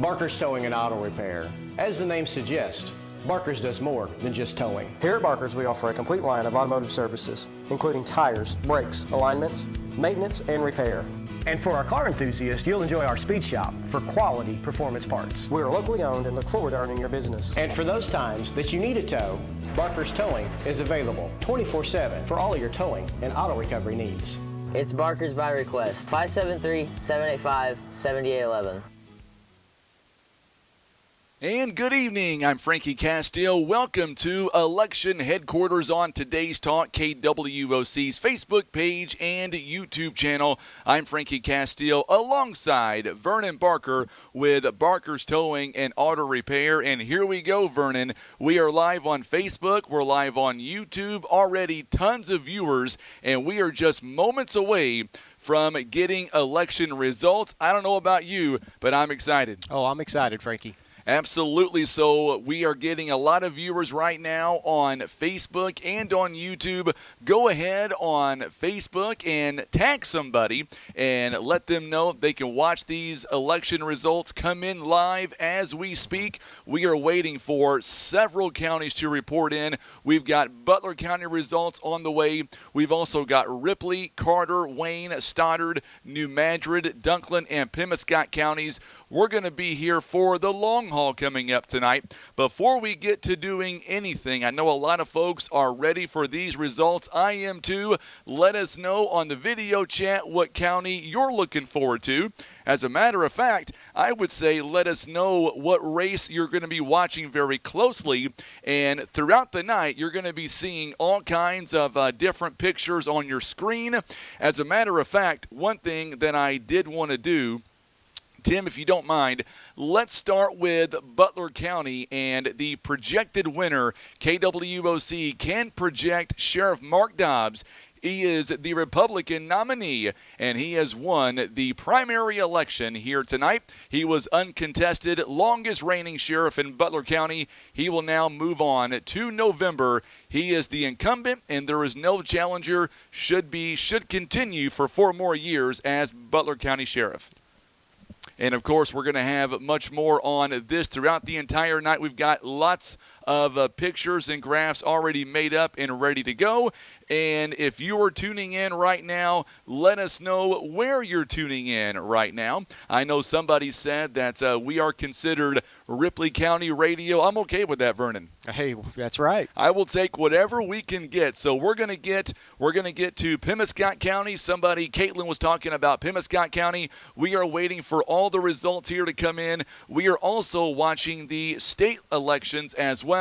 Barker's Towing and Auto Repair. As the name suggests, Barker's does more than just towing. Here at Barker's, we offer a complete line of automotive services, including tires, brakes, alignments, maintenance, and repair. And for our car enthusiasts, you'll enjoy our speed shop for quality performance parts. We are locally owned and look forward to earning your business. And for those times that you need a tow, Barker's Towing is available 24/7 for all of your towing and auto recovery needs. It's Barker's by request, 573-785-7811. And good evening, I'm Frankie Castile. Welcome to Election Headquarters on today's Talk, KWOC's Facebook page and YouTube channel. I'm Frankie Castile alongside Vernon Barker with Barker's Towing and Auto Repair. And here we go, Vernon. We are live on Facebook. We're live on YouTube. Already tons of viewers, and we are just moments away from getting election results. I don't know about you, but I'm excited. Oh, I'm excited, Frankie. Absolutely. So we are getting a lot of viewers right now on Facebook and on YouTube. Go ahead on Facebook and tag somebody and let them know they can watch these election results come in live as we speak. We are waiting for several counties to report in. We've got Butler County results on the way. We've also got Ripley, Carter, Wayne, Stoddard, New Madrid, Dunklin, and Pemiscot counties. We're going to be here for the long haul coming up tonight. Before we get to doing anything, I know a lot of folks are ready for these results. I am too. Let us know on the video chat what county you're looking forward to. As a matter of fact, I would say let us know what race you're going to be watching very closely. And throughout the night, you're going to be seeing all kinds of different pictures on your screen. As a matter of fact, one thing that I did want to do, Tim, if you don't mind, let's start with Butler County and the projected winner. KWOC can project Sheriff Mark Dobbs. He is the Republican nominee, and he has won the primary election here tonight. He was uncontested, longest reigning sheriff in Butler County. He will now move on to November. He is the incumbent, and there is no challenger. Should continue for 4 more years as Butler County Sheriff. And, of course, we're going to have much more on this throughout the entire night. We've got lots of pictures and graphs already made up and ready to go. And if you are tuning in right now, let us know where you're tuning in right now. I know somebody said that we are considered Ripley County Radio. I'm okay with that, Vernon. Hey, that's right. I will take whatever we can get. So we're gonna get to Pemiscot County. Caitlin was talking about Pemiscot County. We are waiting for all the results here to come in. We are also watching the state elections as well.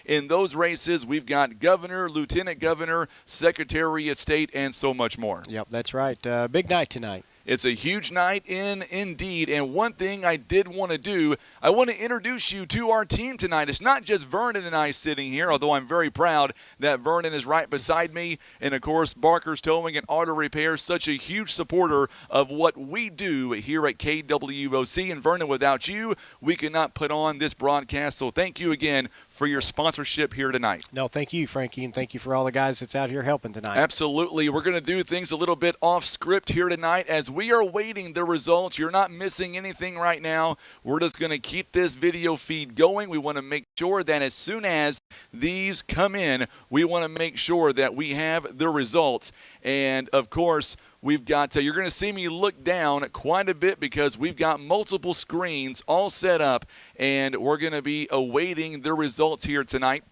In those races, we've got governor, lieutenant governor, secretary of state, and so much more. Yep, that's right. Big night tonight. It's a huge night indeed. And one thing I did want to do, I want to introduce you to our team tonight. It's not just Vernon and I sitting here, although I'm very proud that Vernon is right beside me. And, of course, Barker's Towing and Auto Repair, such a huge supporter of what we do here at KWOC. And, Vernon, without you, we could not put on this broadcast. So thank you again for your sponsorship here tonight. No, thank you, Frankie, and thank you for all the guys that's out here helping tonight. Absolutely. We're going to do things a little bit off script here tonight as we are waiting the results. You're not missing anything right now. We're just going to keep this video feed going. We want to make sure that as soon as these come in, we want to make sure that we have the results. And, of course, we've got, you're going to see me look down quite a bit because we've got multiple screens all set up, and we're going to be awaiting the results here tonight.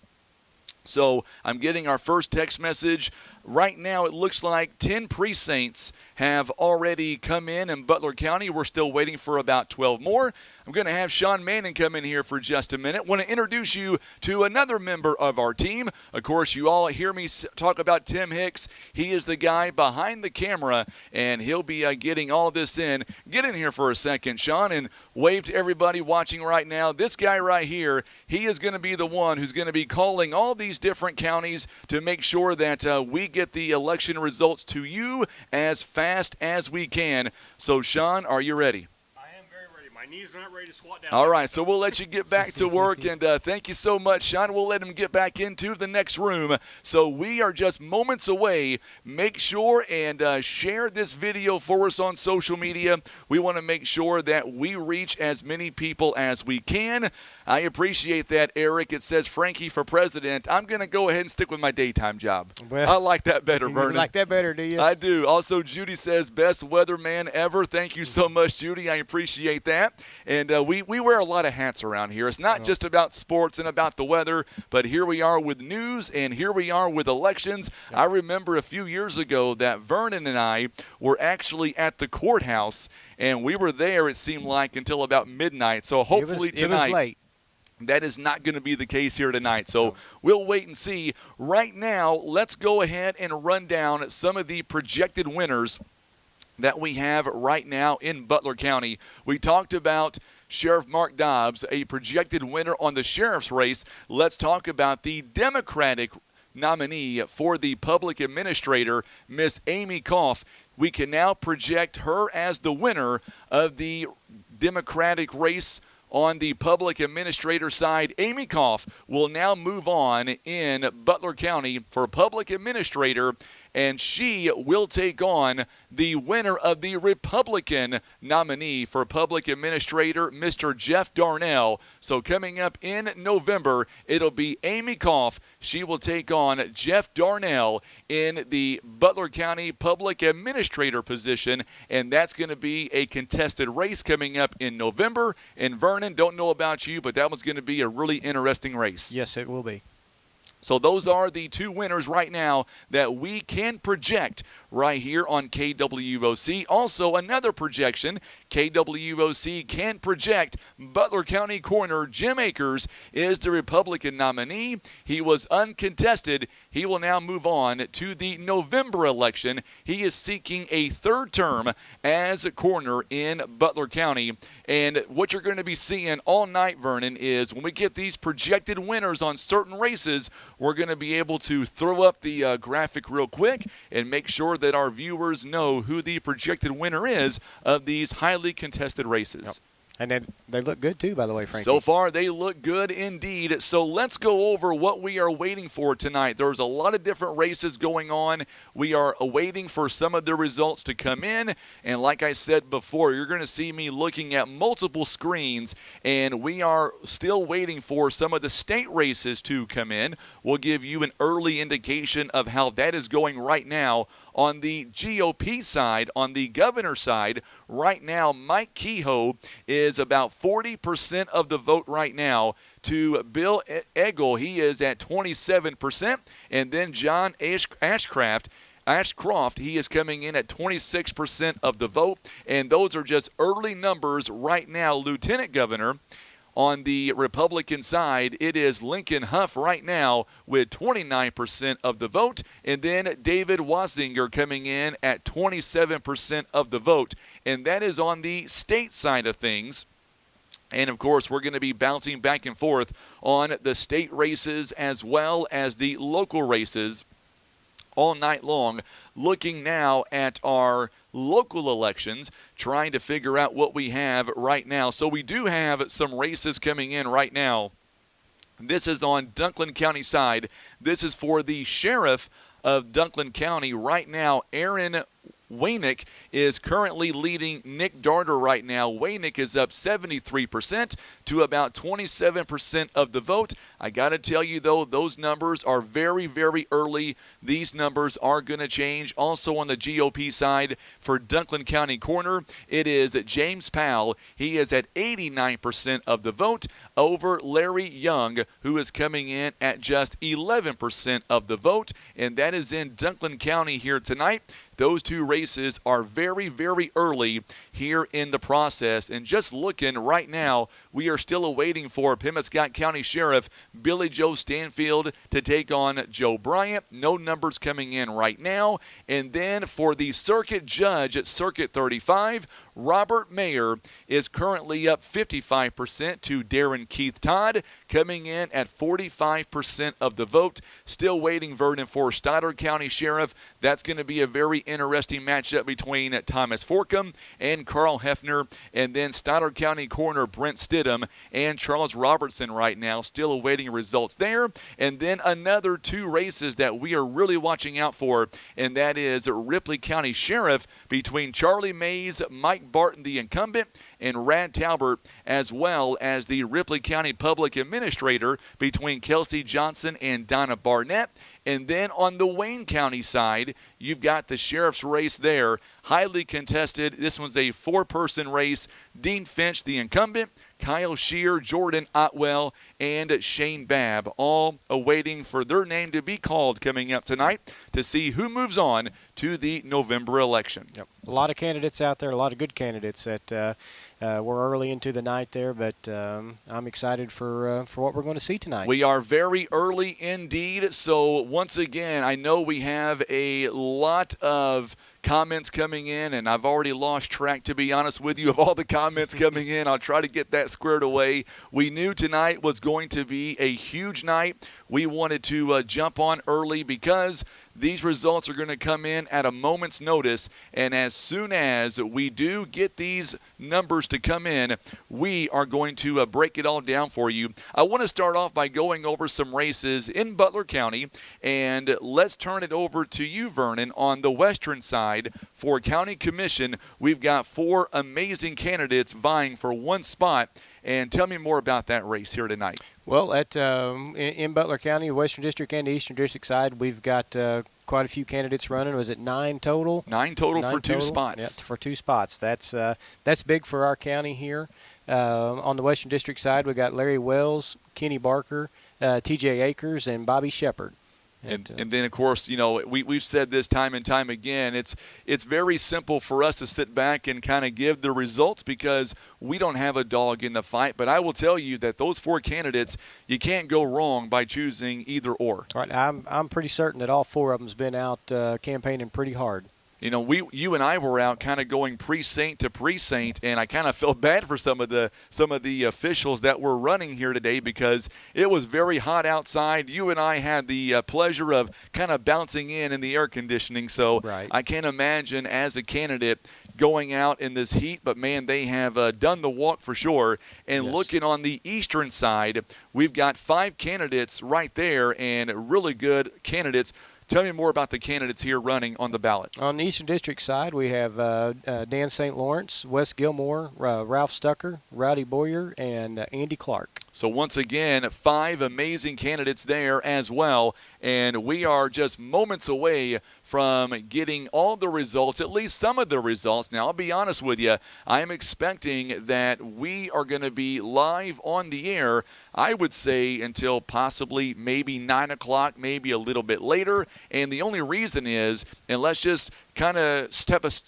So I'm getting our first text message. Right now it looks like 10 precincts have already come in Butler County. We're still waiting for about 12 more. I'm going to have Sean Manning come in here for just a minute. Want to introduce you to another member of our team. Of course, you all hear me talk about Tim Hicks. He is the guy behind the camera, and he'll be getting all this in. Get in here for a second, Sean, and wave to everybody watching right now. This guy right here, he is going to be the one who's going to be calling all these different counties to make sure that we get the election results to you as fast as we can. So, Sean, are you ready? I am very ready. My knees are not ready to squat down. All right, so we'll let you get back to work, and thank you so much, Sean. We'll let him get back into the next room. So we are just moments away. Make sure and share this video for us on social media. We want to make sure that we reach as many people as we can. I appreciate that, Eric. It says Frankie for president. I'm going to go ahead and stick with my daytime job. Well, I like that better, You Vernon. like that better, do you? I do. Also, Judy says, best weatherman ever. Thank you so much, Judy. I appreciate that. And we wear a lot of hats around here. It's not just about sports and about the weather, but here we are with news and here we are with elections. I remember a few years ago that Vernon and I were actually at the courthouse, and we were there, it seemed like, until about midnight. So hopefully it was tonight. late. That is not going to be the case here tonight. So we'll wait and see. Right now, let's go ahead and run down some of the projected winners that we have right now in Butler County. We talked about Sheriff Mark Dobbs, a projected winner on the sheriff's race. Let's talk about the Democratic nominee for the public administrator, Miss Amy Koff. We can now project her as the winner of the Democratic race. On the public administrator side, Amy Koff will now move on in Butler County for public administrator, and she will take on the winner of the Republican nominee for public administrator, Mr. Jeff Darnell. So coming up in November, it'll be Amy Koff. She will take on Jeff Darnell in the Butler County public administrator position, and that's going to be a contested race coming up in November. And Vernon, don't know about you, but that one's going to be a really interesting race. Yes, it will be. So those are the two winners right now that we can project right here on KWOC. Also, another projection, KWOC can project Butler County Coroner Jim Akers is the Republican nominee. He was uncontested. He will now move on to the November election. He is seeking a third term as a coroner in Butler County. And what you're going to be seeing all night, Vernon, is when we get these projected winners on certain races, we're going to be able to throw up the graphic real quick and make sure that our viewers know who the projected winner is of these highly contested races. Yep. And then they look good, too, by the way, Frankie. So far, they look good indeed. So let's go over what we are waiting for tonight. There's a lot of different races going on. We are awaiting for some of the results to come in. And like I said before, you're going to see me looking at multiple screens. And we are still waiting for some of the state races to come in. We'll give you an early indication of how that is going right now. On the GOP side, on the governor side, right now, Mike Kehoe is about 40% of the vote right now to Bill Eggle. He is at 27%. And then John Ashcroft, he is coming in at 26% of the vote. And those are just early numbers right now. Lieutenant Governor, on the Republican side, it is Lincoln Huff right now with 29% of the vote, and then David Wasinger coming in at 27% of the vote. And that is on the state side of things. And, of course, we're going to be bouncing back and forth on the state races as well as the local races all night long, looking now at our local elections, trying to figure out what we have right now. So we do have some races coming in right now. This is on Dunklin County side. This is for the sheriff of Dunklin County. Right now, Aaron Waynick is currently leading Nick Darter right now. Waynick is up 73% to about 27% of the vote. I got to tell you, though, those numbers are very, very early. These numbers are going to change. Also on the GOP side for Dunklin County Coroner, it is James Powell. He is at 89% of the vote over Larry Young, who is coming in at just 11% of the vote. And that is in Dunklin County here tonight. Those two races are very, very early here in the process. And just looking right now, we are still awaiting for Pembina County Sheriff Billy Joe Stanfield to take on Joe Bryant. No numbers coming in right now. And then for the circuit judge at Circuit 35, Robert Mayer is currently up 55% to Darren Keith Todd, coming in at 45% of the vote. Still waiting, Vernon, for Stoddard County Sheriff. That's going to be a very interesting matchup between Thomas Forcum and Carl Hefner, and then Stoddard County Coroner Brent Stidham and Charles Robertson right now, still awaiting results there. And then another two races that we are really watching out for, and that is Ripley County Sheriff between Charlie Mays, Mike Barton, the incumbent, and Rad Talbert, as well as the Ripley County Public Administrator between Kelsey Johnson and Donna Barnett. And then on the Wayne County side, you've got the sheriff's race there, highly contested. This one's a four-person race. Dean Finch, the incumbent, Kyle Shear, Jordan Otwell, and Shane Babb, all awaiting for their name to be called coming up tonight to see who moves on to the November election. Yep. A lot of candidates out there, a lot of good candidates that we're early into the night there, but I'm excited for what we're going to see tonight. We are very early indeed. So once again, I know we have a lot of comments coming in, and I've already lost track, to be honest with you, of all the comments coming in. I'll try to get that squared away. We knew tonight was going to be a huge night. We wanted to jump on early because these results are going to come in at a moment's notice, and as soon as we do get these numbers to come in, we are going to break it all down for you. I want to start off by going over some races in Butler County, and let's turn it over to you, Vernon, on the western side. For County Commission, we've got four amazing candidates vying for one spot. And tell me more about that race here tonight. Well, in Butler County, Western District and the Eastern District side, we've got quite a few candidates running. Was it 9 total? Nine total for two spots. Yep, for 2 spots. That's big for our county here. On the Western District side, we got Larry Wells, Kenny Barker, T.J. Akers, and Bobby Shepard. And then, of course, you know, we've said this time and time again. It's very simple for us to sit back and kind of give the results because we don't have a dog in the fight. But I will tell you that those four candidates, you can't go wrong by choosing either or. All right, I'm pretty certain that all four of them's been out campaigning pretty hard. You know, you and I were out kind of going precinct to precinct, and I kind of felt bad for some of the officials that were running here today because it was very hot outside. You and I had the pleasure of kind of bouncing in the air conditioning, so right. I can't imagine as a candidate going out in this heat, but man, they have done the walk for sure. And yes. Looking on the eastern side, we've got 5 candidates right there and really good candidates. Tell me more about the candidates here running on the ballot. On the Eastern District side, we have Dan St. Lawrence, Wes Gilmore, Ralph Stucker, Rowdy Boyer, and Andy Clark. So once again, 5 amazing candidates there as well, and we are just moments away from getting all the results, at least some of the results. Now, I'll be honest with you, I am expecting that we are going to be live on the air, I would say, until possibly maybe 9 o'clock, maybe a little bit later. And the only reason is, and let's just kind of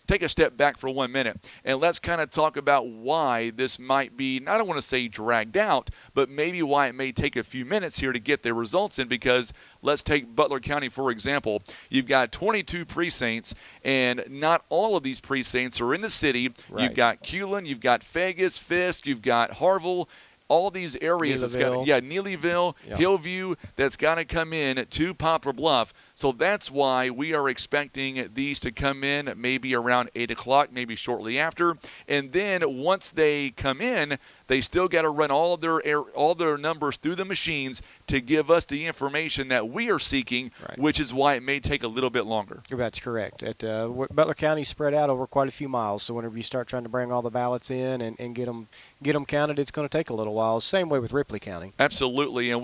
take a step back for 1 minute, and let's kind of talk about why this might be, I don't want to say dragged out, but maybe why it may take a few minutes here to get the results in, because let's take Butler County, for example. You've got 22 precincts, and not all of these precincts are in the city. Right. You've got Culin, you've got Vegas, Fisk, you've got Harville, all these areas, Neelyville, Yep. Hillview, that's got to come in to Poplar Bluff. So that's why we are expecting these to come in maybe around 8 o'clock, maybe shortly after. And then once they come in, they still got to run all their numbers through the machines to give us the information that we are seeking, right. which is why it may take a little bit longer. That's correct. Butler County spread out over quite a few miles, so whenever you start trying to bring all the ballots in and get them counted, it's going to take a little while. Same way with Ripley County. Absolutely, and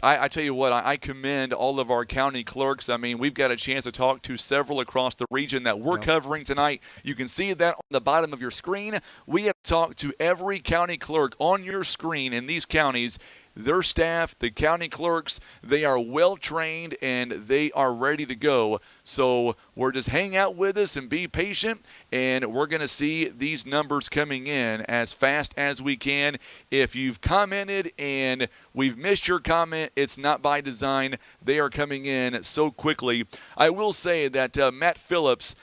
I tell you what, I commend all of our county clerks. I mean, we've got a chance to talk to several across the region that we're covering tonight. You can see that on the bottom of your screen. We have talked to every county clerk on your screen in these counties. Their staff, the county clerks, they are well trained and they are ready to go. So we're just hang out with us and be patient, and we're going to see these numbers coming in as fast as we can. If you've commented and we've missed your comment, it's not by design. They are coming in so quickly. I will say that Matt Phillips,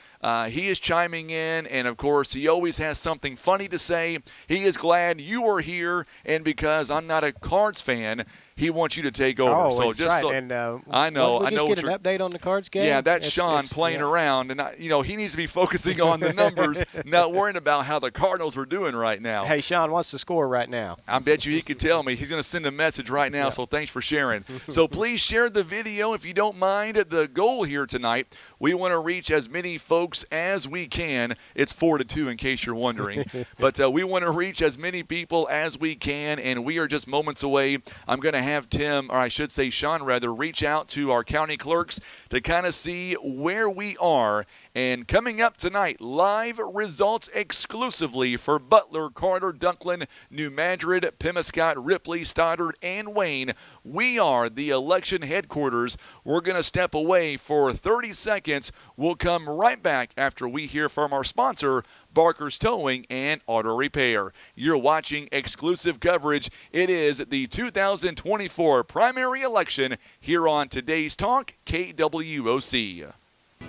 He is chiming in, and of course, he always has something funny to say. He is glad you are here, and because I'm not a Cards fan, he wants you to take over. Oh, so that's just right. so, And I know, we'll I know. just what get an you're- update on the Cards game. Yeah, that's It's- Sean it's- playing yeah. around, and he needs to be focusing on the numbers, not worrying about how the Cardinals are doing right now. Hey, Sean, what's the score right now? I bet you he could tell me. He's going to send a message right now, so thanks for sharing. So please share the video if you don't mind. The goal here tonight, we want to reach as many folks as we can. It's 4-2 in case you're wondering. But we want to reach as many people as we can, and we are just moments away. I'm going to have Tim, or I should say Sean rather, reach out to our county clerks to kind of see where we are. And coming up tonight, live results exclusively for Butler, Carter, Dunklin, New Madrid, Pemiscot, Ripley, Stoddard, and Wayne. We are the election headquarters. We're going to step away for 30 seconds. We'll come right back after we hear from our sponsor, Barker's Towing and Auto Repair. You're watching exclusive coverage. It is the 2024 primary election here on today's Talk, KWOC.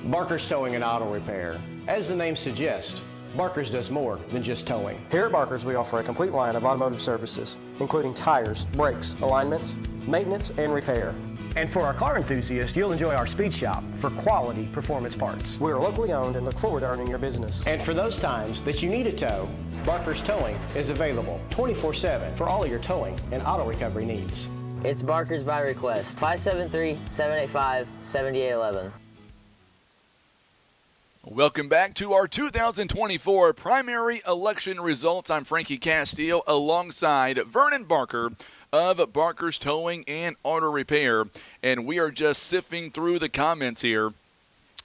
Barker's Towing and Auto Repair. As the name suggests, Barker's does more than just towing. Here at Barker's, we offer a complete line of automotive services, including tires, brakes, alignments, maintenance, and repair. And for our car enthusiasts, you'll enjoy our speed shop for quality performance parts. We are locally owned and look forward to earning your business. And for those times that you need a tow, Barker's Towing is available 24/7 for all of your towing and auto recovery needs. It's Barker's by request. 573-785-7811. Welcome back to our 2024 primary election results. I'm Frankie Castillo alongside Vernon Barker of Barker's Towing and Auto Repair. And we are just sifting through the comments here.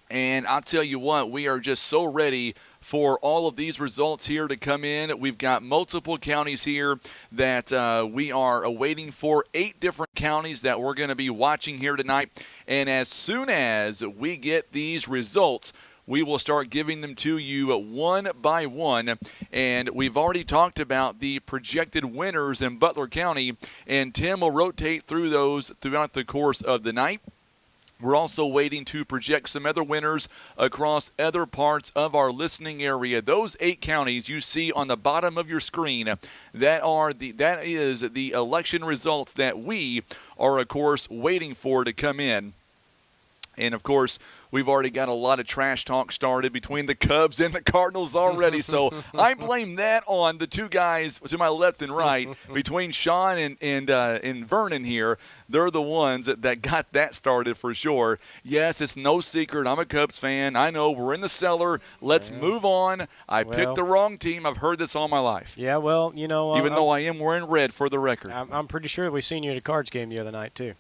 And I'll tell you what, we are just so ready for all of these results here to come in. We've got multiple counties here that we are awaiting for, 8 different counties that we're going to be watching here tonight. And as soon as we get these results, we will start giving them to you one by one. And we've already talked about the projected winners in Butler County, and Tim will rotate through those throughout the course of the night. We're also waiting to project some other winners across other parts of our listening area. Those 8 counties you see on the bottom of your screen, that is the election results that we are, of course, waiting for to come in. And, of course, we've already got a lot of trash talk started between the Cubs and the Cardinals already. So I blame that on the 2 guys to my left and right, between Sean and Vernon here. They're the ones that got that started for sure. Yes, it's no secret. I'm a Cubs fan. I know we're in the cellar. Let's move on. I picked the wrong team. I've heard this all my life. Yeah, well, you know. Even though I am wearing red for the record. I'm pretty sure that we seen you at a Cards game the other night, too.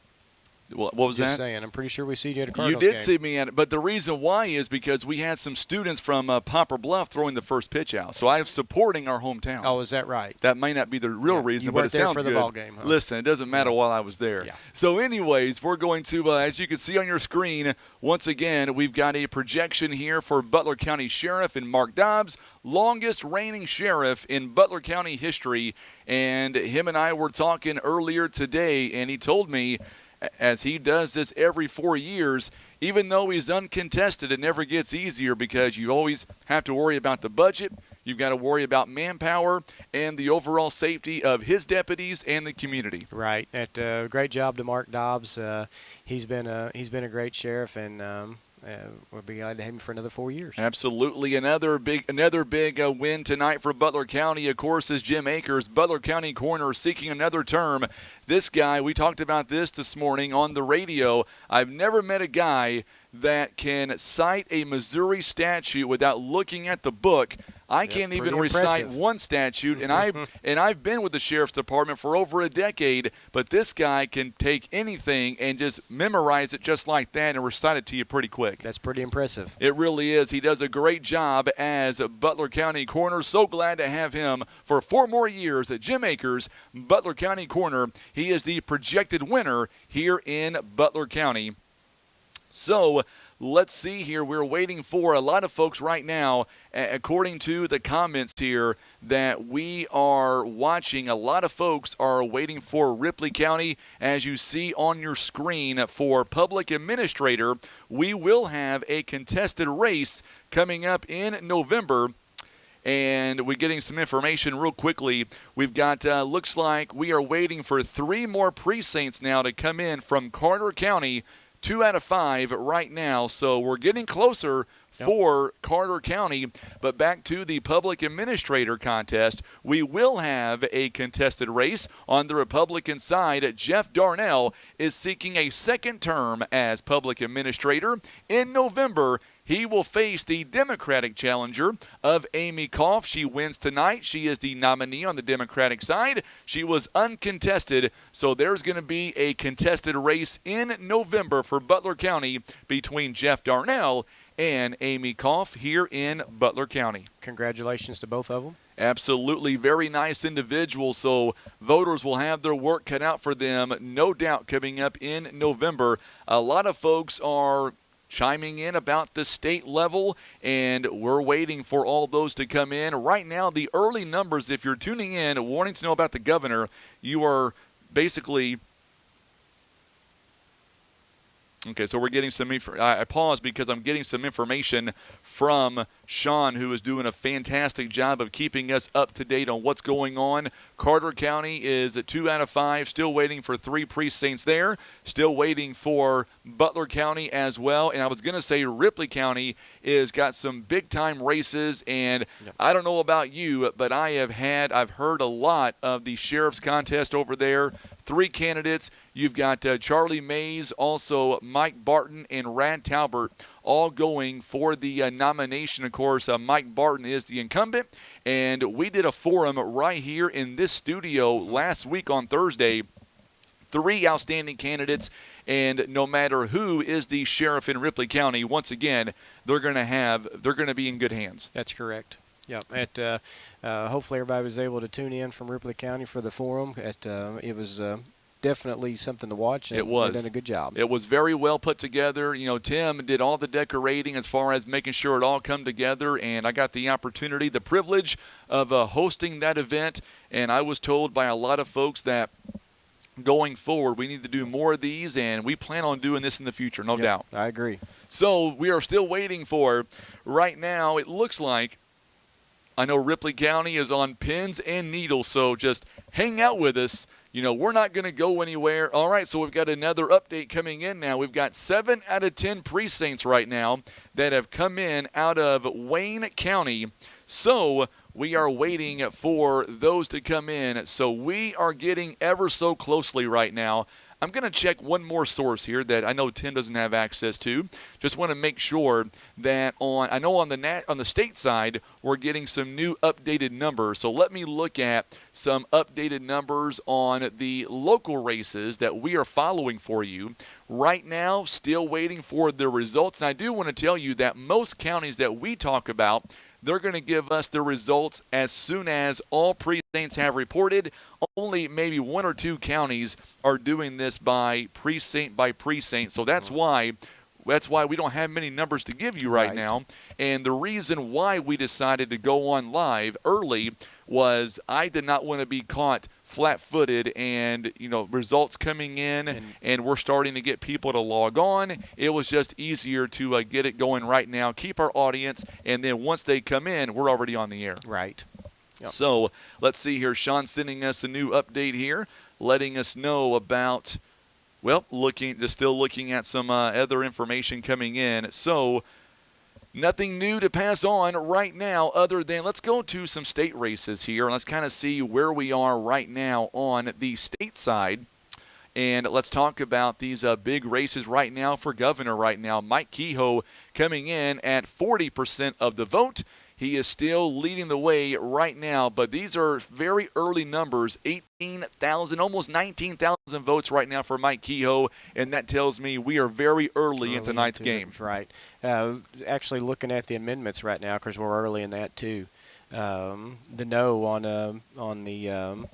What was Just that? saying. I'm pretty sure we seen you at a You Cardinals did game. see me at it, but the reason why is because we had some students from Poplar Bluff throwing the first pitch out. So I am supporting our hometown. Oh, is that right? That may not be the real reason, you but it weren't there sounds for the good. ball game, huh? Listen, it doesn't matter while I was there. Yeah. So anyways, we're going to, as you can see on your screen, once again, we've got a projection here for Butler County Sheriff and Mark Dobbs, longest reigning sheriff in Butler County history. And him and I were talking earlier today, and he told me, as he does this every 4 years, even though he's uncontested, it never gets easier because you always have to worry about the budget. You've got to worry about manpower and the overall safety of his deputies and the community. Right. Great job to Mark Dobbs. He's been a great sheriff, and we'll be glad to have him for another 4 years. Absolutely. Another big win tonight for Butler County, of course, is Jim Akers, Butler County coroner, seeking another term. This guy, we talked about this morning on the radio. I've never met a guy that can cite a Missouri statute without looking at the book. I can't even recite one statute, and I've been with the Sheriff's Department for over a decade, but this guy can take anything and just memorize it just like that and recite it to you pretty quick. That's pretty impressive. It really is. He does a great job as Butler County coroner. So glad to have him for 4 more years at Jim Akers, Butler County coroner. He is the projected winner here in Butler County. So let's see here. We're waiting for a lot of folks right now, according to the comments here that we are watching. A lot of folks are waiting for Ripley County. As you see on your screen for public administrator, we will have a contested race coming up in November. And we're getting some information real quickly. We've got, looks like we are waiting for 3 more precincts now to come in from Carter County. 2 out of 5 right now, so we're getting closer for Carter County. But back to the public administrator contest, we will have a contested race on the Republican side. Jeff Darnell is seeking a second term as public administrator. In November, he will face the Democratic challenger of Amy Koff. She wins tonight. She is the nominee on the Democratic side. She was uncontested, so there's going to be a contested race in November for Butler County between Jeff Darnell and Amy Koff here in Butler County. Congratulations to both of them. Absolutely. Very nice individuals. So voters will have their work cut out for them, no doubt, coming up in November. A lot of folks are chiming in about the state level, and we're waiting for all those to come in. Right now, the early numbers, if you're tuning in wanting to know about the governor, you are basically – okay, so we're getting some I paused because I'm getting some information from Sean, who is doing a fantastic job of keeping us up to date on what's going on. Carter County is at 2 out of 5, still waiting for 3 precincts there, still waiting for Butler County as well. And I was going to say Ripley County is got some big-time races, and I don't know about you, but I've heard a lot of the sheriff's contest over there. 3 candidates. You've got Charlie Mays, also Mike Barton, and Rad Talbert all going for the nomination. Of course, Mike Barton is the incumbent, and we did a forum right here in this studio last week on Thursday. 3 outstanding candidates, and no matter who is the sheriff in Ripley County, once again, they're going to be in good hands. That's correct. Yep. Hopefully everybody was able to tune in from Ripley County for the forum. It was definitely something to watch. And it was. They've done a good job. It was very well put together. You know, Tim did all the decorating as far as making sure it all come together, and I got the opportunity, the privilege of hosting that event, and I was told by a lot of folks that going forward we need to do more of these, and we plan on doing this in the future, no doubt. I agree. So we are still waiting for, right now, it looks like, I know Ripley County is on pins and needles, so just hang out with us. You know, we're not going to go anywhere. All right, so we've got another update coming in now. We've got 7 out of 10 precincts right now that have come in out of Wayne County. So we are waiting for those to come in. So we are getting ever so closely right now. I'm going to check one more source here that I know Tim doesn't have access to. Just want to make sure that on the state side, we're getting some new updated numbers. So let me look at some updated numbers on the local races that we are following for you. Right now, still waiting for the results. And I do want to tell you that most counties that we talk about, they're going to give us the results as soon as all precincts have reported. Only maybe 1 or 2 counties are doing this by precinct by precinct. So that's why we don't have many numbers to give you right now. And the reason why we decided to go on live early was I did not want to be caught flat-footed and, you know, results coming in and we're starting to get people to log on. It was just easier to get it going right now, keep our audience, and then once they come in, we're already on the air. Right. Yep. So let's see here. Sean's sending us a new update here, letting us know about, well, still looking at some other information coming in. So nothing new to pass on right now other than let's go to some state races here. Let's kind of see where we are right now on the state side. And let's talk about these big races right now for governor right now. Mike Kehoe coming in at 40% of the vote. He is still leading the way right now, but these are very early numbers, 18,000, almost 19,000 votes right now for Mike Kehoe, and that tells me we are very early in tonight's game. Right. Actually looking at the amendments right now, because we're early in that too. The no on the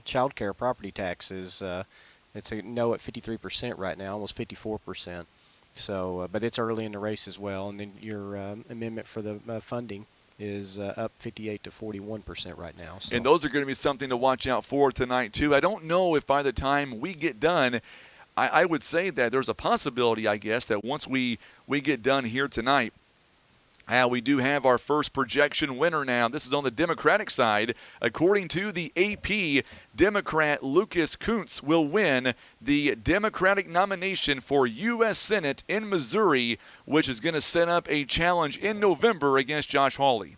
child care property taxes, it's a no at 53% right now, almost 54%. So, but it's early in the race as well. And then your amendment for the funding is up 58 to 41% right now. So. And those are going to be something to watch out for tonight, too. I don't know if by the time we get done, I would say that there's a possibility, I guess, that once we get done here tonight, we do have our first projection winner now. This is on the Democratic side. According to the AP, Democrat Lucas Kuntz will win the Democratic nomination for U.S. Senate in Missouri, which is going to set up a challenge in November against Josh Hawley.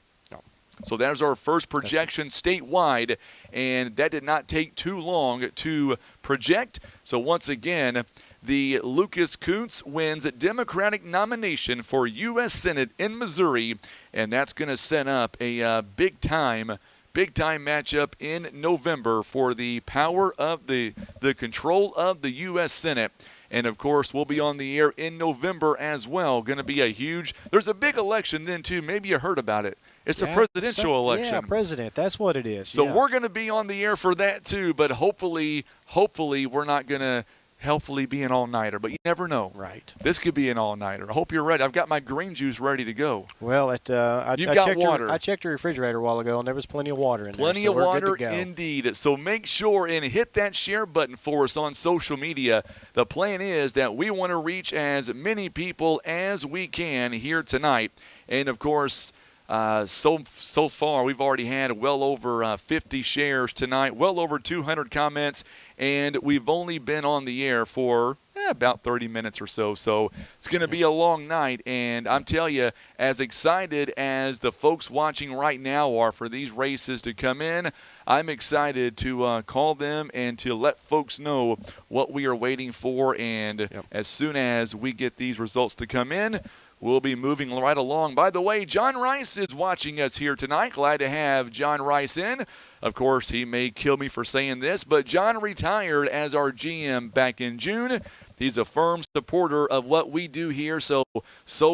So there's our first projection statewide, and that did not take too long to project. So once again, the Lucas Kuntz wins a Democratic nomination for U.S. Senate in Missouri, and that's going to set up a big-time matchup in November for the power of the control of the U.S. Senate. And, of course, we'll be on the air in November as well. Going to be there's a big election then, too. Maybe you heard about it. It's a presidential election. Yeah, president. That's what it is. So we're going to be on the air for that, too. But hopefully we're not going to be an all-nighter. But you never know. Right. This could be an all-nighter. I hope you're ready. I've got my green juice ready to go. Well, I got water. I checked the refrigerator a while ago, and there was plenty of water in there. Plenty of water, indeed. So make sure and hit that share button for us on social media. The plan is that we want to reach as many people as we can here tonight. And, of course, so far we've already had well over 50 shares tonight, well over 200 comments, and we've only been on the air for about 30 minutes or so. So it's going to be a long night, and I'm telling you, as excited as the folks watching right now are for these races to come in, I'm excited to call them and to let folks know what we are waiting for. And as soon as we get these results to come in, we'll be moving right along. By the way, John Rice is watching us here tonight. Glad to have John Rice in. Of course, he may kill me for saying this, but John retired as our GM back in June. He's a firm supporter of what we do here, so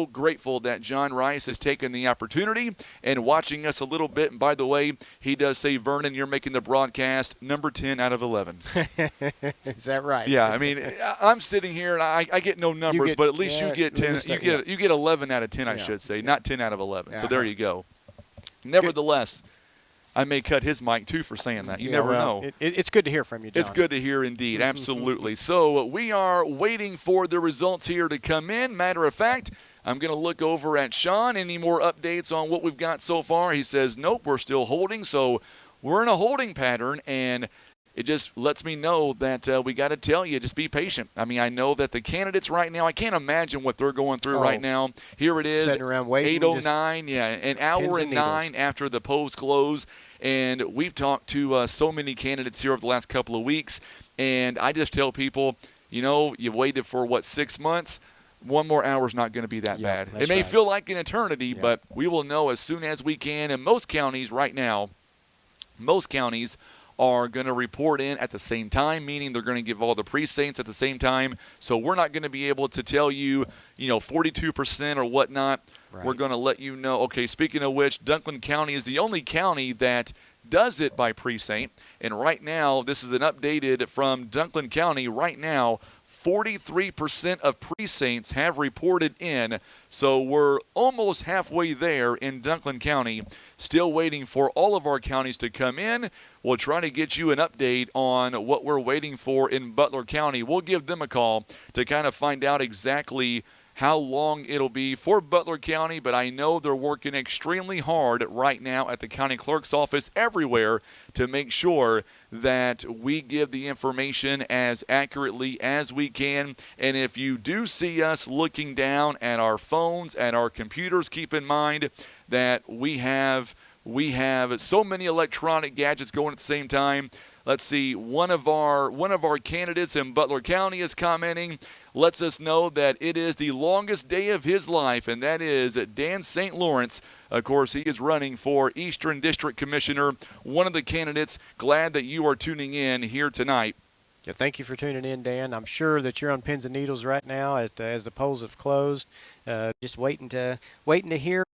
grateful that John Rice has taken the opportunity and watching us a little bit. And by the way, he does say, Vernon, you're making the broadcast number 10 out of 11. Is that right? Yeah, I mean, I'm sitting here and I get no numbers, but at least you get 10. You get 11 out of 10, I should say, not 10 out of 11. So there you go. Nevertheless, I may cut his mic, too, for saying that. You never know. It's good to hear from you, John. It's good to hear, indeed. Absolutely. So we are waiting for the results here to come in. Matter of fact, I'm going to look over at Sean. Any more updates on what we've got so far? He says, nope, we're still holding. So we're in a holding pattern, and it just lets me know that we got to tell you, just be patient. I mean, I know that the candidates right now, I can't imagine what they're going through right now. Here it is, sitting around waiting, 8:09, an hour and 9 after the polls close. And we've talked to so many candidates here over the last couple of weeks, and I just tell people, you waited for, 6 months? 1 more hour is not going to be that bad. It may feel like an eternity, but we will know as soon as we can. And most counties right now, are going to report in at the same time, meaning they're going to give all the precincts at the same time. So we're not going to be able to tell you, 42% or whatnot. Right. We're going to let you know. Okay, speaking of which, Dunklin County is the only county that does it by precinct. And right now, this is an updated from Dunklin County. Right now, 43% of precincts have reported in, so we're almost halfway there in Dunklin County. Still waiting for all of our counties to come in. We'll try to get you an update on what we're waiting for in Butler County. We'll give them a call to kind of find out exactly how long it'll be for Butler County, but I know they're working extremely hard right now at the county clerk's office everywhere to make sure that we give the information as accurately as we can. And if you do see us looking down at our phones, at our computers, keep in mind that we have so many electronic gadgets going at the same time. Let's see, one of our candidates in Butler County is commenting, lets us know that it is the longest day of his life, and that is Dan St. Lawrence. Of course, he is running for Eastern District Commissioner, one of the candidates. Glad that you are tuning in here tonight. Yeah, thank you for tuning in, Dan. I'm sure that you're on pins and needles right now as the polls have closed, just waiting to hear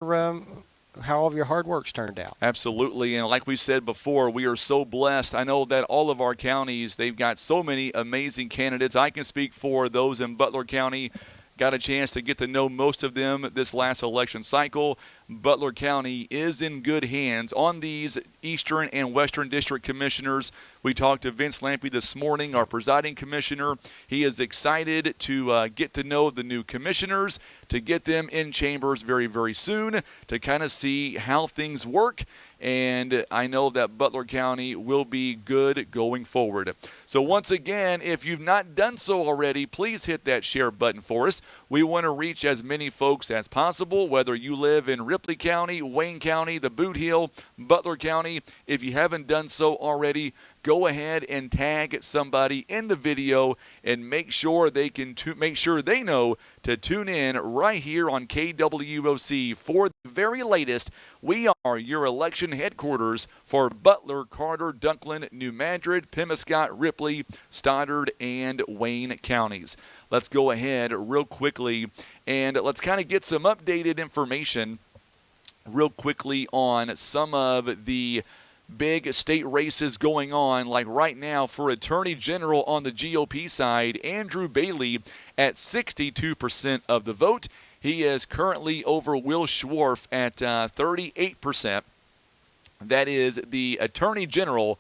how all of your hard work's turned out. Absolutely, and like we said before, we are so blessed. I know that all of our counties, they've got so many amazing candidates. I can speak for those in Butler County. got a chance to get to know most of them this last election cycle. Butler County is in good hands on these Eastern and Western District Commissioners. We talked to Vince Lampe this morning, our presiding commissioner. He is excited to get to know the new commissioners, to get them in chambers very, very soon, to kind of see how things work. And I know that Butler County will be good going forward. So once again, if you've not done so already, please hit that share button for us. We want to reach as many folks as possible, whether you live in Ripley County, Wayne County, the Boot Hill, Butler County. If you haven't done so already, go ahead and tag somebody in the video and make sure they know to tune in right here on KWOC for the very latest. We are your election headquarters for Butler, Carter, Dunklin, New Madrid, Pemiscot, Ripley, Stoddard, and Wayne counties. Let's go ahead real quickly and let's kind of get some updated information real quickly on some of the big state races going on. Like right now for Attorney General on the GOP side, Andrew Bailey at 62% of the vote. He is currently over Will Schwarf at 38%. That is the Attorney General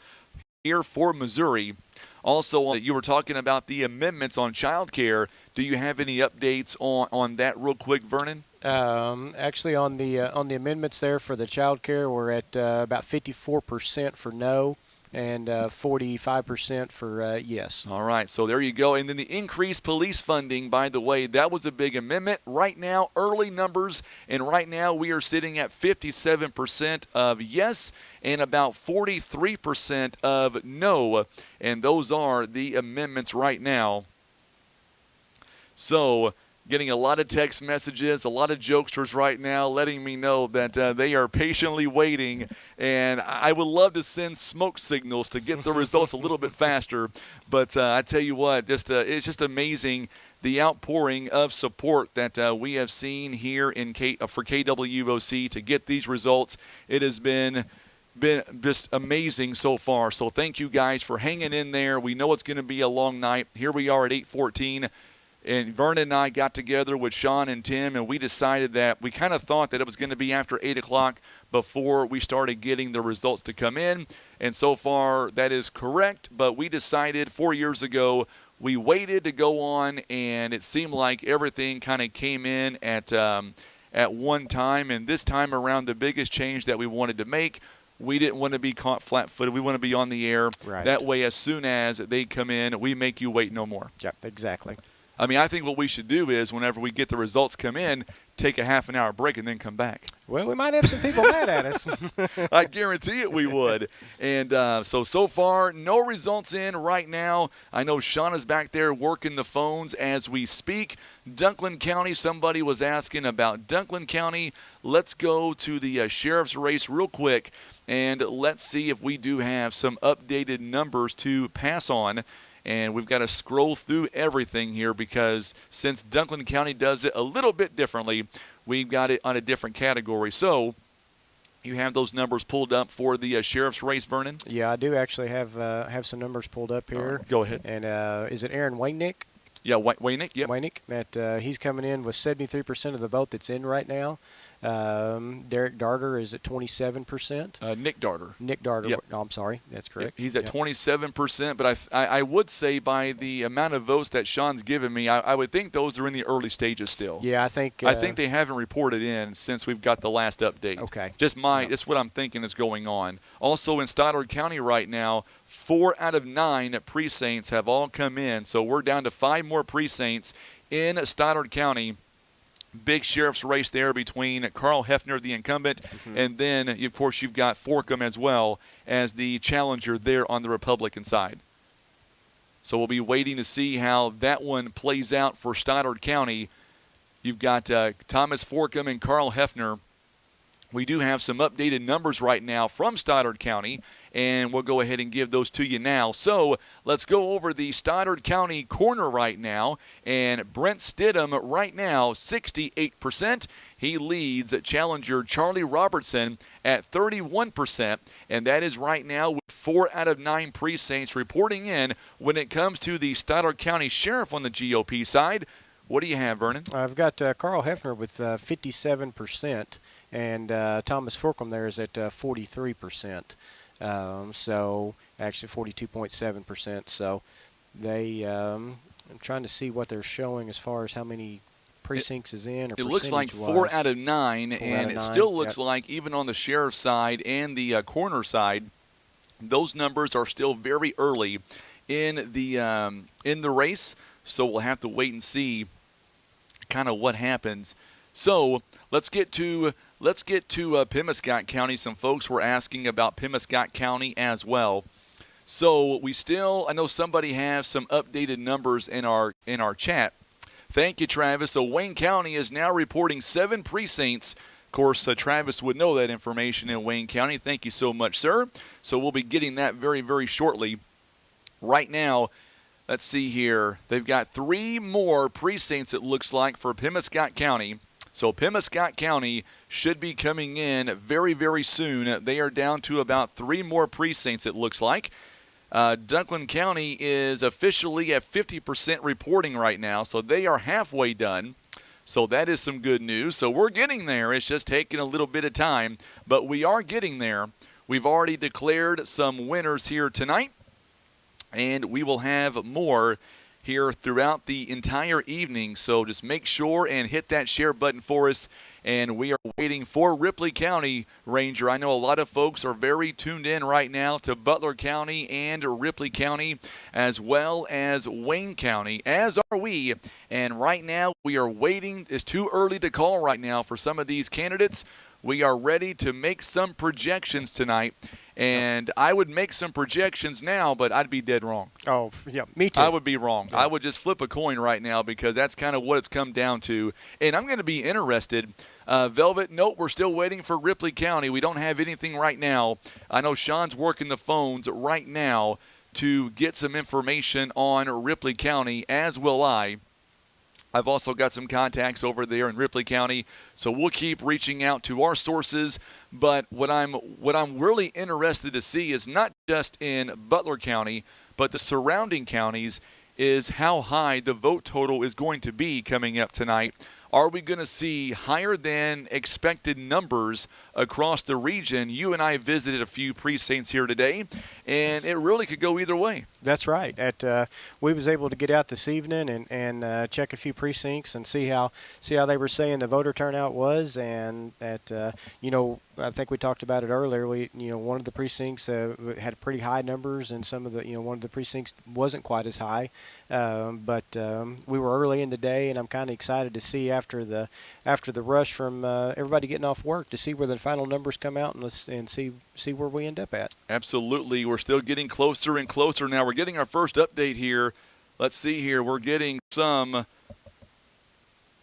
here for Missouri. Also, you were talking about the amendments on child care. Do you have any updates on that real quick, Vernon? Actually, on the amendments there for the child care, we're at about 54% for no and 45% for yes. All right, so there you go. And then the increased police funding, by the way, that was a big amendment. Right now, early numbers, and right now we are sitting at 57% of yes and about 43% of no. And those are the amendments right now. So getting a lot of text messages, a lot of jokesters right now letting me know that they are patiently waiting. And I would love to send smoke signals to get the results a little bit faster. But I tell you what, it's just amazing the outpouring of support that we have seen here for KWOC to get these results. It has been just amazing so far. So thank you guys for hanging in there. We know it's going to be a long night. Here we are at 8:14. And Vernon and I got together with Sean and Tim, and we decided that we kind of thought that it was going to be after 8 o'clock before we started getting the results to come in. And so far, that is correct. But we decided 4 years ago, we waited to go on, and it seemed like everything kind of came in at one time. And this time around, the biggest change that we wanted to make, we didn't want to be caught flat-footed. We want to be on the air. Right. That way, as soon as they come in, we make you wait no more. Yep, exactly. I mean, I think what we should do is whenever we get the results come in, take a half an hour break and then come back. Well, we might have some people mad at us. I guarantee it we would. And so far, no results in right now. I know Sean is back there working the phones as we speak. Dunklin County, somebody was asking about Dunklin County. Let's go to the sheriff's race real quick, and let's see if we do have some updated numbers to pass on. And we've got to scroll through everything here because since Dunklin County does it a little bit differently, we've got it on a different category. So you have those numbers pulled up for the sheriff's race, Vernon? Yeah, I do actually have some numbers pulled up here. Go ahead. And is it Aaron Waynick? Yeah, Waynick. Yep. Waynick. That he's coming in with 73% of the vote that's in right now. Derek Darter is at 27%. Nick Darter. Nick Darter. Yep. No, I'm sorry. That's correct. He's at 27%, but I would say by the amount of votes that Sean's given me, I would think those are in the early stages still. Yeah, I think they haven't reported in since we've got the last update. Okay. Just that's what I'm thinking is going on. Also in Stoddard County right now, 4 out of 9 precincts have all come in, so we're down to 5 more precincts in Stoddard County. Big sheriff's race there between Carl Hefner, the incumbent, and then, of course, you've got Forkham as well as the challenger there on the Republican side. So we'll be waiting to see how that one plays out for Stoddard County. You've got Thomas Forkham and Carl Hefner. We do have some updated numbers right now from Stoddard County, and we'll go ahead and give those to you now. So let's go over the Stoddard County corner right now, and Brent Stidham right now, 68%. He leads challenger Charlie Robertson at 31%, and that is right now with 4 out of 9 precincts reporting in. When it comes to the Stoddard County Sheriff on the GOP side, What do you have, Vernon? I've got Carl Hefner with 57%, and Thomas Forcum there is at 43%. So actually 42.7%. So they, I'm trying to see what they're showing as far as how many precincts is in. Or it looks like 4 out of 9, and it still looks like even on the sheriff's side and the coroner side, those numbers are still very early in the race. So we'll have to wait and see kind of what happens. So let's get to Pemiscot County. Some folks were asking about Pemiscot County as well. So I know somebody has some updated numbers in our chat. Thank you, Travis. So Wayne County is now reporting 7 precincts. Of course, Travis would know that information in Wayne County. Thank you so much, sir. So we'll be getting that very, very shortly. Right now, let's see here. They've got 3 more precincts, it looks like, for Pemiscot County. So Pemiscot County should be coming in very, very soon. They are down to about 3 more precincts, it looks like. Dunklin County is officially at 50% reporting right now, so they are halfway done. So that is some good news. So we're getting there. It's just taking a little bit of time, but we are getting there. We've already declared some winners here tonight, and we will have more here throughout the entire evening. So just make sure and hit that share button for us. And we are waiting for Ripley County, Ranger. I know a lot of folks are very tuned in right now to Butler County and Ripley County, as well as Wayne County, as are we. And right now we are waiting. It's too early to call right now for some of these candidates. We are ready to make some projections tonight. And I would make some projections now, but I'd be dead wrong. Oh, yeah, me too. I would be wrong. Yeah. I would just flip a coin right now because that's kind of what it's come down to. And I'm going to be interested. Velvet, nope, we're still waiting for Ripley County. We don't have anything right now. I know Sean's working the phones right now to get some information on Ripley County, as will I. I've also got some contacts over there in Ripley County, so we'll keep reaching out to our sources. But what I'm really interested to see is not just in Butler County, but the surrounding counties, is how high the vote total is going to be coming up tonight. Are we going to see higher than expected numbers across the region? You and I visited a few precincts here today, and it really could go either way. That's right. We was able to get out this evening and check a few precincts and see how they were saying the voter turnout was, and that I think we talked about it earlier. One of the precincts had pretty high numbers, and some of the one of the precincts wasn't quite as high. But we were early in the day, and I'm kind of excited to see after the rush from everybody getting off work to see where the final numbers come out and see where we end up at. Absolutely. We're still getting closer and closer now. We're getting our first update here. Let's see here. We're getting some.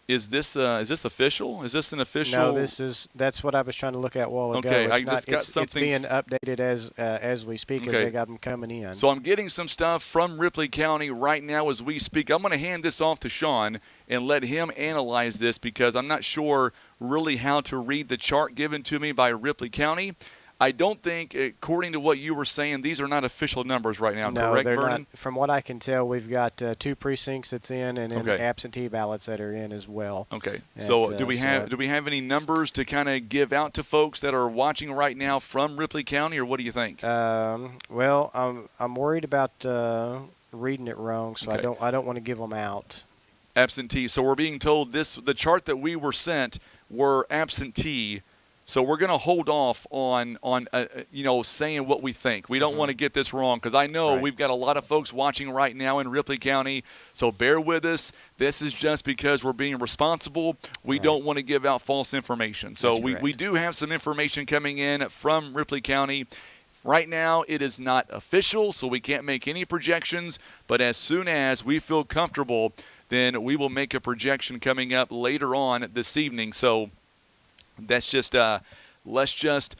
Is this official? Is this an official? No, that's what I was trying to look at a while ago. Okay, It's being updated as we speak, as they got them coming in. So I'm getting some stuff from Ripley County right now as we speak. I'm going to hand this off to Sean and let him analyze this because I'm not sure really how to read the chart given to me by Ripley County. I don't think, according to what you were saying, these are not official numbers right now, no, correct, they're Vernon? not. From what I can tell, we've got 2 precincts that's in, and then absentee ballots that are in as well. Okay. So do we have any numbers to kind of give out to folks that are watching right now from Ripley County, or what do you think? Well, I'm worried about reading it wrong, so I don't want to give them out. Absentee. So we're being told the chart that we were sent were absentee. So we're going to hold off on saying what we think. We don't want to get this wrong because I know we've got a lot of folks watching right now in Ripley County. So bear with us. This is just because we're being responsible. We don't want to give out false information. So we do have some information coming in from Ripley County. Right now, it is not official, so we can't make any projections. But as soon as we feel comfortable, then we will make a projection coming up later on this evening. So that's just let's just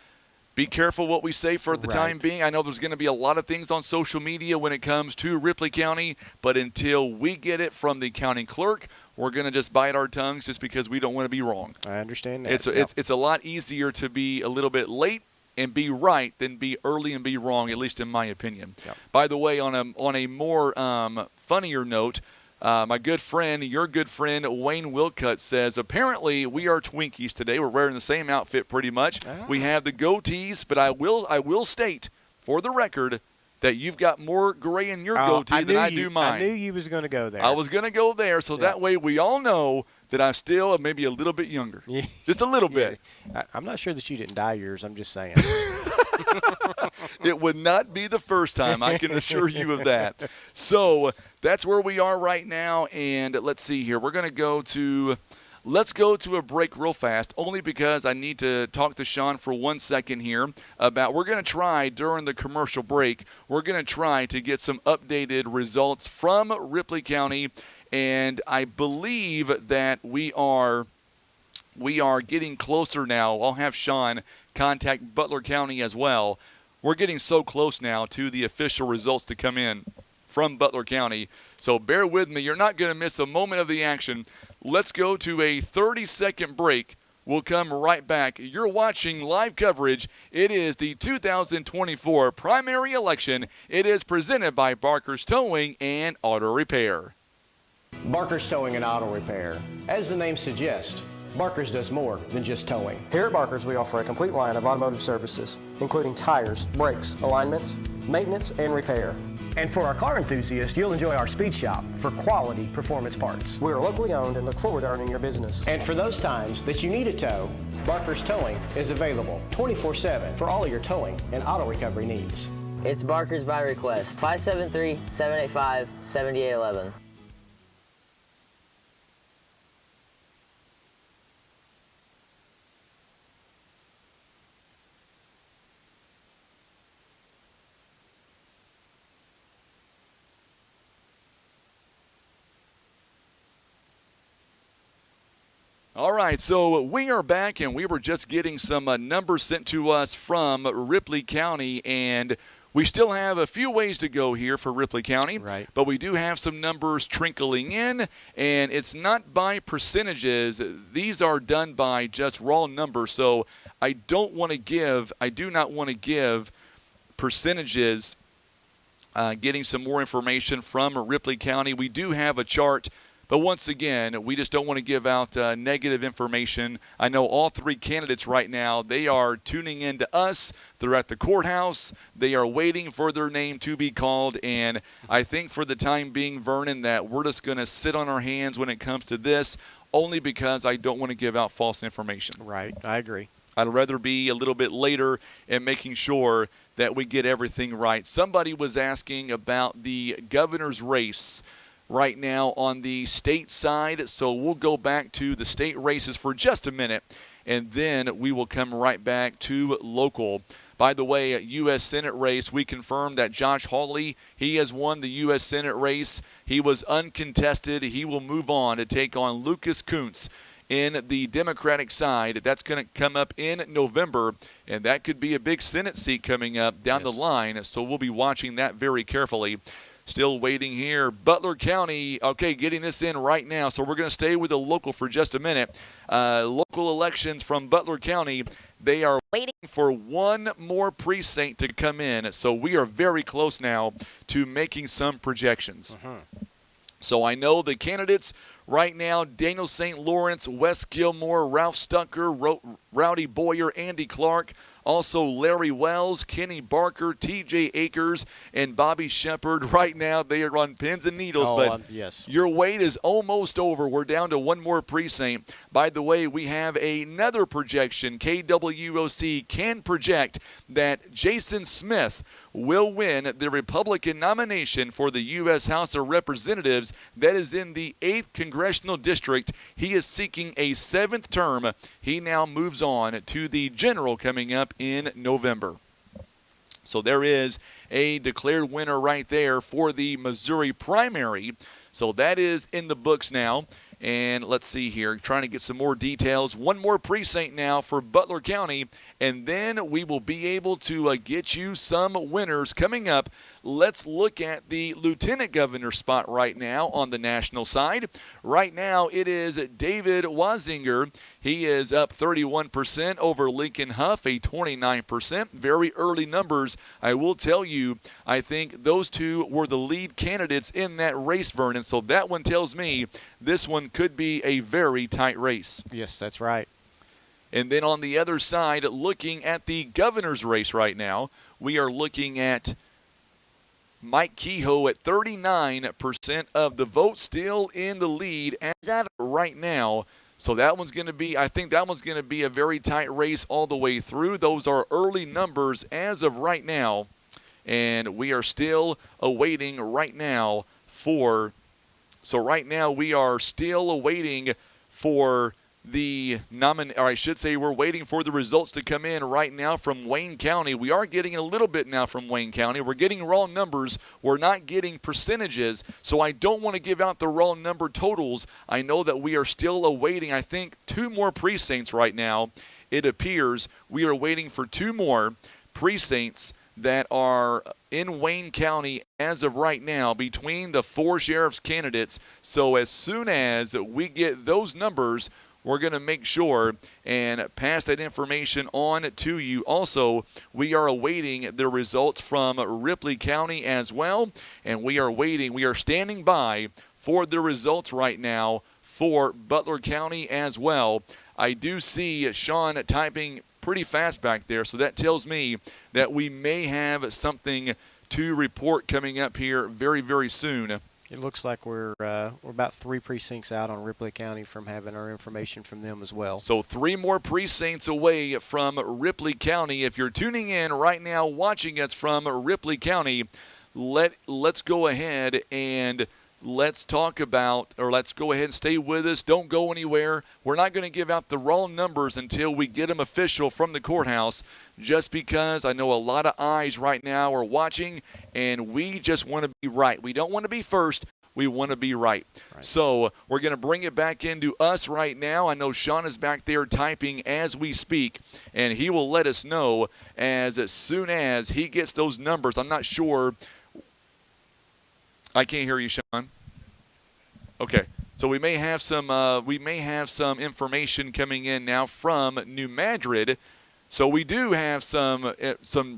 be careful what we say for the time being. I know there's going to be a lot of things on social media when it comes to Ripley County, but until we get it from the county clerk, we're going to just bite our tongues just because we don't want to be wrong. I understand that. It's a lot easier to be a little bit late and be right than be early and be wrong, at least in my opinion. Yep. By the way, on a more funnier note, My good friend, your good friend, Wayne Wilcutt says, apparently we are Twinkies today. We're wearing the same outfit pretty much. We have the goatees, but I will state, for the record, that you've got more gray in your goatee than I do mine. I knew you was going to go there. I was going to go there, so that way we all know that I'm still maybe a little bit younger. Yeah. Just a little bit. I'm not sure that you didn't dye yours. I'm just saying. It would not be the first time, I can assure you of that. So that's where we are right now, and let's see here. We're going to go to – let's go to a break real fast, only because I need to talk to Sean for 1 second here about – we're going to try during the commercial break, we're going to try to get some updated results from Ripley County, and I believe that we are getting closer now. I'll have Sean contact Butler County as well. We're getting so close now to the official results to come in from Butler County. So bear with me. You're not going to miss a moment of the action. Let's go to a 30-second break. We'll come right back. You're watching live coverage. It is the 2024 primary election. It is presented by Barker's Towing and Auto Repair. Barker's Towing and Auto Repair. As the name suggests, Barker's does more than just towing. Here at Barker's, we offer a complete line of automotive services, including tires, brakes, alignments, maintenance, and repair. And for our car enthusiasts, you'll enjoy our speed shop for quality performance parts. We are locally owned and look forward to earning your business. And for those times that you need a tow, Barker's Towing is available 24/7 for all of your towing and auto recovery needs. It's Barker's by request. 573-785-7811. All right, so we are back, and we were just getting some numbers sent to us from Ripley County, and we still have a few ways to go here for Ripley County. Right. But we do have some numbers trickling in, and it's not by percentages. These are done by just raw numbers, so I do not want to give percentages. Getting some more information from Ripley County. We do have a chart. But once again, we just don't want to give out negative information. I know all three candidates right now, they are tuning in to us. They're at the courthouse. They are waiting for their name to be called. And I think for the time being, Vernon, that we're just going to sit on our hands when it comes to this, only because I don't want to give out false information. Right. I agree. I'd rather be a little bit later and making sure that we get everything right. Somebody was asking about the governor's race right now on the state side, so we'll go back to the state races for just a minute, and then we will come right back to local. By the way, U.S. Senate race, we confirmed that Josh Hawley, he has won the U.S. Senate race. He was uncontested. He will move on to take on Lucas Kuntz in the Democratic side. That's going to come up in November, and that could be a big Senate seat coming up down the line, so we'll be watching that very carefully. Still waiting here. Butler County, okay, getting this in right now. So we're going to stay with the local for just a minute. Local elections from Butler County, they are waiting for one more precinct to come in. So we are very close now to making some projections. So I know the candidates right now, Daniel St. Lawrence, Wes Gilmore, Ralph Stucker, Rowdy Boyer, Andy Clark, also Larry Wells, Kenny Barker, TJ Akers, and Bobby Shepard. Right now they are on pins and needles, but yes. Your wait is almost over. We're down to one more precinct. By the way, we have another projection. KWOC can project that Jason Smith will win the Republican nomination for the U.S. House of Representatives. That is in the 8th Congressional District. He is seeking a 7th term. He now moves on to the general coming up in November. So there is a declared winner right there for the Missouri primary. So that is in the books now. And let's see here, trying to get some more details. One more precinct now for Butler County, and then we will be able to get you some winners coming up let's look at the lieutenant governor spot right now on the national side. Right now, it is David Wazinger. He is up 31% over Lincoln Huff, a 29%. Very early numbers. I will tell you, I think those two were the lead candidates in that race, Vernon. So that one tells me this one could be a very tight race. Yes, that's right. And then on the other side, looking at the governor's race right now, we are looking at Mike Kehoe at 39% of the vote, still in the lead as of right now. So that one's going to be, I think that one's going to be a very tight race all the way through. Those are early numbers as of right now. And we are still awaiting right now for, so right now we are still awaiting for the or I should say we're waiting for the results to come in right now from Wayne County. We are getting a little bit now from Wayne County. We're getting raw numbers. We're not getting percentages, so I don't want to give out the raw number totals. I know that we are still awaiting, I think, 2 more precincts right now. It appears we are waiting for 2 more precincts that are in Wayne County as of right now between the 4 sheriff's candidates. So as soon as we get those numbers, we're going to make sure and pass that information on to you. Also, we are awaiting the results from Ripley County as well, and we are standing by for the results right now for Butler County as well. I do see Sean typing pretty fast back there, so that tells me that we may have something to report coming up here very, very soon. It looks like we're about 3 precincts out on Ripley County from having our information from them as well. So 3 more precincts away from Ripley County. If you're tuning in right now, watching us from Ripley County, let's go ahead and let's talk about, or let's go ahead and stay with us. Don't go anywhere. We're not going to give out the raw numbers until we get them official from the courthouse, just because I know a lot of eyes right now are watching, and we just want to be right. We don't want to be first. We want to be right. So we're going to bring it back into us right now. I know Sean is back there typing as we speak, and he will let us know as soon as he gets those numbers. I'm not sure. I can't hear you, Sean. Okay. So we may have some information coming in now from New Madrid. So we do have some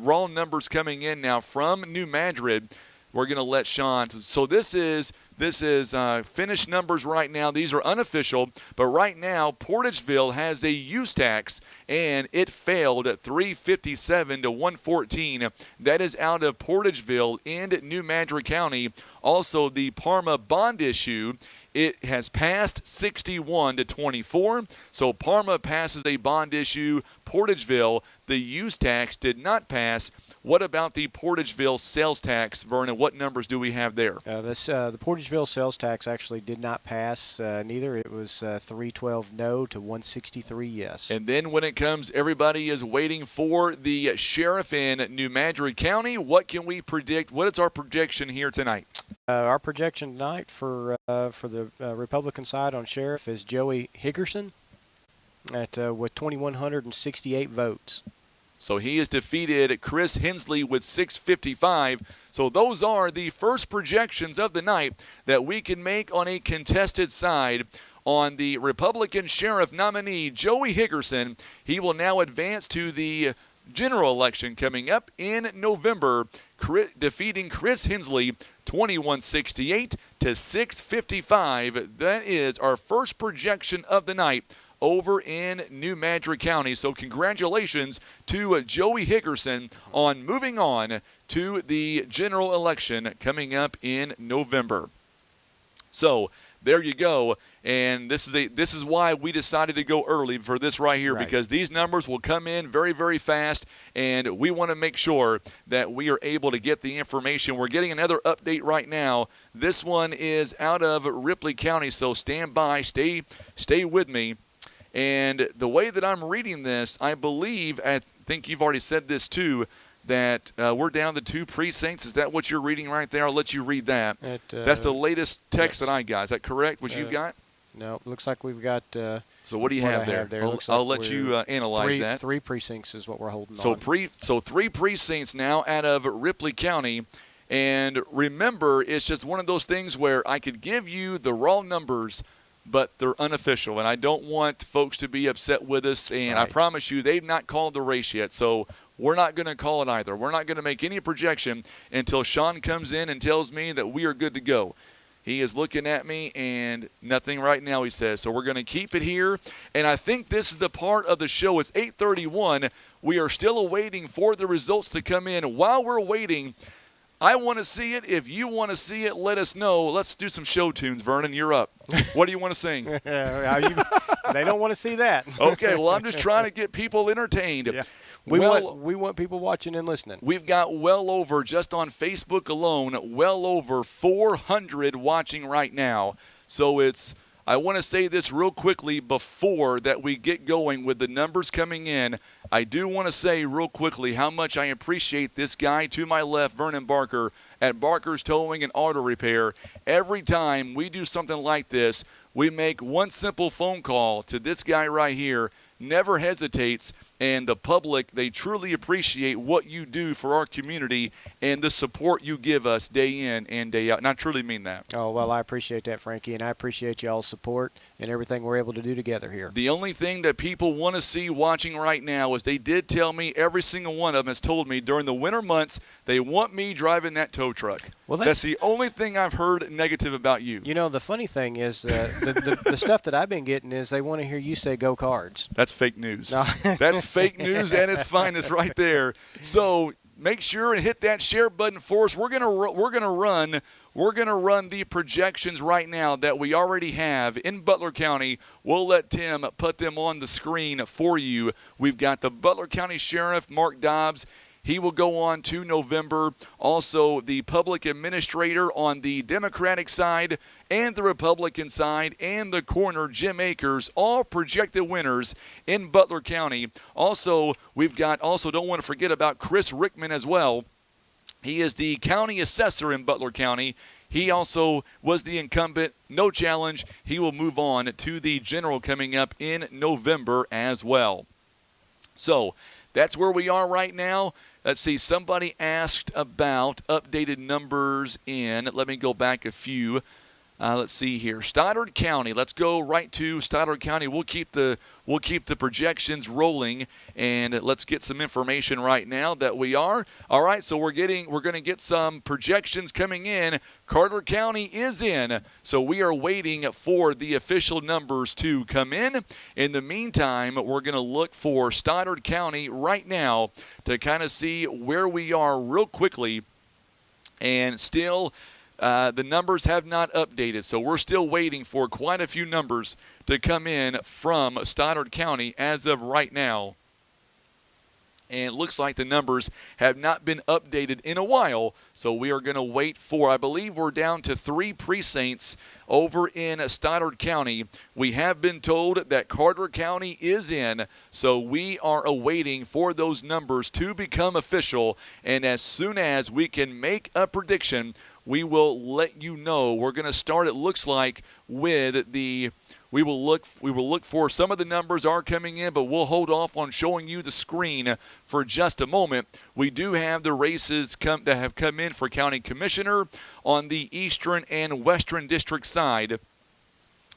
raw numbers coming in now from New Madrid. We're going to let Sean. So this is finished numbers right now. These are unofficial, but right now Portageville has a use tax, and it failed at 357 to 114. That is out of Portageville in New Madrid County. Also, the Parma bond issue, it has passed 61 to 24. So Parma passes a bond issue. Portageville, the use tax did not pass. What about the Portageville sales tax, Vernon? What numbers do we have there? The Portageville sales tax actually did not pass neither. It was 312 no to 163 yes. And then when it comes, everybody is waiting for the sheriff in New Madrid County. What can we predict? What is our projection here tonight? Our projection tonight for the Republican side on sheriff is Joey Higgerson with 2,168 votes. So he has defeated Chris Hensley with 655. So those are the first projections of the night that we can make on a contested side. On the Republican sheriff nominee, Joey Higgerson, he will now advance to the general election coming up in November, defeating Chris Hensley 2168 to 655. That is our first projection of the night over in New Madrid County. So congratulations to Joey Higgerson on moving on to the general election coming up in November. So there you go. And this is why we decided to go early for this right here, because these numbers will come in very, very fast, and we want to make sure that we are able to get the information. We're getting another update right now. This one is out of Ripley County, so stand by, stay with me. And the way that I'm reading this, I think you've already said this too, that we're down to 2 precincts. Is that what you're reading right there? I'll let you read that. That's the latest text that I got. Is that correct, what you got? No, it looks like we've got so what do you have there? I'll let you analyze that. 3 precincts is what we're holding on. So 3 precincts now out of Ripley County. And remember, it's just one of those things where I could give you the raw numbers, but they're unofficial, and I don't want folks to be upset with us. And I promise you, they've not called the race yet, so we're not going to call it either. We're not going to make any projection until Sean comes in and tells me that we are good to go. He is looking at me, and nothing right now, he says. So we're going to keep it here. And I think this is the part of the show. It's 8:31. We are still awaiting for the results to come in. While we're waiting, I want to see it. If you want to see it, let us know. Let's do some show tunes, Vernon. You're up. What do you want to sing? They don't want to see that. Okay, well, I'm just trying to get people entertained. Yeah. We want people watching and listening. We've got well over, just on Facebook alone, well over 400 watching right now. So I want to say this real quickly before that we get going with the numbers coming in. I do want to say real quickly how much I appreciate this guy to my left, Vernon Barker, at Barker's Towing and Auto Repair. Every time we do something like this, we make one simple phone call to this guy right here. Never hesitates, and the public, they truly appreciate what you do for our community and the support you give us day in and day out. And I truly mean that. Oh, well, I appreciate that, Frankie, and I appreciate y'all's support and everything we're able to do together here. The only thing that people want to see watching right now is they did tell me, every single one of them has told me during the winter months, they want me driving that tow truck. Well, that's the only thing I've heard negative about you. You know, the funny thing is the stuff that I've been getting is they want to hear you say go Cards. That's fake news. No. That's fake news, and it's finest right there. So make sure and hit that share button for us. We're gonna run the projections right now that we already have in Butler County. We'll let Tim put them on the screen for you. We've got the Butler County Sheriff, Mark Dobbs. He will go on to November. Also, the public administrator on the Democratic side and the Republican side, and the coroner, Jim Akers, all projected winners in Butler County. Also, don't want to forget about Chris Rickman as well. He is the county assessor in Butler County. He also was the incumbent. No challenge. He will move on to the general coming up in November as well. So that's where we are right now. Let's see, somebody asked about updated numbers in, let me go back a few. Let's see here, Stoddard County. Let's go right to Stoddard County. We'll keep the projections rolling, and let's get some information right now that we are. All right, so we're going to get some projections coming in. Carter County is in, so we are waiting for the official numbers to come in. In the meantime, we're going to look for Stoddard County right now to kind of see where we are real quickly, and still the numbers have not updated, so we're still waiting for quite a few numbers to come in from Stoddard County as of right now. And it looks like the numbers have not been updated in a while, so we are going to wait for, I believe we're down to 3 precincts over in Stoddard County. We have been told that Carter County is in, so we are awaiting for those numbers to become official, and as soon as we can make a prediction, we will let you know. We're going to start, it looks like, with the we will look for some of the numbers are coming in, but we'll hold off on showing you the screen for just a moment. We do have the races that have come in for county commissioner on the eastern and western district side.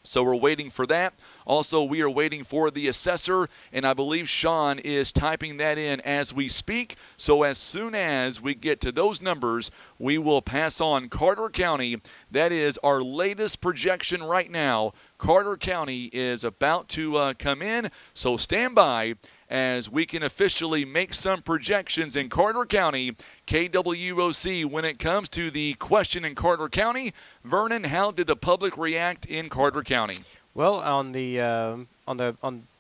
So we're waiting for that. Also, we are waiting for the assessor, and I believe Sean is typing that in as we speak. So as soon as we get to those numbers, we will pass on Carter County. That is our latest projection right now. Carter County is about to come in, so stand by as we can officially make some projections in Carter County. KWOC, when it comes to the question in Carter County, Vernon, how did the public react in Carter County? Well,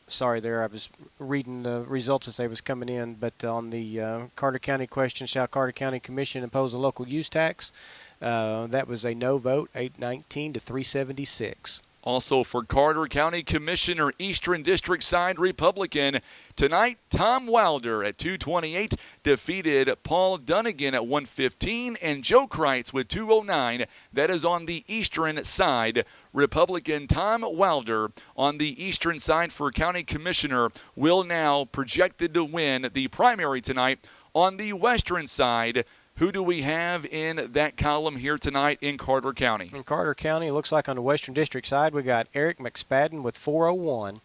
sorry there, I was reading the results as they was coming in, but on the Carter County question, shall Carter County Commission impose a local use tax? That was a no vote, 819 to 376. Also for Carter County Commissioner, Eastern District side Republican. Tonight, Tom Wilder at 228 defeated Paul Dunnigan at 115, and Joe Kreitz with 209. That is on the Eastern side. Republican Tom Wilder on the Eastern side for County Commissioner will now projected to win the primary tonight. On the Western side, who do we have in that column here tonight in Carter County? In Carter County, it looks like on the Western District side, we got Eric McSpadden with 401,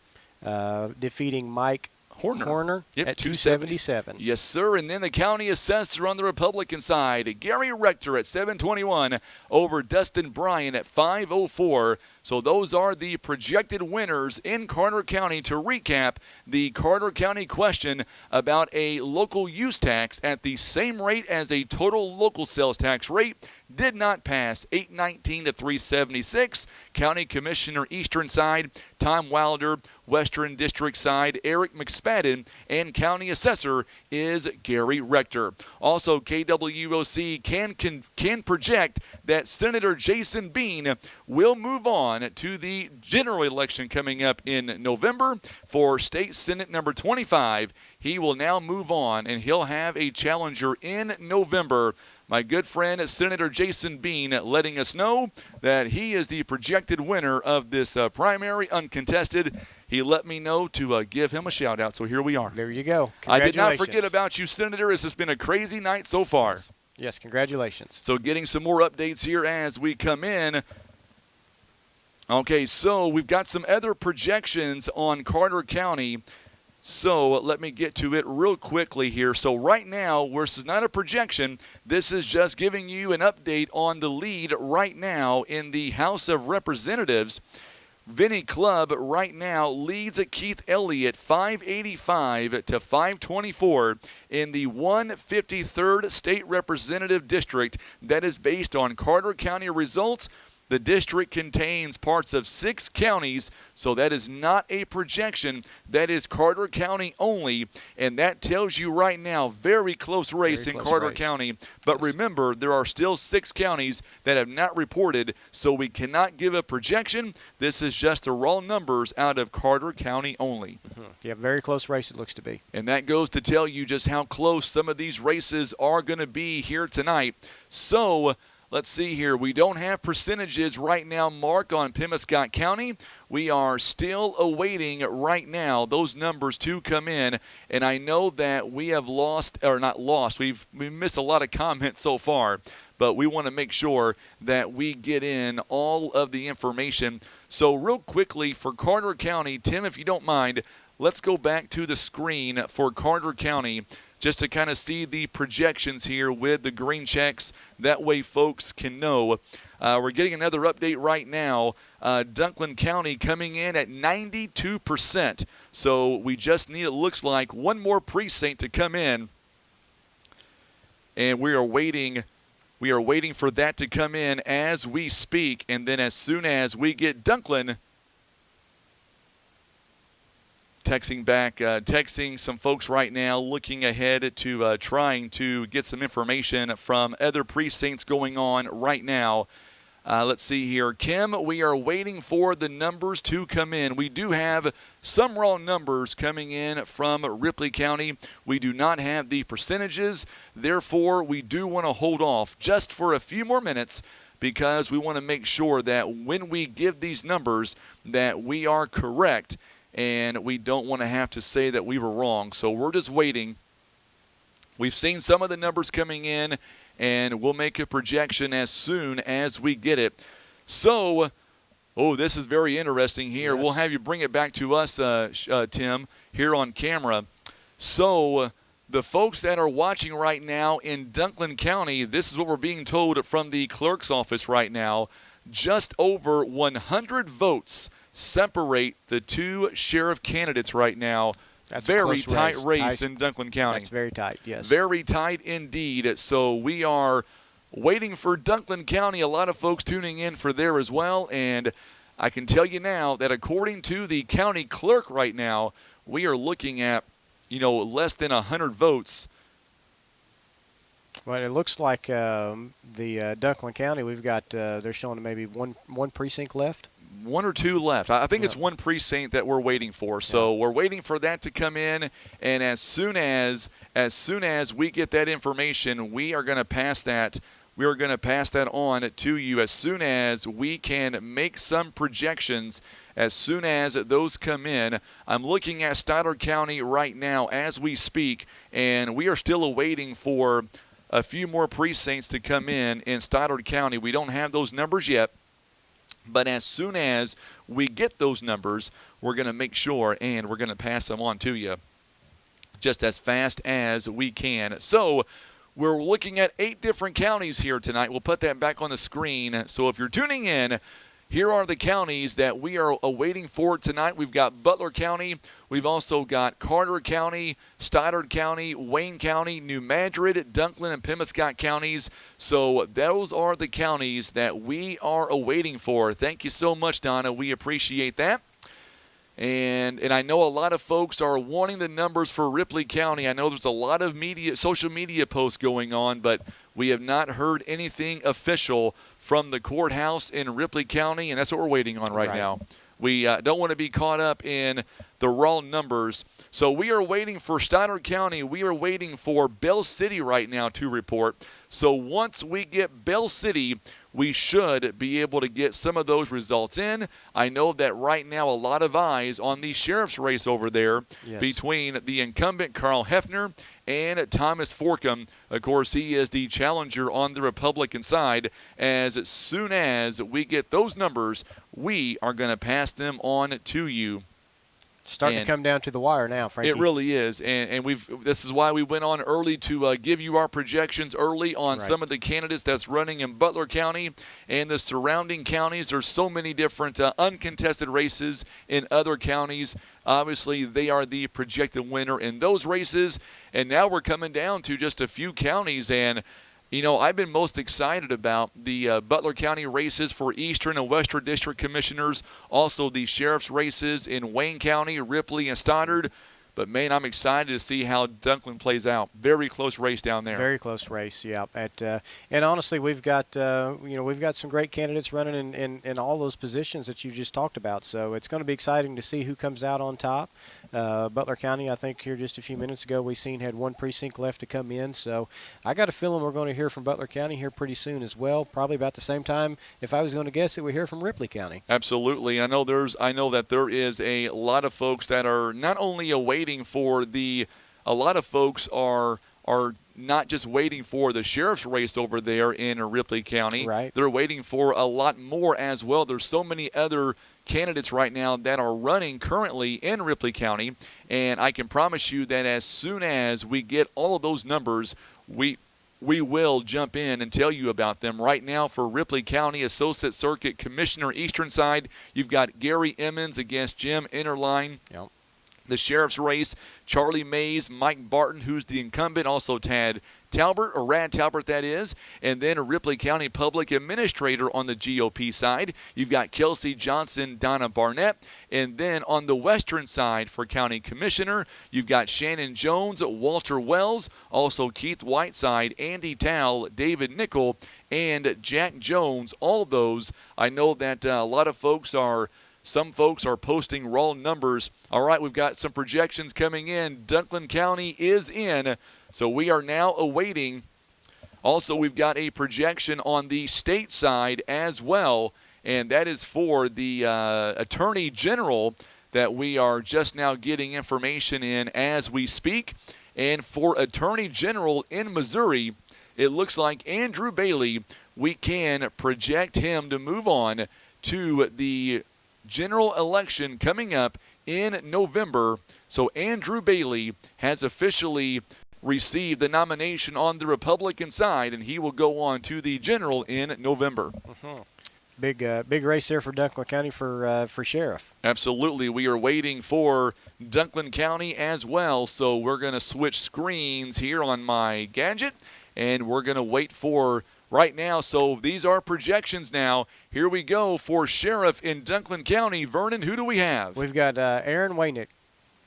defeating Mike Horner Yep, at 277. Yes, sir. And then the county assessor on the Republican side, Gary Rector at 721 over Dustin Bryan at 504. So those are the projected winners in Carter County. To recap, the Carter County question about a local use tax at the same rate as a total local sales tax rate did not pass, 819 to 376. County Commissioner Eastern side, Tom Wilder. Western District side, Eric McSpadden, and County Assessor is Gary Rector. Also, KWOC can project that Senator Jason Bean will move on to the general election coming up in November for State Senate number 25. He will now move on, and he'll have a challenger in November. My good friend Senator Jason Bean letting us know that he is the projected winner of this primary, uncontested. He let me know to give him a shout-out, so here we are. There you go. I did not forget about you, Senator. This has been a crazy night so far. Yes, congratulations. So getting some more updates here as we come in. Okay, so we've got some other projections on Carter County. So let me get to it real quickly here. So right now, this is not a projection. This is just giving you an update on the lead right now in the House of Representatives. Vinnie Clubb right now leads at Keith Elliott 585 to 524 in the 153rd State Representative District. That is based on Carter County results. The district contains parts of 6 counties, so that is not a projection. That is Carter County only, and that tells you right now, very close race in Carter County. But remember, there are still 6 counties that have not reported, so we cannot give a projection. This is just the raw numbers out of Carter County only. Yeah, very close race it looks to be. And that goes to tell you just how close some of these races are going to be here tonight. So let's see here. We don't have percentages right now, Mark, on Pemiscot County. We are still awaiting right now those numbers to come in. And I know that we have we missed a lot of comments so far. But we want to make sure that we get in all of the information. So real quickly for Carter County, Tim, if you don't mind, let's go back to the screen for Carter County just to kind of see the projections here with the green checks. That way folks can know. We're getting another update right now. Dunklin County coming in at 92%. So we just need, it looks like, one more precinct to come in. And we are waiting for that to come in as we speak. And then as soon as we get Dunklin, texting some folks right now, looking ahead to trying to get some information from other precincts going on right now. Let's see here. Kim, we are waiting for the numbers to come in. We do have some raw numbers coming in from Ripley County. We do not have the percentages. Therefore, we do want to hold off just for a few more minutes because we want to make sure that when we give these numbers that we are correct. And we don't want to have to say that we were wrong. So we're just waiting. We've seen some of the numbers coming in, and we'll make a projection as soon as we get it. So, this is very interesting here. Yes. We'll have you bring it back to us, Tim, here on camera. So the folks that are watching right now in Dunklin County, this is what we're being told from the clerk's office right now. Just over 100 votes separate the 2 sheriff candidates right now. That's very a close tight race Tight. in Dunklin County. That's very tight, yes. Very tight indeed. So we are waiting for Dunklin County. A lot of folks tuning in for there as well. And I can tell you now that according to the county clerk right now, we are looking at, less than 100 votes. Well, it looks like the Dunklin County, we've got, they're showing maybe one precinct left. 1 or 2 left. I think it's 1 precinct that we're waiting for. So we're waiting for that to come in, and as soon as we get that information, we are going to pass that. We are going to pass that on to you as soon as we can make some projections. As soon as those come in, I'm looking at Stoddard County right now as we speak, and we are still awaiting for a few more precincts to come in Stoddard County. We don't have those numbers yet, but as soon as we get those numbers, we're going to make sure and we're going to pass them on to you just as fast as we can. So we're looking at 8 different counties here tonight. We'll put that back on the screen. So if you're tuning in, here are the counties that we are awaiting for tonight. We've got Butler County. We've also got Carter County, Stoddard County, Wayne County, New Madrid, Dunklin, and Pemiscot counties. So those are the counties that we are awaiting for. Thank you so much, Donna. We appreciate that. And I know a lot of folks are wanting the numbers for Ripley County. I know there's a lot of social media posts going on, but we have not heard anything official from the courthouse in Ripley County, and that's what we're waiting on right now. We don't want to be caught up in the raw numbers. So we are waiting for Stoddard County. We are waiting for Bell City right now to report. So once we get Bell City, we should be able to get some of those results in. I know that right now a lot of eyes on the sheriff's race over there between the incumbent Carl Hefner and Thomas Forkham. Of course, he is the challenger on the Republican side. As soon as we get those numbers, we are going to pass them on to you. Starting to come down to the wire now, Frankie. It really is, and this is why we went on early to give you our projections early on some of the candidates that's running in Butler County and the surrounding counties. There's so many different uncontested races in other counties. Obviously, they are the projected winner in those races, and now we're coming down to just a few counties. And you know, I've been most excited about the Butler County races for Eastern and Western District Commissioners, also the sheriff's races in Wayne County, Ripley, and Stoddard. But, man, I'm excited to see how Dunklin plays out. Very close race down there. Very close race, yeah. And honestly, we've got we've got some great candidates running in all those positions that you just talked about. So it's going to be exciting to see who comes out on top. Butler County, I think here just a few minutes ago, we seen had one precinct left to come in. So I got a feeling we're going to hear from Butler County here pretty soon as well. Probably about the same time, if I was going to guess, that we hear from Ripley County. Absolutely. I know that there is a lot of folks that are not only awaiting for a lot of folks are not just waiting for the sheriff's race over there in Ripley County. Right. They're waiting for a lot more as well. There's so many other candidates right now that are running currently in Ripley County, and I can promise you that as soon as we get all of those numbers, we will jump in and tell you about them. Right now for Ripley County Associate Circuit Commissioner Eastern Side, you've got Gary Emmons against Jim Interline. Yep. The sheriff's race, Charlie Mays, Mike Barton, who's the incumbent, also Rad Talbert, that is, and then a Ripley County Public Administrator on the GOP side. You've got Kelsey Johnson, Donna Barnett, and then on the western side for County Commissioner, you've got Shannon Jones, Walter Wells, also Keith Whiteside, Andy Towle, David Nickel, and Jack Jones. All of those, I know that a lot of folks some folks are posting raw numbers. All right, we've got some projections coming in. Dunklin County is in, so we are now awaiting. Also, we've got a projection on the state side as well, and that is for the Attorney General that we are just now getting information in as we speak. And for Attorney General in Missouri, it looks like Andrew Bailey, we can project him to move on to the general election coming up in November. So Andrew Bailey has officially received the nomination on the Republican side, and he will go on to the general in November. Big race there for Dunklin County for sheriff. Absolutely. We are waiting for Dunklin County as well, so we're going to switch screens here on my gadget, and we're going to wait for right now. So these are projections now. Here we go for sheriff in Dunklin County. Vernon, who do we have? We've got Aaron Waynick.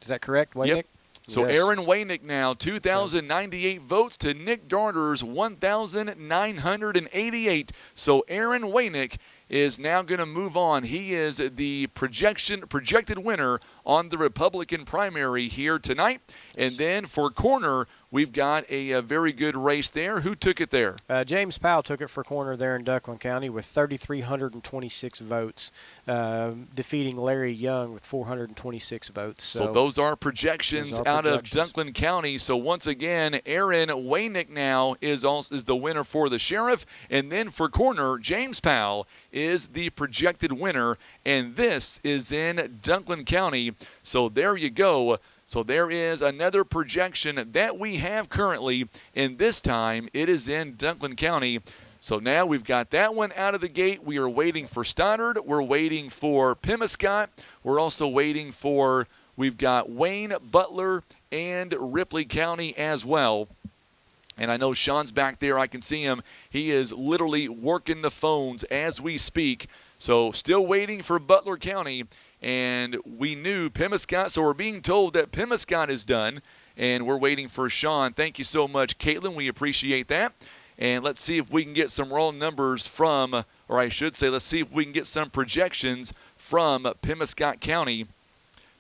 Is that correct, Waynick? Yep. So yes. Aaron Waynick now, 2,098 votes to Nick Darter's 1,988. So Aaron Waynick is now going to move on. He is the projected winner on the Republican primary here tonight. And then for corner, we've got a very good race there. Who took it there? James Powell took it for corner there in Dunclin County with 3,326 votes, defeating Larry Young with 426 votes. So those are projections out of Dunclin County. So once again, Aaron Waynick now is the winner for the sheriff. And then for corner, James Powell is the projected winner. And this is in Dunclin County. So there you go. So there is another projection that we have currently, and this time it is in Dunclin County. So now we've got that one out of the gate. We are waiting for Stoddard. We're waiting for Pemiscot. We're also waiting for, we've got Wayne, Butler, and Ripley County as well. And I know Sean's back there. I can see him. He is literally working the phones as we speak. So still waiting for Butler County. And we knew Pemiscot, so we're being told that Pemiscot is done, and we're waiting for Sean. Thank you so much, Caitlin. We appreciate that. And let's see if we can get some raw numbers from, or I should say, let's see if we can get some projections from Pemiscot County.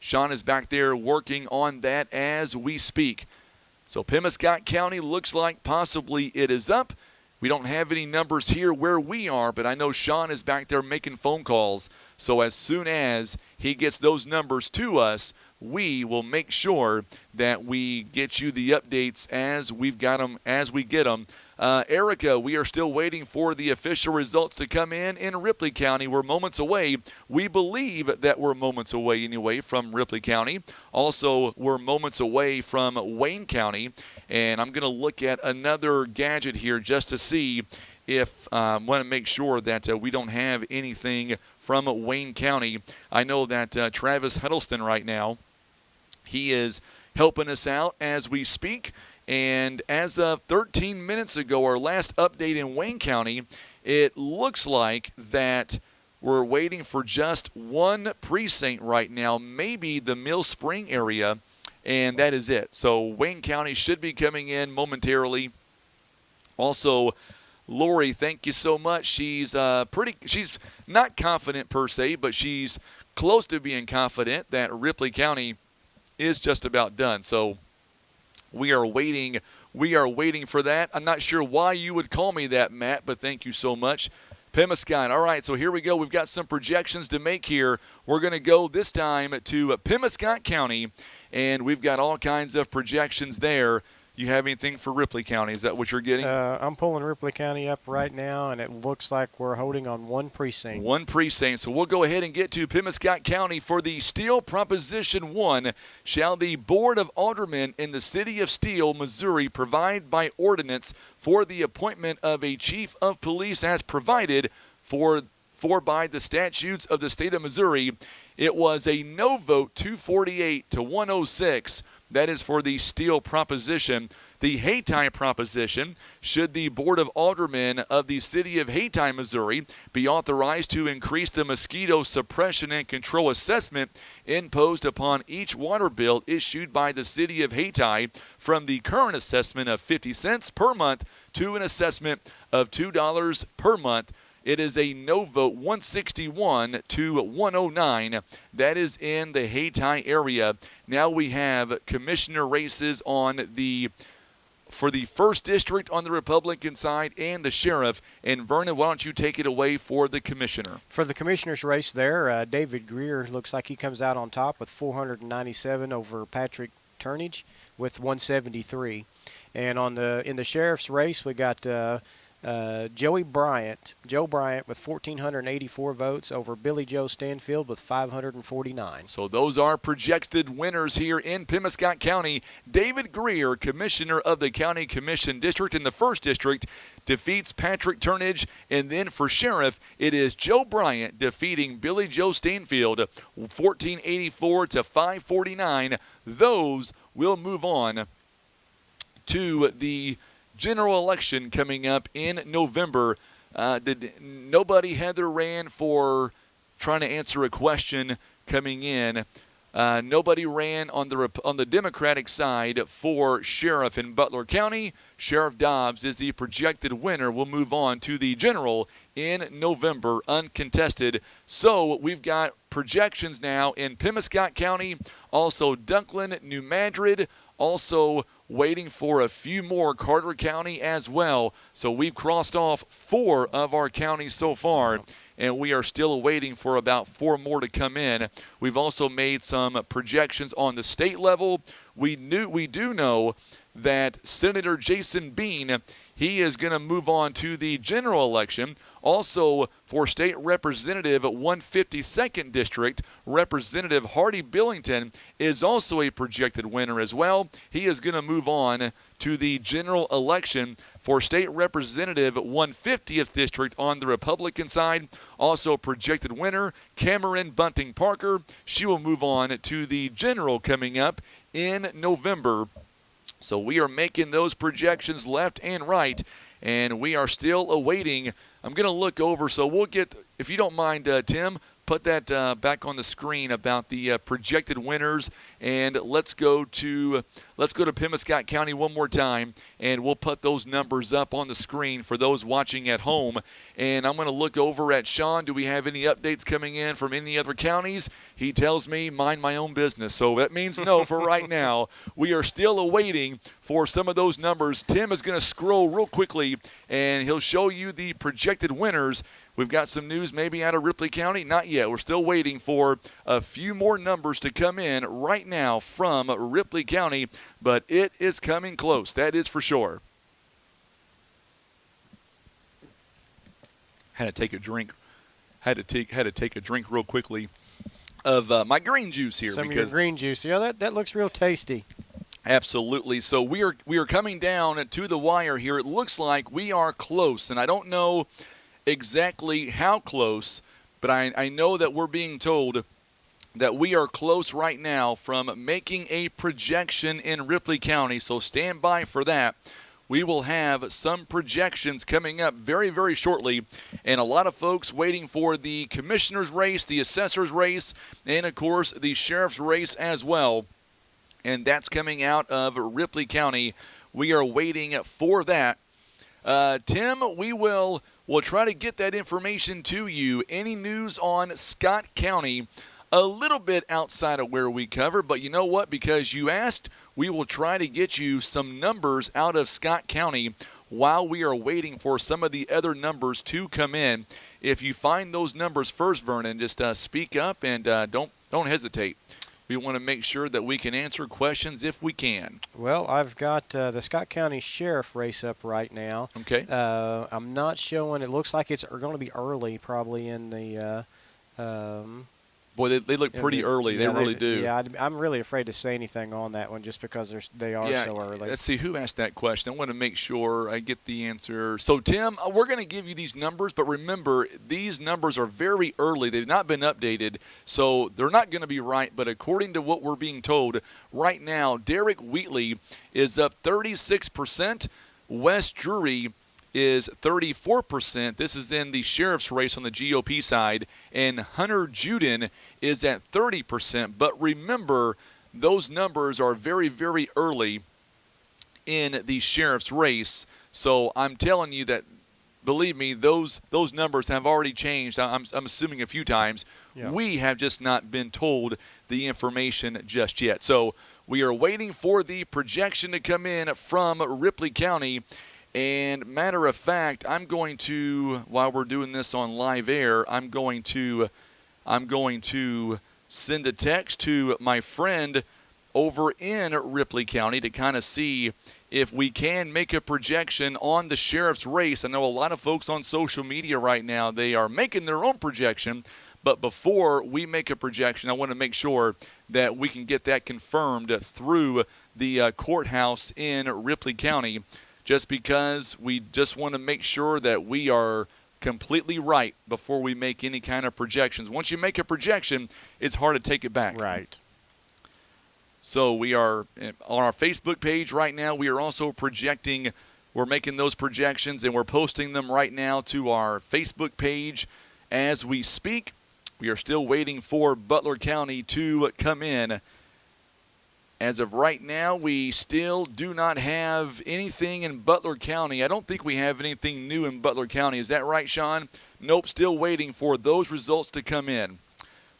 Sean is back there working on that as we speak. So Pemiscot County looks like possibly it is up. We don't have any numbers here where we are, but I know Sean is back there making phone calls. So as soon as he gets those numbers to us, we will make sure that we get you the updates as we've got them, as we get them. Erica, we are still waiting for the official results to come in Ripley County. We're moments away. We believe that we're moments away anyway from Ripley County. Also, we're moments away from Wayne County. And I'm going to look at another gadget here just to see if I want to make sure that we don't have anything from Wayne County. I know that Travis Huddleston right now, he is helping us out as we speak. And as of 13 minutes ago, our last update in Wayne County, it looks like that we're waiting for just one precinct right now, maybe the Mill Spring area, and that is it. So Wayne County should be coming in momentarily. Also, Lori, thank you so much. She's she's not confident per se, but she's close to being confident that Ripley County is just about done. So we are waiting for that. I'm not sure why you would call me that, Matt, but thank you so much. Pemiscot. All right, so here we go. We've got some projections to make here. We're going to go this time to Pemiscot County, and we've got all kinds of projections there. You have anything for Ripley County? Is that what you're getting? I'm pulling Ripley County up right now, and it looks like we're holding on one precinct. One precinct. So we'll go ahead and get to Pemiscot County for the Steel Proposition 1. Shall the Board of Aldermen in the City of Steel, Missouri, provide by ordinance for the appointment of a chief of police as provided for by the statutes of the state of Missouri? It was a no vote, 248 to 106. That is for the Steel Proposition. The Hayti Proposition: should the Board of Aldermen of the City of Hayti, Missouri, be authorized to increase the mosquito suppression and control assessment imposed upon each water bill issued by the City of Hayti from the current assessment of 50 cents per month to an assessment of $2 per month? It is a no vote, 161 to 109. That is in the Hayti area. Now we have commissioner races for the 1st District on the Republican side and the sheriff. And Vernon, why don't you take it away for the commissioner? For the commissioner's race there, David Greer looks like he comes out on top with 497 over Patrick Turnage with 173. And in the sheriff's race, we got Joe Bryant with 1,484 votes over Billy Joe Stanfield with 549. So those are projected winners here in Pemiscot County. David Greer, commissioner of the County Commission District in the 1st District, defeats Patrick Turnage. And then for sheriff, it is Joe Bryant defeating Billy Joe Stanfield, 1,484 to 549. Those will move on to the general election coming up in November. Nobody, Heather, ran for trying to answer a question coming in. Nobody ran on the Democratic side for sheriff in Butler County. Sheriff Dobbs is the projected winner. We'll move on to the general in November, uncontested. So we've got projections now in Pemiscot County, also Dunklin, New Madrid, also waiting for a few more, Carter County as well. So we've crossed off 4 of our counties so far, and we are still awaiting for about 4 more to come in. We've also made some projections on the state level. We do know that Senator Jason Bean, he is going to move on to the general election. Also, for State Representative 152nd District, Representative Hardy Billington is also a projected winner as well. He is going to move on to the general election for State Representative 150th District on the Republican side. Also projected winner, Cameron Bunting Parker. She will move on to the general coming up in November. So we are making those projections left and right, and we are still awaiting. I'm going to look over, so we'll get, if you don't mind, Tim, put that back on the screen about the projected winners, and let's go to Pemiscot County one more time, and we'll put those numbers up on the screen for those watching at home. And I'm going to look over at Sean. Do we have any updates coming in from any other counties? He tells me mind my own business, so that means no for right now. We are still awaiting for some of those numbers. Tim is going to scroll real quickly, and he'll show you the projected winners. We've got some news maybe out of Ripley County. Not yet. We're still waiting for a few more numbers to come in right now from Ripley County, but it is coming close. That is for sure. Had to take a drink. Had to take a drink real quickly of my green juice here. Some of your green juice. Yeah, that looks real tasty. Absolutely. So we are coming down to the wire here. It looks like we are close, and I don't know exactly how close, but I know that we're being told that we are close right now from making a projection in Ripley County, so stand by for that. We will have some projections coming up very, very shortly, and a lot of folks waiting for the commissioner's race, the assessor's race, and, of course, the sheriff's race as well, and that's coming out of Ripley County. We are waiting for that. Tim, we'll try to get that information to you. Any news on Scott County? A little bit outside of where we cover, but you know what? Because you asked, we will try to get you some numbers out of Scott County while we are waiting for some of the other numbers to come in. If you find those numbers first, Vernon, just speak up and don't hesitate. We want to make sure that we can answer questions if we can. Well, I've got the Scott County Sheriff race up right now. Okay. I'm not showing. It looks like it's going to be early, probably in the. Boy, they look pretty early. They really do. Yeah, I'm really afraid to say anything on that one just because they are so early. Let's see who asked that question. I want to make sure I get the answer. So, Tim, we're going to give you these numbers, but remember, these numbers are very early. They've not been updated, so they're not going to be right. But according to what we're being told, right now, Derek Wheatley is up 36%. Wes Drury is 34%. This is in the sheriff's race on the GOP side. And Hunter Juden is at 30%. But remember, those numbers are very, very early in the sheriff's race. So I'm telling you that, believe me, those numbers have already changed. I'm assuming a few times. Yeah. We have just not been told the information just yet. So we are waiting for the projection to come in from Ripley County. And matter of fact, I'm going to, while we're doing this on live air, I'm going to send a text to my friend over in Ripley County to kind of see if we can make a projection on the sheriff's race. I know a lot of folks on social media right now, they are making their own projection, but before we make a projection, I want to make sure that we can get that confirmed through the courthouse in Ripley County. Just because we just want to make sure that we are completely right before we make any kind of projections. Once you make a projection, it's hard to take it back. Right. So we are on our Facebook page right now. We are also projecting. We're making those projections, and we're posting them right now to our Facebook page as we speak. We are still waiting for Butler County to come in As of right now, we still do not have anything in Butler County. I don't think we have anything new in Butler County. Is that right, Sean? Nope, still waiting for those results to come in.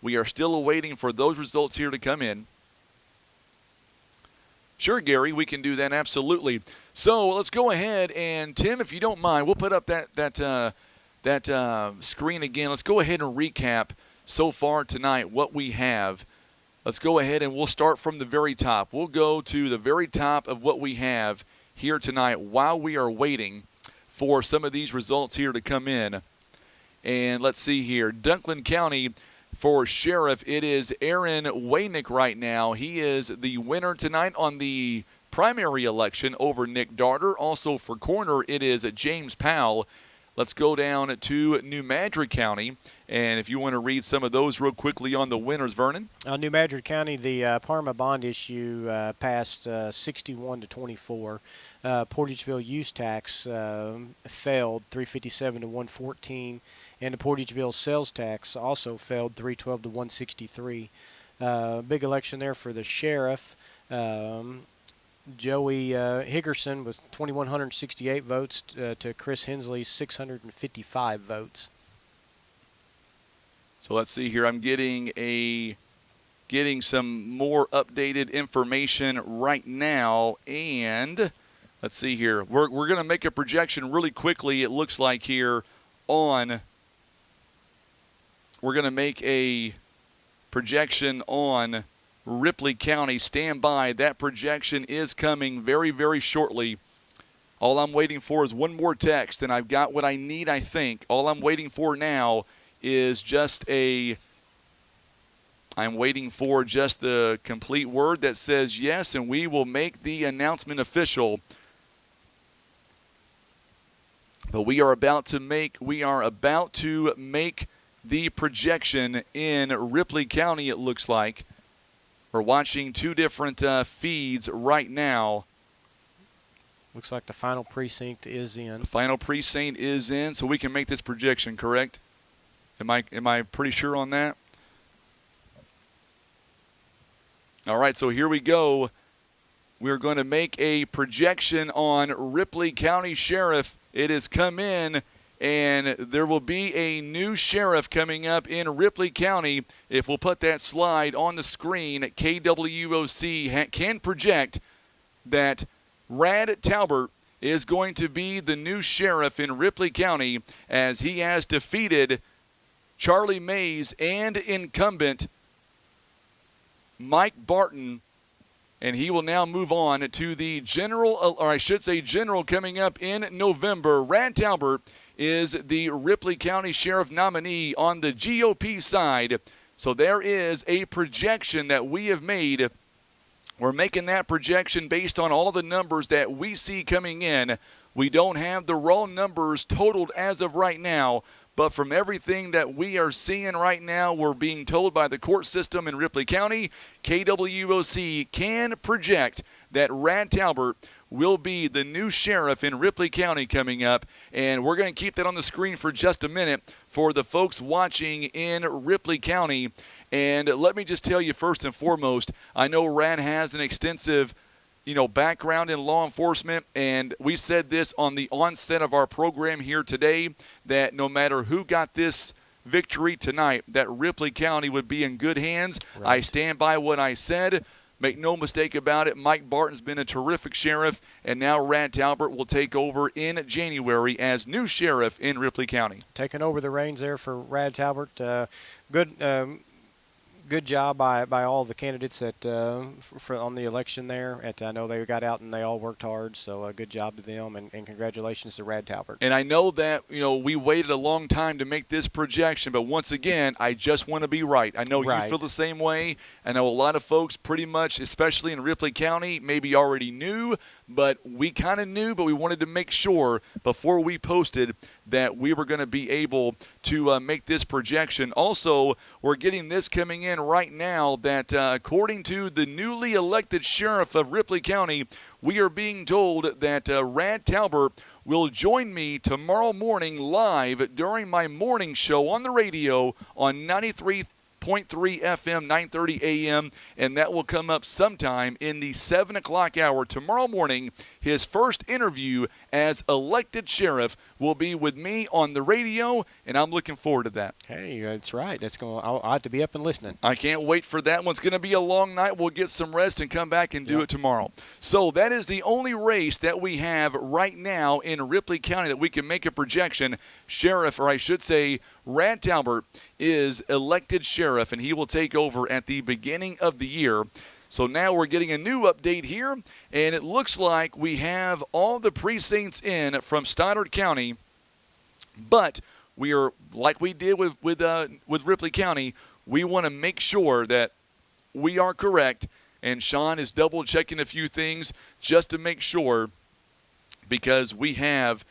We are still awaiting for those results here to come in. Sure, Gary, we can do that, absolutely. So let's go ahead, and Tim, if you don't mind, we'll put up that screen again. Let's go ahead and recap so far tonight what we have. Let's go ahead and we'll start from the very top. We'll go to the very top of what we have here tonight while we are waiting for some of these results here to come in. And let's see here. Dunklin County for sheriff, it is Aaron Waynick right now. He is the winner tonight on the primary election over Nick Darter. Also for coroner, it is James Powell. Let's go down to New Madrid County, and if you want to read some of those real quickly on the winners, Vernon. New Madrid County, the Parma bond issue passed 61 to 24. Portageville use tax failed 357 to 114, and the Portageville sales tax also failed 312 to 163. Big election there for the sheriff. Joey Higgerson with 2,168 votes to Chris Hensley's 655 votes. So let's see here. I'm getting some more updated information right now, and let's see here. We're going to make a projection really quickly. It looks like here on. We're going to make a projection on Ripley County. Stand by. That projection is coming very, very shortly. All I'm waiting for is one more text, and I've got what I need, I think. All I'm waiting for now is I'm waiting for just the complete word that says yes, and we will make the announcement official. But we are about to make the projection in Ripley County, it looks like. We're watching two different feeds right now. Looks like the final precinct is in. The final precinct is in, so we can make this projection, correct? Am I pretty sure on that? All right, so here we go. We're going to make a projection on Ripley County Sheriff. It has come in, and there will be a new sheriff coming up in Ripley County. If we'll put that slide on the screen, KWOC can project that Rad Talbert is going to be the new sheriff in Ripley County as he has defeated Charlie Mays and incumbent Mike Barton, and he will now move on to the general coming up in November. Rad Talbert is the Ripley County Sheriff nominee on the GOP side. So there is a projection that we have made. We're making that projection based on all the numbers that we see coming in. We don't have the raw numbers totaled as of right now, but from everything that we are seeing right now, we're being told by the court system in Ripley County, KWOC can project that Rad Talbert will be the new sheriff in Ripley County coming up, and we're going to keep that on the screen for just a minute for the folks watching in Ripley County. And let me just tell you first and foremost, I know Rad has an extensive background in law enforcement, and we said this on the onset of our program here today, that no matter who got this victory tonight, that Ripley County would be in good hands. Right. I stand by what I said. Make no mistake about it, Mike Barton's been a terrific sheriff, and now Rad Talbert will take over in January as new sheriff in Ripley County. Taking over the reins there for Rad Talbert. Good job by all the candidates on the election there. I know they got out and they all worked hard, so good job to them, and congratulations to Rad Talbert. And I know that we waited a long time to make this projection, but once again, I just want to be right. I know you feel the same way. I know a lot of folks pretty much, especially in Ripley County, maybe already knew, but we kind of knew, but we wanted to make sure before we posted that we were going to be able to make this projection. Also, we're getting this coming in right now that according to the newly elected sheriff of Ripley County, we are being told that Rad Talbert will join me tomorrow morning live during my morning show on the radio on 93.3 98.3 FM, 9:30 a.m., and that will come up sometime in the 7 o'clock hour tomorrow morning. His first interview as elected sheriff will be with me on the radio, and I'm looking forward to that. Hey, that's right. I'll have to be up and listening. I can't wait for that one. It's going to be a long night. We'll get some rest and come back and do it tomorrow. So that is the only race that we have right now in Ripley County that we can make a projection. Sheriff, or I should say, Rad Talbert is elected sheriff, and he will take over at the beginning of the year. So now we're getting a new update here, and it looks like we have all the precincts in from Stoddard County, but we are, like we did with Ripley County, we want to make sure that we are correct, and Sean is double-checking a few things just to make sure, because we have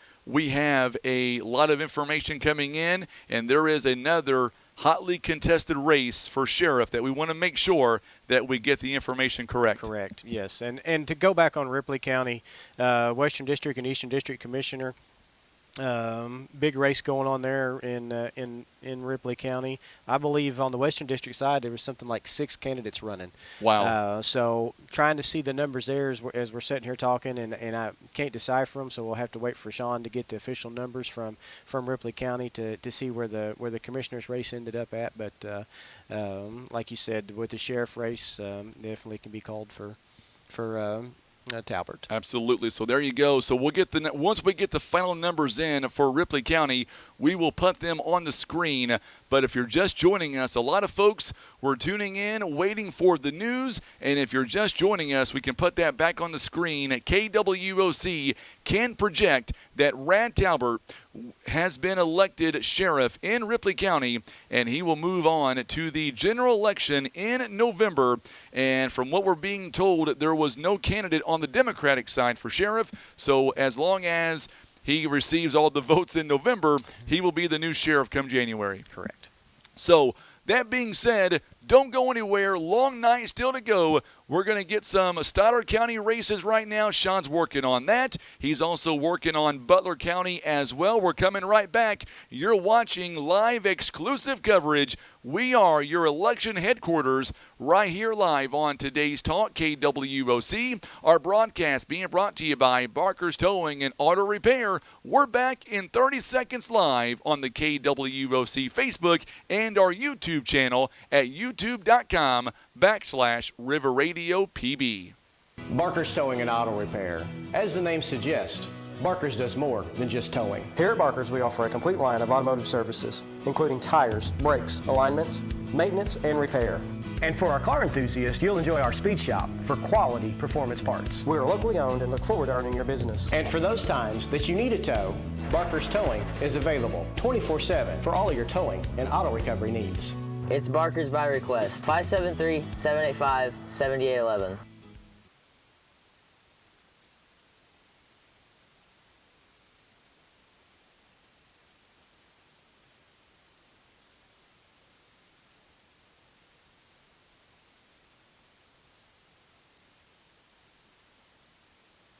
a lot of information coming in, and there is another hotly contested race for sheriff that we want to make sure that we get the information correct. Correct, yes. And to go back on Ripley County, Western District and Eastern District Commissioner, big race going on there in Ripley County. I believe on the Western District side there was something like 6 candidates running. Wow. So trying to see the numbers there as we're sitting here talking, and I can't decipher them, so we'll have to wait for Sean to get the official numbers from Ripley County to see where the commissioner's race ended up at. But like you said, with the sheriff race, definitely can be called for Talbert. Absolutely. So there you go. So we'll get once we get the final numbers in for Ripley County, we will put them on the screen. But if you're just joining us, a lot of folks were tuning in, waiting for the news. And if you're just joining us, we can put that back on the screen. KWOC can project that Rad Talbert has been elected sheriff in Ripley County, and he will move on to the general election in November. And from what we're being told, there was no candidate on the Democratic side for sheriff. So as long as he receives all the votes in November, he will be the new sheriff come January. Correct. So that being said, don't go anywhere. Long night still to go. We're going to get some Stoddard County races right now. Sean's working on that. He's also working on Butler County as well. We're coming right back. You're watching live exclusive coverage. We are your election headquarters right here live on today's Talk, KWOC. Our broadcast being brought to you by Barker's Towing and Auto Repair. We're back in 30 seconds live on the KWOC Facebook and our YouTube channel at youtube.com/River Radio PB. Barker's Towing and Auto Repair. As the name suggests, Barker's does more than just towing. Here at Barker's, we offer a complete line of automotive services, including tires, brakes, alignments, maintenance, and repair. And for our car enthusiasts, you'll enjoy our speed shop for quality performance parts. We are locally owned and look forward to earning your business. And for those times that you need a tow, Barker's Towing is available 24/7 for all of your towing and auto recovery needs. It's Barker's by request. 573-785-7811.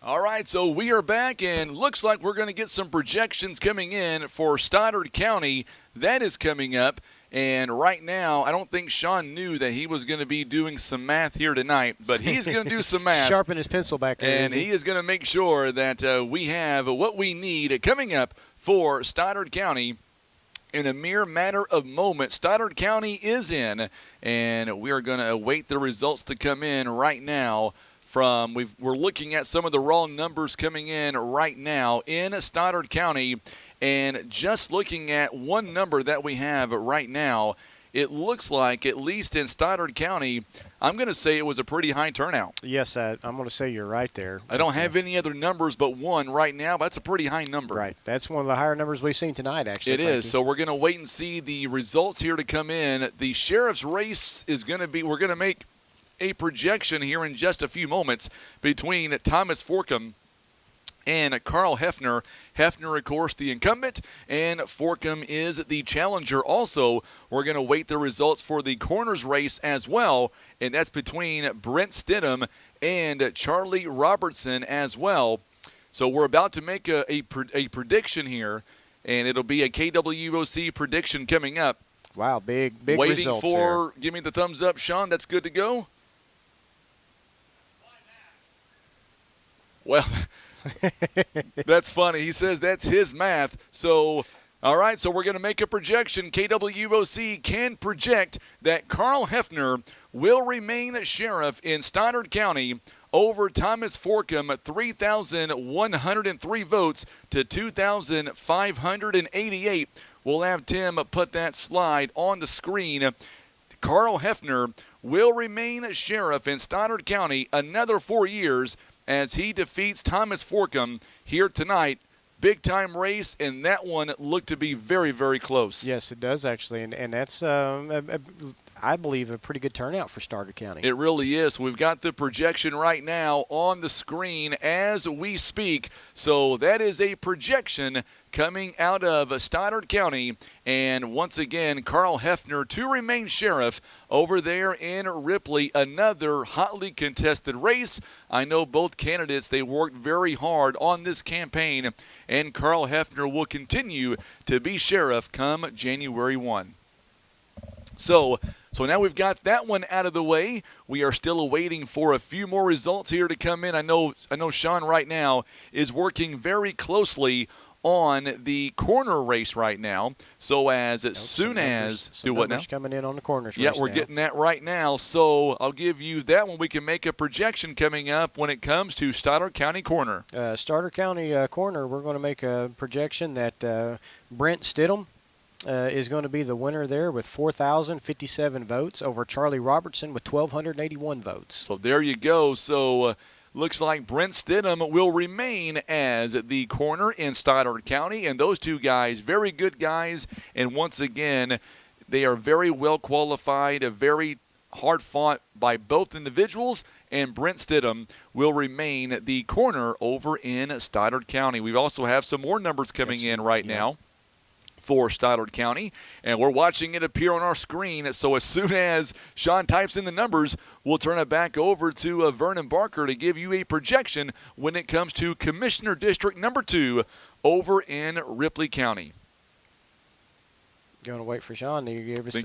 All right, so we are back, and looks like we're going to get some projections coming in for Stoddard County. That is coming up, and right now, I don't think Sean knew that he was going to be doing some math here tonight, but he's going to do some math. Sharpen his pencil back there. And he is going to make sure that we have what we need coming up for Stoddard County. In a mere matter of moments, Stoddard County is in, and we are going to await the results to come in right now. We're looking at some of the raw numbers coming in right now in Stoddard County, and just looking at one number that we have right now, it looks like, at least in Stoddard County, I'm going to say it was a pretty high turnout. Yes, I'm going to say you're right there. I don't have any other numbers but one right now, but that's a pretty high number. Right. That's one of the higher numbers we've seen tonight, actually. It is. So we're going to wait and see the results here to come in. The sheriff's race is going to be, we're going to make a projection here in just a few moments between Thomas Forkham and Carl Hefner. Hefner, of course, the incumbent, and Forkham is the challenger. Also, we're going to wait the results for the coroner's race as well, and that's between Brent Stidham and Charlie Robertson as well. So we're about to make a prediction here, and it'll be a KWOC prediction coming up. Wow, big Waiting results for, give me the thumbs up, Sean. That's good to go. Well, that's funny. He says that's his math. So, all right, so we're going to make a projection. KWOC can project that Carl Hefner will remain sheriff in Stoddard County over Thomas Forkham, 3,103 votes to 2,588. We'll have Tim put that slide on the screen. Carl Hefner will remain sheriff in Stoddard County another 4 years as he defeats Thomas Forkham here tonight. Big-time race, and that one looked to be very, very close. Yes, it does actually, and that's I believe a pretty good turnout for Stoddard County. It really is. We've got the projection right now on the screen as we speak. So that is a projection coming out of Stoddard County. And once again, Carl Hefner to remain sheriff over there in Ripley. Another hotly contested race. I know both candidates, they worked very hard on this campaign. And Carl Hefner will continue to be sheriff come January 1. So now we've got that one out of the way. We are still awaiting for a few more results here to come in. I know Sean right now is working very closely on the corner race right now. So as soon as do what now? Coming in on the corners. Yeah, race we're now. getting that right now. So I'll give you that one. We can make a projection coming up when it comes to Stoddard County corner. Stoddard County corner. We're going to make a projection that Brent Stidham is going to be the winner there with 4,057 votes over Charlie Robertson with 1,281 votes. So there you go. So looks like Brent Stidham will remain as the corner in Stoddard County. And those two guys, very good guys. And once again, they are very well qualified, very hard fought by both individuals. And Brent Stidham will remain the corner over in Stoddard County. We also have some more numbers coming in right now for Stoddard County, and we're watching it appear on our screen. So as soon as Sean types in the numbers, we'll turn it back over to Vernon Barker to give you a projection when it comes to Commissioner District number 2 over in Ripley County. Going to wait for Sean. He gave us,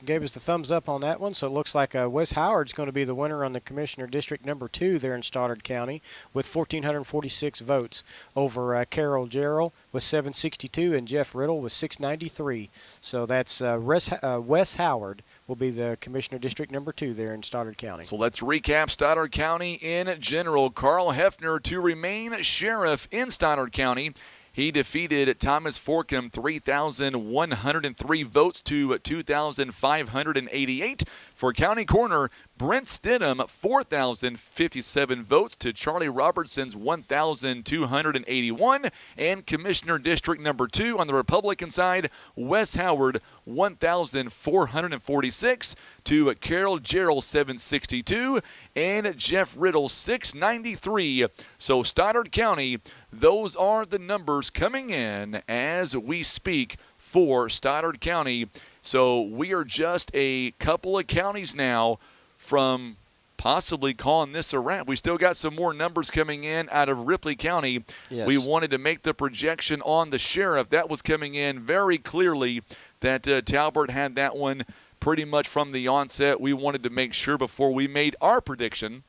gave us the thumbs up on that one. So it looks like Wes Howard's going to be the winner on the Commissioner District number 2 there in Stoddard County with 1,446 votes over Carol Jarrell with 762 and Jeff Riddle with 693. So that's Wes Howard will be the Commissioner District number 2 there in Stoddard County. So let's recap Stoddard County in general. Carl Hefner to remain sheriff in Stoddard County. He defeated Thomas Forkham 3,103 votes to 2,588. For County Corner, Brent Stidham 4,057 votes to Charlie Robertson's 1,281. And Commissioner District number 2 on the Republican side, Wes Howard 1,446 to Carol Jarrell 762 and Jeff Riddle 693. So Stoddard County, those are the numbers coming in as we speak for Stoddard County. So we are just a couple of counties now from possibly calling this a wrap. We still got some more numbers coming in out of Ripley County. Yes. We wanted to make the projection on the sheriff. That was coming in very clearly that Talbert had that one pretty much from the onset. We wanted to make sure before we made our prediction,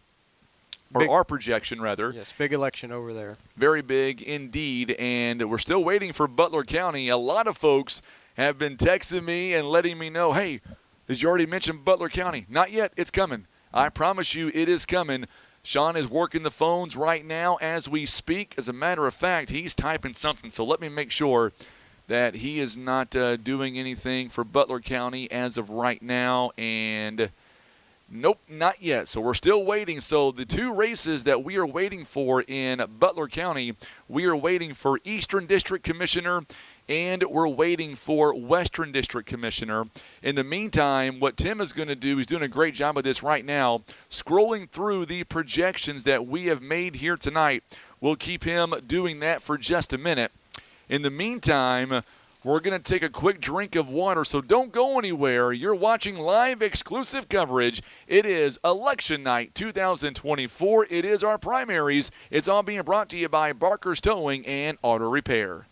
or our projection rather. Yes, big election over there. Very big indeed, and we're still waiting for Butler County. A lot of folks have been texting me and letting me know, hey, did you already mention Butler County? Not yet. It's coming. I promise you it is coming. Sean is working the phones right now as we speak. As a matter of fact, he's typing something, so let me make sure that he is not doing anything for Butler County as of right now. And nope, not yet. So we're still waiting. So the two races that we are waiting for in Butler County, we are waiting for Eastern District Commissioner and we're waiting for Western District Commissioner. In the meantime, what Tim is going to do, he's doing a great job of this right now, scrolling through the projections that we have made here tonight. We'll keep him doing that for just a minute. In the meantime, we're going to take a quick drink of water, so don't go anywhere. You're watching live exclusive coverage. It is Election Night 2024. It is our primaries. It's all being brought to you by Barker's Towing and Auto Repair.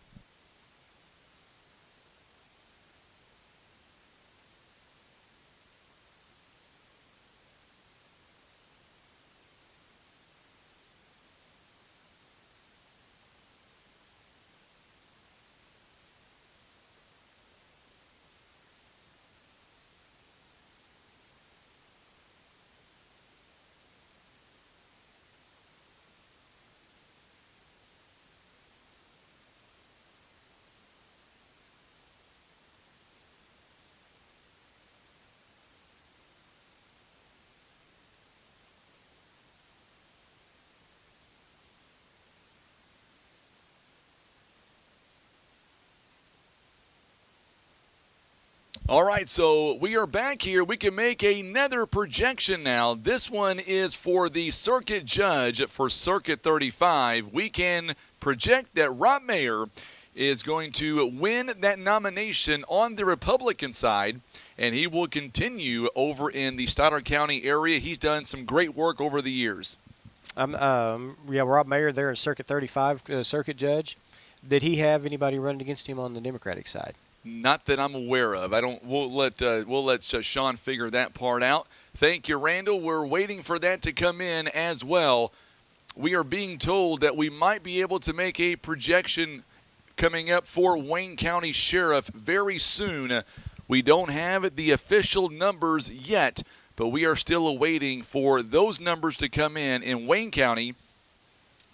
All right, so we are back here. We can make another projection now. This one is for the circuit judge for Circuit 35. We can project that Rob Mayer is going to win that nomination on the Republican side, and he will continue over in the Stoddard County area. He's done some great work over the years. Rob Mayer there in Circuit 35, circuit judge. Did he have anybody running against him on the Democratic side? Not that I'm aware of. We'll let Sean figure that part out. Thank you, Randall. We're waiting for that to come in as well. We are being told that we might be able to make a projection coming up for Wayne County Sheriff very soon. We don't have the official numbers yet, but we are still awaiting for those numbers to come in Wayne County.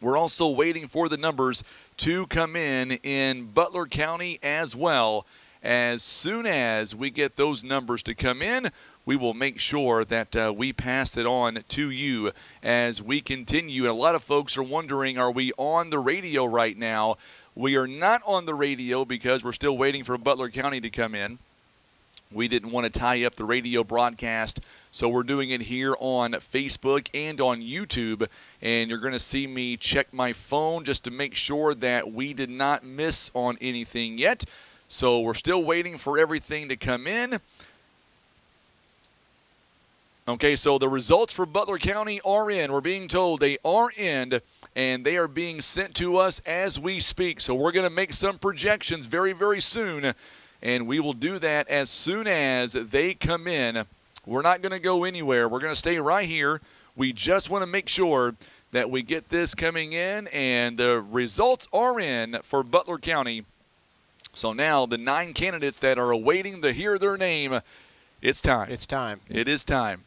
We're also waiting for the numbers to come in Butler County as well. As soon as we get those numbers to come in, we will make sure that we pass it on to you as we continue. And a lot of folks are wondering, are we on the radio right now? We are not on the radio because we're still waiting for Butler County to come in. We didn't want to tie up the radio broadcast, so we're doing it here on Facebook and on YouTube. And you're going to see me check my phone just to make sure that we did not miss on anything yet. So we're still waiting for everything to come in. Okay, so the results for Butler County are in. We're being told they are in, and they are being sent to us as we speak. So we're going to make some projections very, very soon. And we will do that as soon as they come in. We're not going to go anywhere. We're going to stay right here. We just want to make sure that we get this coming in, and the results are in for Butler County. So now the 9 candidates that are awaiting to hear their name, it's time. It's time. It is time.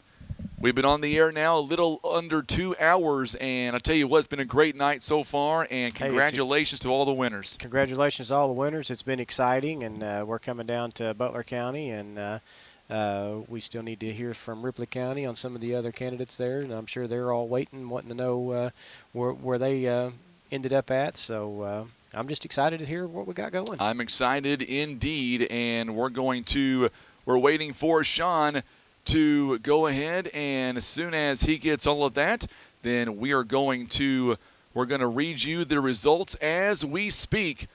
We've been on the air now a little under 2 hours, and I'll tell you what, it's been a great night so far, and congratulations to all the winners. Congratulations to all the winners. It's been exciting, and we're coming down to Butler County, and we still need to hear from Ripley County on some of the other candidates there, and I'm sure they're all wanting to know where they ended up at. So I'm just excited to hear what we got going. I'm excited indeed, and we're waiting for Sean to go ahead, and as soon as he gets all of that, then we're going to read you the results as we speak.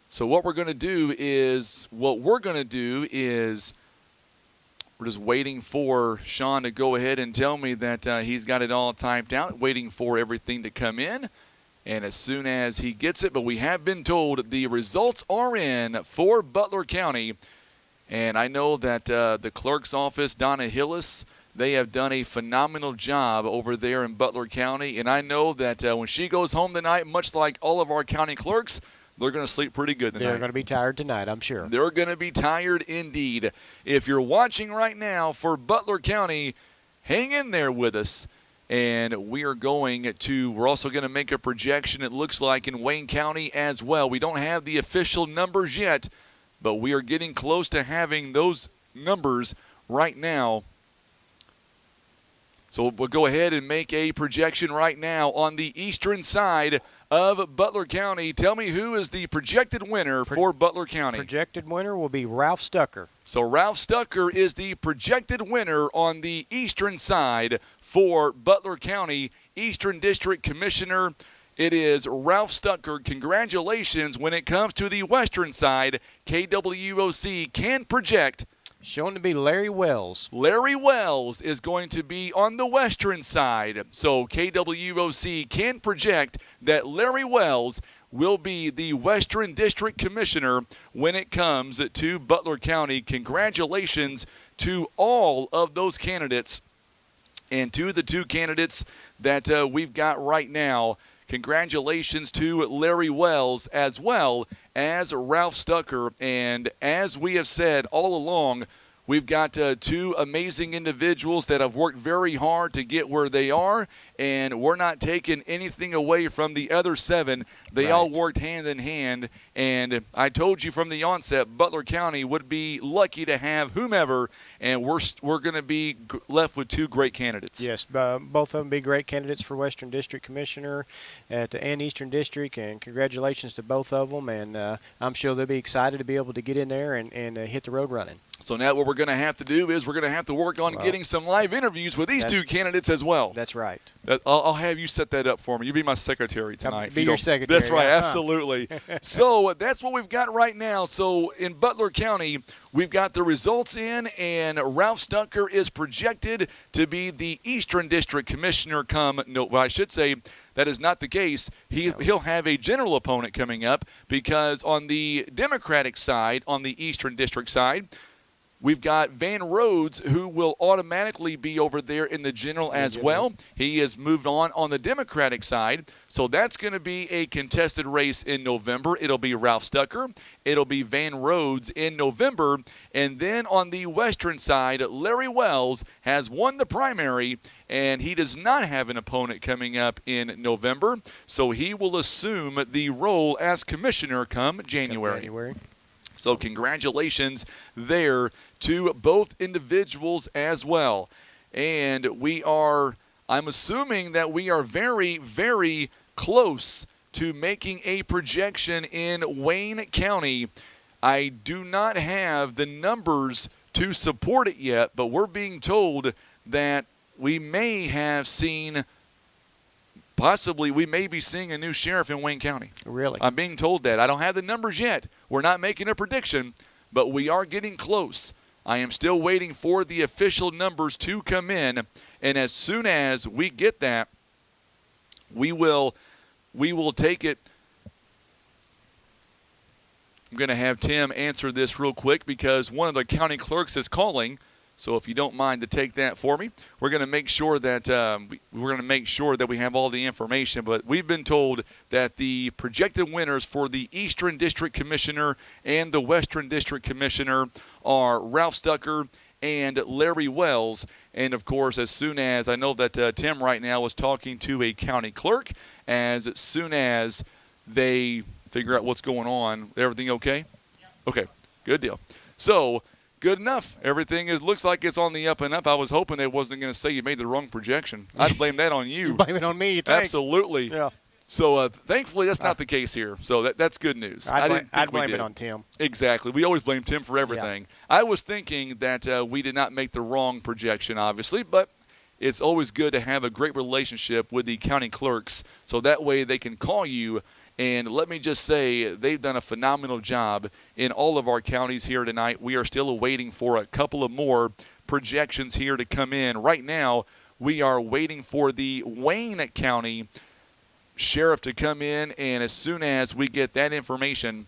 So what we're going to do is we're just waiting for Sean to go ahead and tell me that he's got it all typed out, waiting for everything to come in. And as soon as he gets it, but we have been told the results are in for Butler County. And I know that the clerk's office, Donna Hillis, they have done a phenomenal job over there in Butler County. And I know that when she goes home tonight, much like all of our county clerks, they're going to sleep pretty good tonight. They're going to be tired tonight, I'm sure. They're going to be tired indeed. If you're watching right now for Butler County, hang in there with us. And we're also going to make a projection, it looks like, in Wayne County as well. We don't have the official numbers yet, but we are getting close to having those numbers right now. So we'll go ahead and make a projection right now on the eastern side of Butler County. Tell me who is the projected winner for Butler County. Projected winner will be Ralph Stucker. So Ralph Stucker is the projected winner on the eastern side for Butler County. Eastern District Commissioner, it is Ralph Stucker. Congratulations. When it comes to the western side, KWOC can project. Shown to be Larry Wells. Larry Wells is going to be on the western side. So KWOC can project that Larry Wells will be the Western District Commissioner when it comes to Butler County. Congratulations to all of those candidates and to the 2 candidates that we've got right now. Congratulations to Larry Wells as well as Ralph Stucker. And as we have said all along, we've got 2 amazing individuals that have worked very hard to get where they are. and we're not taking anything away from the other 7. They all worked hand in hand, and I told you from the onset, Butler County would be lucky to have whomever, and we're going to be left with 2 great candidates. Yes, both of them be great candidates for Western District Commissioner and Eastern District, and congratulations to both of them. And I'm sure they'll be excited to be able to get in there and hit the road running. So now what we're going to have to do is we're going to have to work on getting some live interviews with these 2 candidates as well. That's right. I'll have you set that up for me. You be my secretary tonight. Be your secretary. That's right, absolutely. So that's what we've got right now. So in Butler County, we've got the results in, and Ralph Stucker is projected to be the Eastern District Commissioner I should say that is not the case. He'll have a general opponent coming up, because on the Democratic side, on the Eastern District side, we've got Van Rhodes, who will automatically be over there in the general as well. He has moved on the Democratic side. So that's going to be a contested race in November. It'll be Ralph Stucker. It'll be Van Rhodes in November. And then on the Western side, Larry Wells has won the primary, and he does not have an opponent coming up in November. So he will assume the role as commissioner come January. So congratulations there to both individuals as well. And I'm assuming that we are very, very close to making a projection in Wayne County. I do not have the numbers to support it yet, but we're being told that we may be seeing a new sheriff in Wayne County. Really? I'm being told that. I don't have the numbers yet. We're not making a prediction, but we are getting close. I am still waiting for the official numbers to come in, and as soon as we get that, we will take it. I'm going to have Tim answer this real quick, because one of the county clerks is calling. So if you don't mind to take that for me, we're going to make sure that we have all the information. But we've been told that the projected winners for the Eastern District Commissioner and the Western District Commissioner are Ralph Stucker and Larry Wells. And of course, as soon as I know that Tim right now is talking to a county clerk, as soon as they figure out what's going on, everything okay? Yeah. Okay, good deal. So. Good enough. Everything looks like it's on the up and up. I was hoping they wasn't going to say you made the wrong projection. I'd blame that on you. Blame it on me. Thanks. Absolutely. Yeah. So thankfully that's not the case here. So that's good news. I'd blame it on Tim. Exactly. We always blame Tim for everything. Yeah. I was thinking that we did not make the wrong projection, obviously, but it's always good to have a great relationship with the county clerks, so that way they can call you. And let me just say, they've done a phenomenal job in all of our counties here tonight. We are still waiting for a couple of more projections here to come in. Right now, we are waiting for the Wayne County Sheriff to come in, and as soon as we get that information,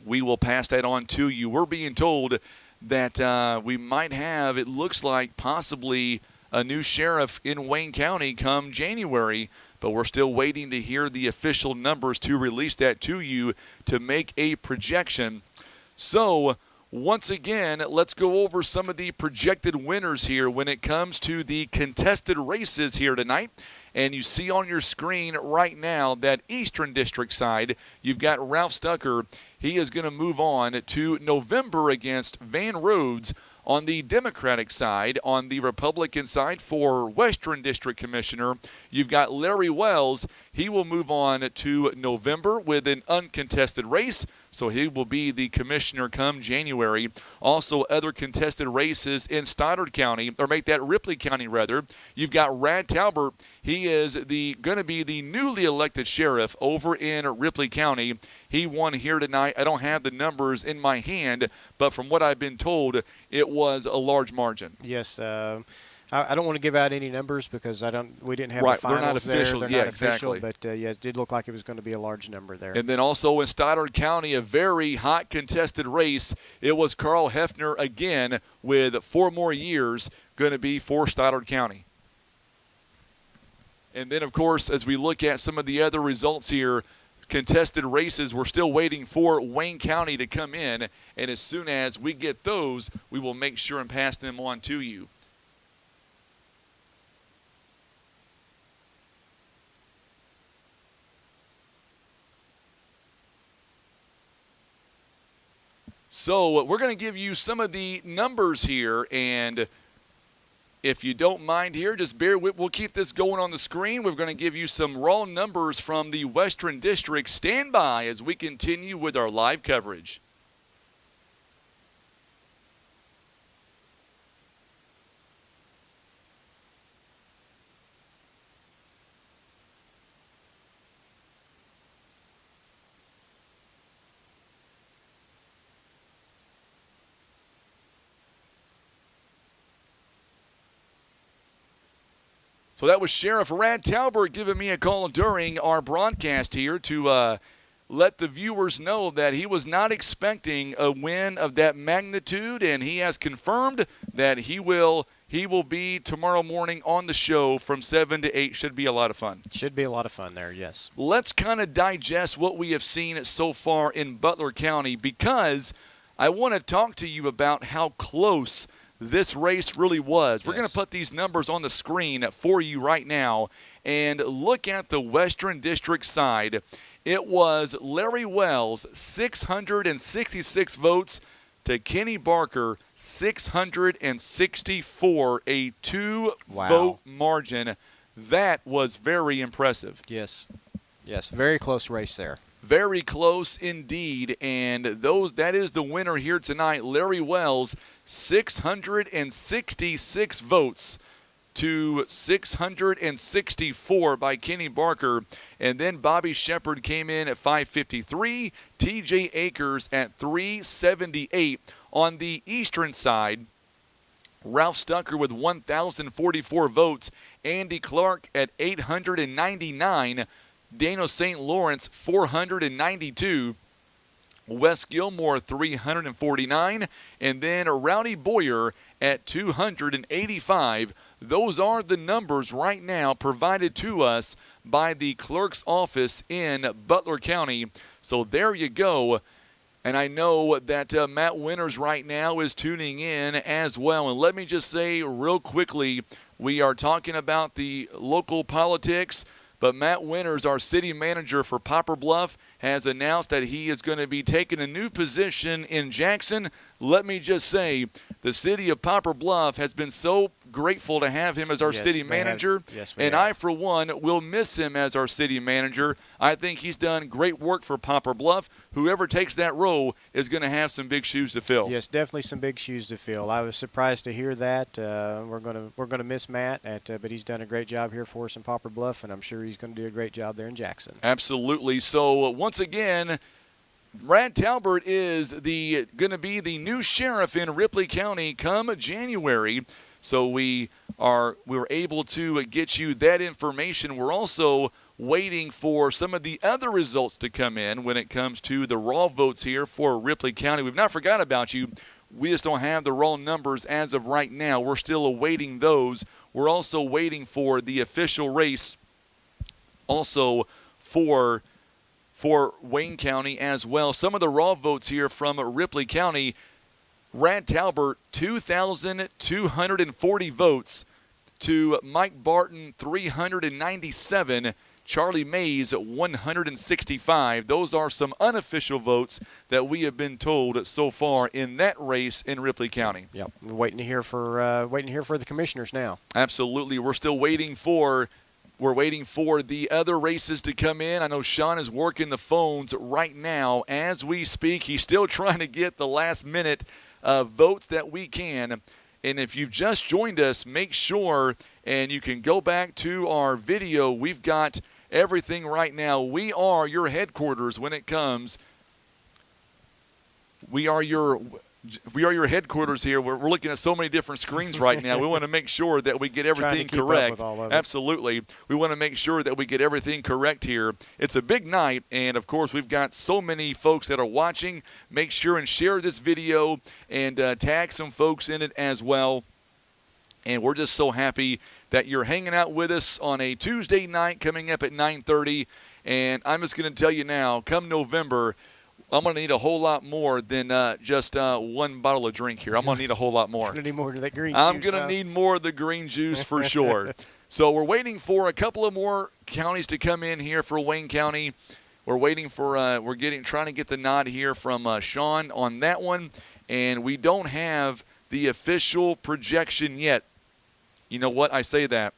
we will pass that on to you. We're being told that we might have, it looks like, possibly a new sheriff in Wayne County come January. But we're still waiting to hear the official numbers to release that to you to make a projection. So, once again, let's go over some of the projected winners here when it comes to the contested races here tonight. And you see on your screen right now that Eastern District side, you've got Ralph Stucker. He is going to move on to November against Van Rhodes. On the Democratic side, on the Republican side for Western District Commissioner, you've got Larry Wells. He will move on to November with an uncontested race, so he will be the commissioner come January. Also, other contested races in Stoddard County, or make that Ripley County rather. You've got Rad Talbert. He is going to be the newly elected sheriff over in Ripley County. He won here tonight. I don't have the numbers in my hand, but from what I've been told, it was a large margin. Yes. I don't want to give out any numbers because we didn't have the finals there. They're not official. They're not official, but it did look like it was going to be a large number there. And then also in Stoddard County, a very hot contested race. It was Carl Hefner again with 4 more years going to be for Stoddard County. And then, of course, as we look at some of the other results here, contested races, we're still waiting for Wayne County to come in. And as soon as we get those, we will make sure and pass them on to you. So we're going to give you some of the numbers here, and if you don't mind here, just bear with. We'll keep this going on the screen. We're going to give you some raw numbers from the Western District. Stand by as we continue with our live coverage. So that was Sheriff Rad Talbert giving me a call during our broadcast here to let the viewers know that he was not expecting a win of that magnitude, and he has confirmed that he will be tomorrow morning on the show from 7 to 8. Should be a lot of fun. Should be a lot of fun there, yes. Let's kind of digest what we have seen so far in Butler County, because I want to talk to you about how close this race really was. We're going to put these numbers on the screen for you right now and look at the Western District side. It was Larry Wells, 666 votes to Kenny Barker, 664, a 2-vote margin. That was very impressive. Yes. Yes, very close race there. Very close indeed, and that is the winner here tonight. Larry Wells, 666 votes to 664 by Kenny Barker, and then Bobby Shepard came in at 553, TJ Akers at 378. On the eastern side, Ralph Stucker with 1,044 votes, Andy Clark at 899, Daniel St. Lawrence 492, Wes Gilmore 349, and then Rowdy Boyer at 285. Those are the numbers right now provided to us by the clerk's office in Butler County. So there you go. And I know that Matt Winters right now is tuning in as well. And let me just say real quickly, we are talking about the local politics. But Matt Winters, our city manager for Poplar Bluff, has announced that he is going to be taking a new position in Jackson. Let me just say, the city of Poplar Bluff has been so grateful to have him as our city manager. I, for one, will miss him as our city manager. I think he's done great work for Poplar Bluff. Whoever takes that role is going to have some big shoes to fill. Yes, definitely some big shoes to fill. I was surprised to hear that. We're going to miss Matt, but he's done a great job here for us in Poplar Bluff, and I'm sure he's going to do a great job there in Jackson. Absolutely. So once again, Rad Talbert is going to be the new sheriff in Ripley County come January. So we were able to get you that information. We're also waiting for some of the other results to come in when it comes to the raw votes here for Ripley County. We've not forgot about you. We just don't have the raw numbers as of right now. We're still awaiting those. We're also waiting for the official race also for Wayne County as well. Some of the raw votes here from Ripley County. Rad Talbert, 2,240 votes to Mike Barton, 397. Charlie Mays, 165. Those are some unofficial votes that we have been told so far in that race in Ripley County. Yep, we're waiting to hear for the commissioners now. Absolutely, we're still waiting for the other races to come in. I know Sean is working the phones right now as we speak. He's still trying to get the last minute votes that we can. And if you've just joined us, make sure and you can go back to our video. We've got everything right now. We are your headquarters when it comes. We are your headquarters here. We're looking at so many different screens right now. We want to make sure that we get everything correct. Absolutely. We want to make sure that we get everything correct here. It's a big night, and of course, we've got so many folks that are watching. Make sure and share this video and tag some folks in it as well. And we're just so happy that you're hanging out with us on a Tuesday night coming up at 9:30. And I'm just going to tell you now, come November, I'm going to need a whole lot more than just one bottle of drink here. I'm going to need a whole lot more. I'm going to need more of the green juice for sure. So we're waiting for a couple of more counties to come in here for Wayne County. We're waiting for trying to get the nod here from Sean on that one, and we don't have the official projection yet. You know what? I say that.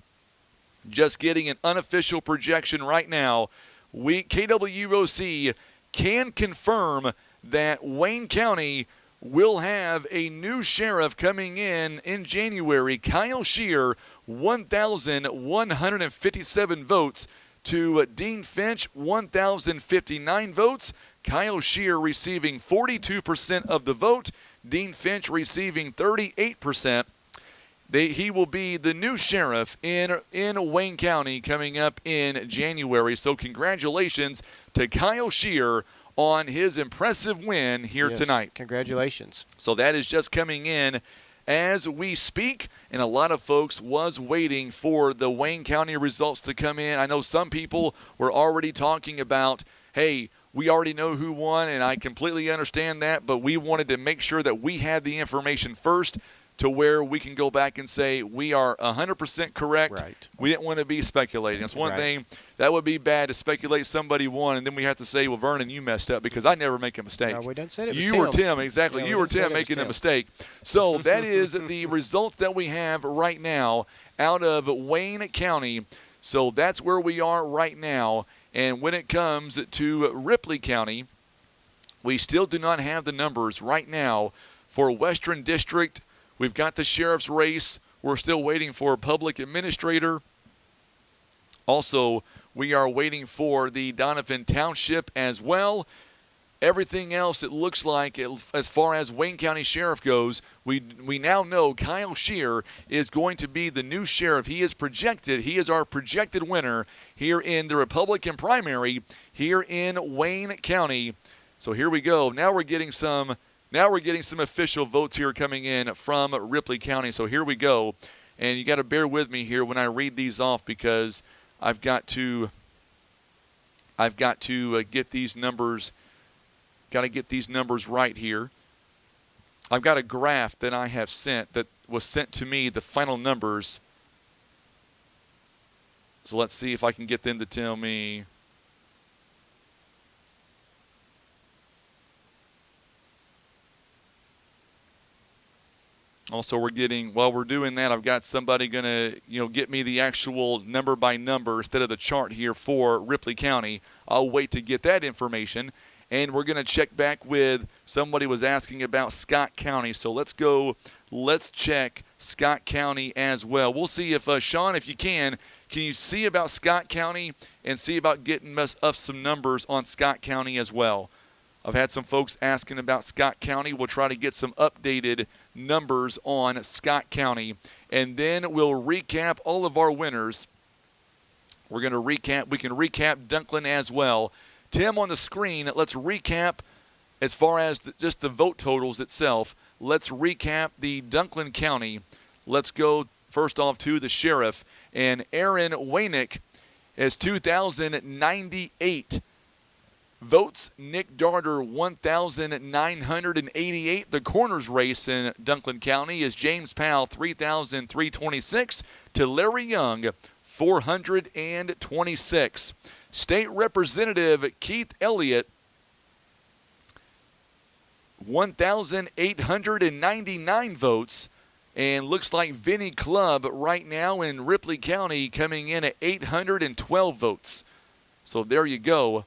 Just getting an unofficial projection right now. KWOC can confirm that Wayne County will have a new sheriff coming in January. Kyle Shear, 1,157 votes to Dean Finch, 1,059 votes. Kyle Shear receiving 42% of the vote. Dean Finch receiving 38%. He will be the new sheriff in Wayne County coming up in January. So congratulations to Kyle Shear on his impressive win here tonight. Congratulations. So that is just coming in as we speak, and a lot of folks was waiting for the Wayne County results to come in. I know some people were already talking about, hey, we already know who won, and I completely understand that, but we wanted to make sure that we had the information first to where we can go back and say we are 100% correct. Right. We didn't want to be speculating. That's one Right. thing. That would be bad to speculate somebody won, and then we have to say, well, Vernon, you messed up, because I never make a mistake. No, we didn't say it was You Tim. were Tim, exactly. Yeah, you we were didn't say Tim it was making a Tim. mistake. So that is the results that we have right now out of Wayne County. So that's where we are right now. And when it comes to Ripley County, we still do not have the numbers right now for Western District. We've got the sheriff's race. We're still waiting for a public administrator. Also, we are waiting for the Donovan Township as well. Everything else, it looks like, as far as Wayne County Sheriff goes, we now know Kyle Shear is going to be the new sheriff. He is our projected winner here in the Republican primary here in Wayne County. So here we go. Now we're getting some official votes here coming in from Ripley County. So here we go. And you got to bear with me here when I read these off, because I've got to get these numbers. Got to get these numbers right here. I've got a graph that I have sent that was sent to me, the final numbers. So let's see if I can get them to tell me. Also, while we're doing that, I've got somebody going to, get me the actual number by number instead of the chart here for Ripley County. I'll wait to get that information. And we're going to check back with somebody was asking about Scott County. So let's check Scott County as well. We'll see if, Sean, if you can you see about Scott County and see about getting us some numbers on Scott County as well? I've had some folks asking about Scott County. We'll try to get some updated numbers on Scott County. And then we'll recap all of our winners. We can recap Dunklin as well. Tim, on the screen, let's recap as far as just the vote totals itself. Let's recap the Dunklin County. Let's go first off to the sheriff. And Aaron Waynick has 2,098 votes. Nick Darter, 1,988. The corners race in Dunklin County is James Powell, 3,326 to Larry Young, 426. State Representative Keith Elliott, 1,899 votes. And looks like Vinnie Clubb right now in Ripley County coming in at 812 votes. So there you go.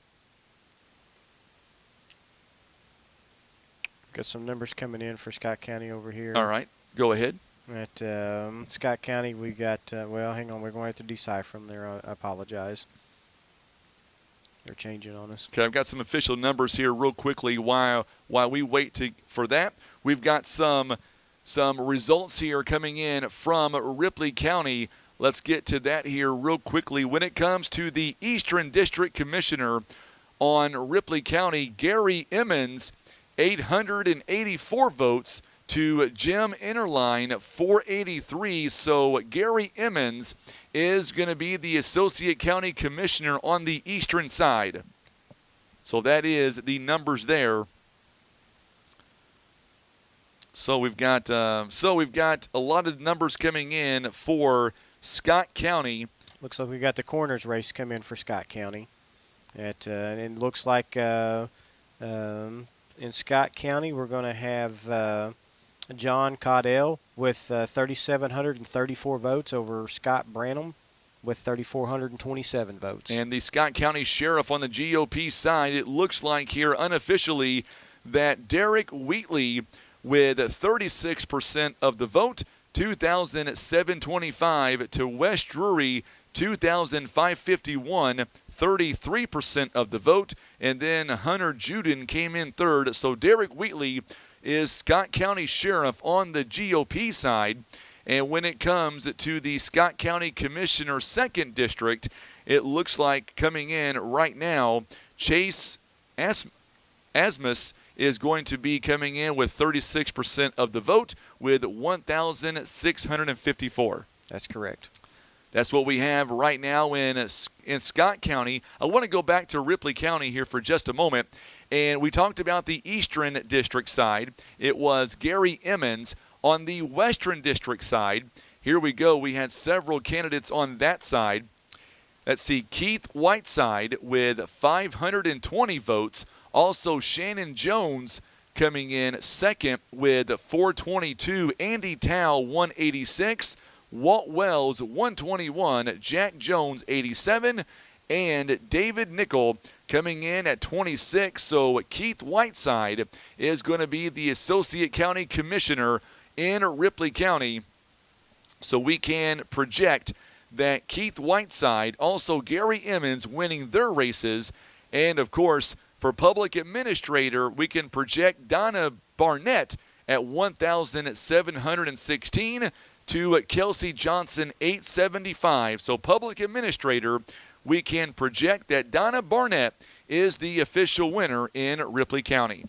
Got some numbers coming in for Scott County over here. All right, go ahead. At Scott County, we got, well, hang on. We're going to have to decipher them there. I apologize. They're changing on us. Okay, I've got some official numbers here real quickly while we wait for that. We've got some results here coming in from Ripley County. Let's get to that here real quickly. When it comes to the Eastern District Commissioner on Ripley County, Gary Emmons, 884 votes to Jim Interline, 483. So Gary Emmons is going to be the Associate County Commissioner on the eastern side. So that is the numbers there. So we've got a lot of numbers coming in for Scott County. Looks like we got the corners race come in for Scott County. And it looks like in Scott County we're going to have John Caudell with 3,734 votes over Scott Branham with 3,427 votes. And the Scott County Sheriff on the GOP side, it looks like here unofficially that Derek Wheatley with 36% of the vote, 2,725 to Wes Drury, 2,551, 33% of the vote, and then Hunter Juden came in third. So Derek Wheatley is Scott County Sheriff on the GOP side. And when it comes to the Scott County Commissioner 2nd District, it looks like coming in right now, Chase Asmus is going to be coming in with 36% of the vote with 1,654. That's correct. That's what we have right now in Scott County. I want to go back to Ripley County here for just a moment. And we talked about the Eastern District side. It was Gary Emmons. On the Western District side, here we go. We had several candidates on that side. Let's see, Keith Whiteside with 520 votes. Also, Shannon Jones coming in second with 422. Andy Tao, 186. Walt Wells, 121. Jack Jones, 87. And David Nickel coming in at 26. So Keith Whiteside is going to be the Associate County Commissioner in Ripley County. So we can project that Keith Whiteside, also Gary Emmons winning their races. And of course, for public administrator, we can project Donna Barnett at 1,716 to Kelsey Johnson 875. So public administrator, we can project that Donna Barnett is the official winner in Ripley County.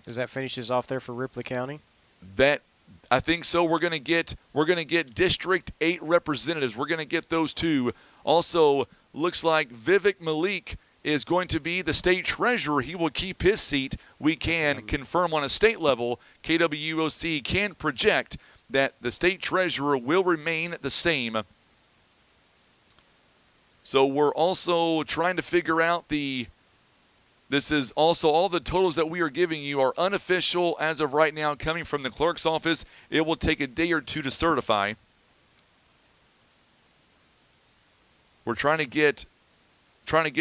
Does that finishes off there for Ripley County? That I think so. We're gonna get District 8 representatives. We're gonna get those two. Also, looks like Vivek Malik is going to be the state treasurer. He will keep his seat. We can confirm on a state level. KWOC can project that the state treasurer will remain the same. So we're also trying to figure out this is also all the totals that we are giving you are unofficial as of right now, coming from the clerk's office. It will take a day or two to certify. We're trying to get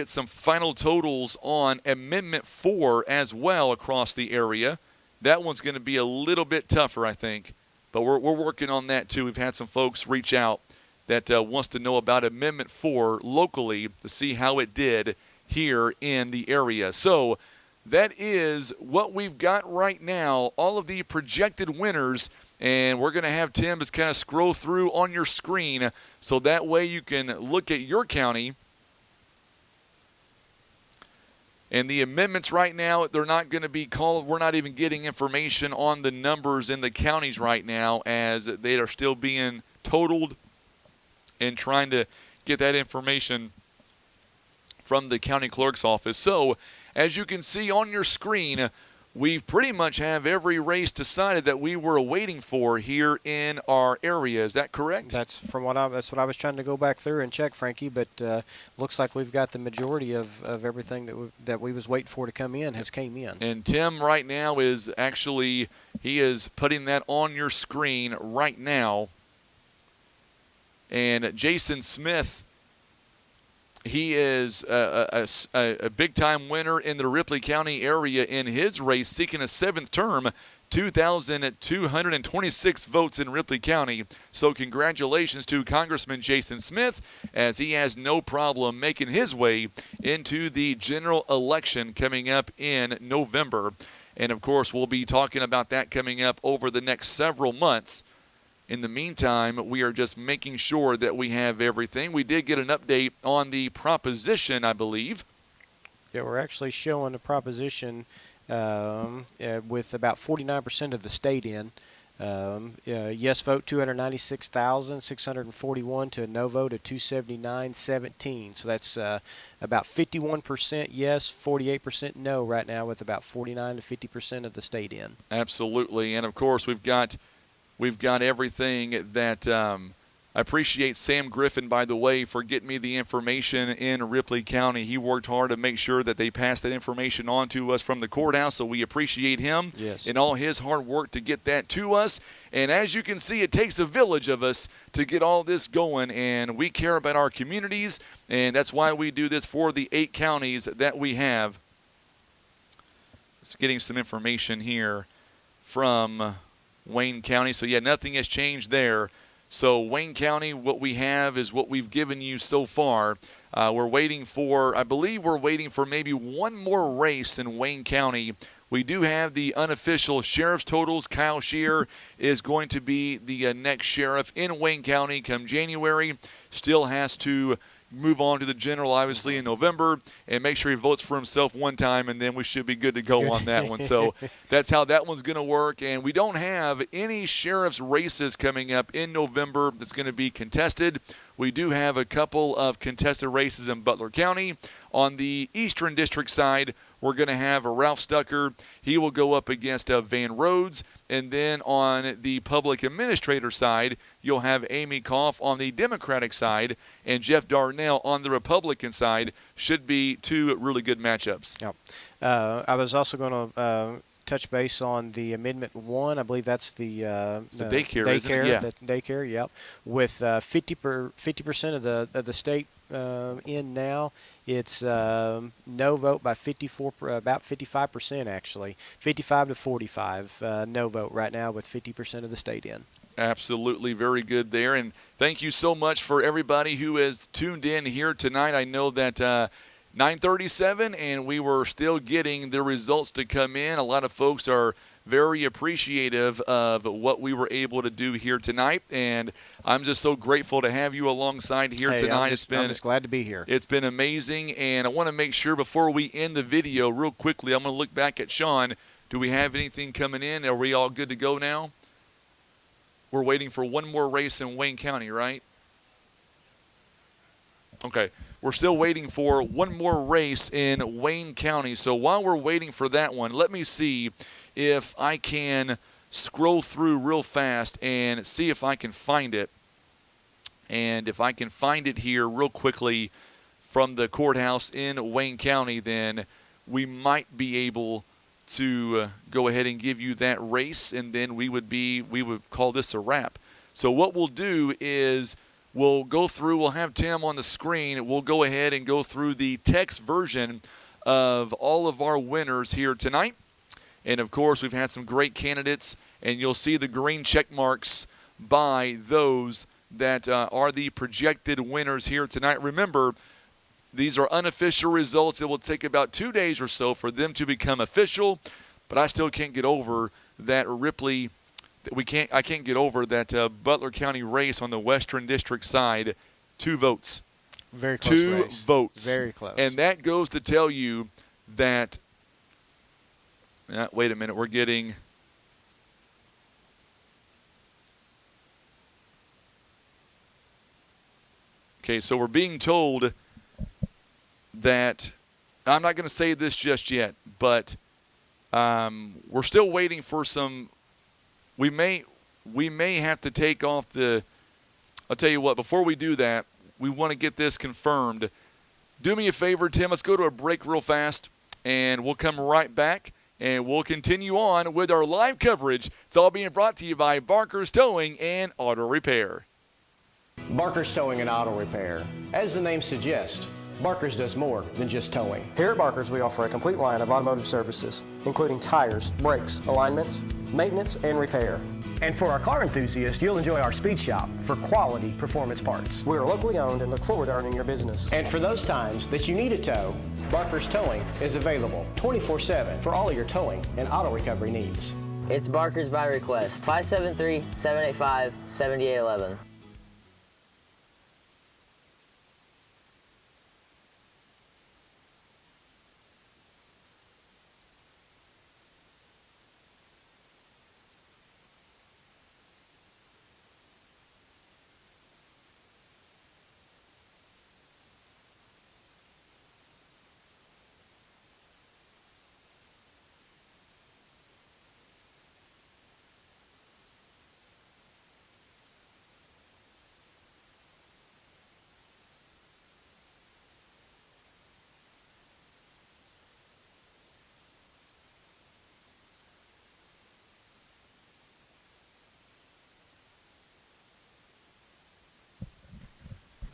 some final totals on Amendment 4 as well across the area. That one's going to be a little bit tougher, I think, but we're working on that too. We've had some folks reach out that wants to know about Amendment 4 locally to see how it did here in the area. So that is what we've got right now, all of the projected winners, and we're going to have Tim just kind of scroll through on your screen so that way you can look at your county. And the amendments right now, they're not going to be called. We're not even getting information on the numbers in the counties right now as they are still being totaled and trying to get that information from the county clerk's office. So, as you can see on your screen, we pretty much have every race decided that we were waiting for here in our area. Is that correct? That's what I was trying to go back through and check, Frankie. But looks like we've got the majority of everything that we was waiting for to come in has came in. And Tim right now is actually putting that on your screen right now. And Jason Smith, he is a big-time winner in the Ripley County area in his race, seeking a 7th term, 2,226 votes in Ripley County. So congratulations to Congressman Jason Smith, as he has no problem making his way into the general election coming up in November. And, of course, we'll be talking about that coming up over the next several months. In the meantime, we are just making sure that we have everything. We did get an update on the proposition, I believe. Yeah, we're actually showing the proposition with about 49% of the state in. Yes vote 296,641 to a no vote of 279,17. So that's about 51% yes, 48% no right now, with about 49 to 50% of the state in. Absolutely, and of course we've got everything that I appreciate Sam Griffin, by the way, for getting me the information in Ripley County. He worked hard to make sure that they passed that information on to us from the courthouse, so we appreciate him and all his hard work to get that to us. And as you can see, it takes a village of us to get all this going, and we care about our communities, and that's why we do this for the 8 counties that we have. Just getting some information here from Wayne County. So, yeah, nothing has changed there. So Wayne County, what we have is what we've given you so far. We're waiting for, I believe we're waiting for maybe one more race in Wayne County. We do have the unofficial sheriff's totals. Kyle Shear is going to be the next sheriff in Wayne County come January. Still has to move on to the general, obviously, in November, and make sure he votes for himself one time, and then we should be good to go on that one. So that's how that one's going to work. And we don't have any sheriff's races coming up in November that's going to be contested. We do have a couple of contested races in Butler County. On the Eastern District side, we're going to have a Ralph Stucker. He will go up against Van Rhodes. And then on the public administrator side, you'll have Amy Koff on the Democratic side and Jeff Darnell on the Republican side. Should be 2 really good matchups. Yep. I was also going to touch base on the Amendment 1. I believe that's the daycare, isn't it? Yeah. The daycare, yep. With 50% of the state in now, it's no vote by 54, about 55% actually, 55 to 45 no vote right now with 50% of the state in. Absolutely, very good there. And thank you so much for everybody who has tuned in here tonight. I know that 9:37, and we were still getting the results to come in. A lot of folks are very appreciative of what we were able to do here tonight, and I'm just so grateful to have you alongside here tonight. I'm just glad to be here. It's been amazing, and I want to make sure before we end the video real quickly, I'm going to look back at Sean. Do we have anything coming in? Are we all good to go now? We're waiting for one more race in Wayne County, right? Okay. We're still waiting for one more race in Wayne County. So while we're waiting for that one, let me see if I can scroll through real fast and see if I can find it. And if I can find it here real quickly from the courthouse in Wayne County, then we might be able to go ahead and give you that race, and then we would call this a wrap. So what we'll do is we'll go through, we'll have Tim on the screen. We'll go ahead and go through the text version of all of our winners here tonight. And, of course, we've had some great candidates, and you'll see the green check marks by those that are the projected winners here tonight. Remember, these are unofficial results. It will take about 2 days or so for them to become official, but I still can't get over that Ripley I can't get over that Butler County race on the Western District side. 2 votes. Very close 2 race. votes. Very close. And that goes to tell you that wait a minute, we're getting okay, so we're being told that I'm not going to say this just yet, but we're still waiting for some. We may have to take off the – I'll tell you what, before we do that, we want to get this confirmed. Do me a favor, Tim. Let's go to a break real fast, and we'll come right back, and we'll continue on with our live coverage. It's all being brought to you by Barker's Towing and Auto Repair. Barker's Towing and Auto Repair. As the name suggests, Barker's does more than just towing. Here at Barker's, we offer a complete line of automotive services, including tires, brakes, alignments, maintenance, and repair. And for our car enthusiasts, you'll enjoy our speed shop for quality performance parts. We are locally owned and look forward to earning your business. And for those times that you need a tow, Barker's Towing is available 24/7 for all of your towing and auto recovery needs. It's Barker's by request. 573-785-7811.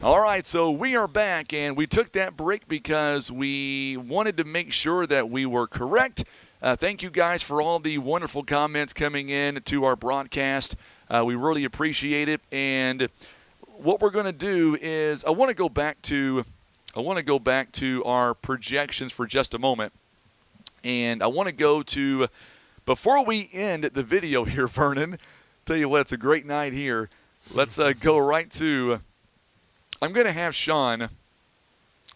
All right, so we are back, and we took that break because we wanted to make sure that we were correct. Thank you guys for all the wonderful comments coming in to our broadcast. We really appreciate it. And what we're going to do is I want to go back to our projections for just a moment. And I want to go to, before we end the video here, Vernon, tell you what, it's a great night here. Let's go right to, I'm going to have Sean,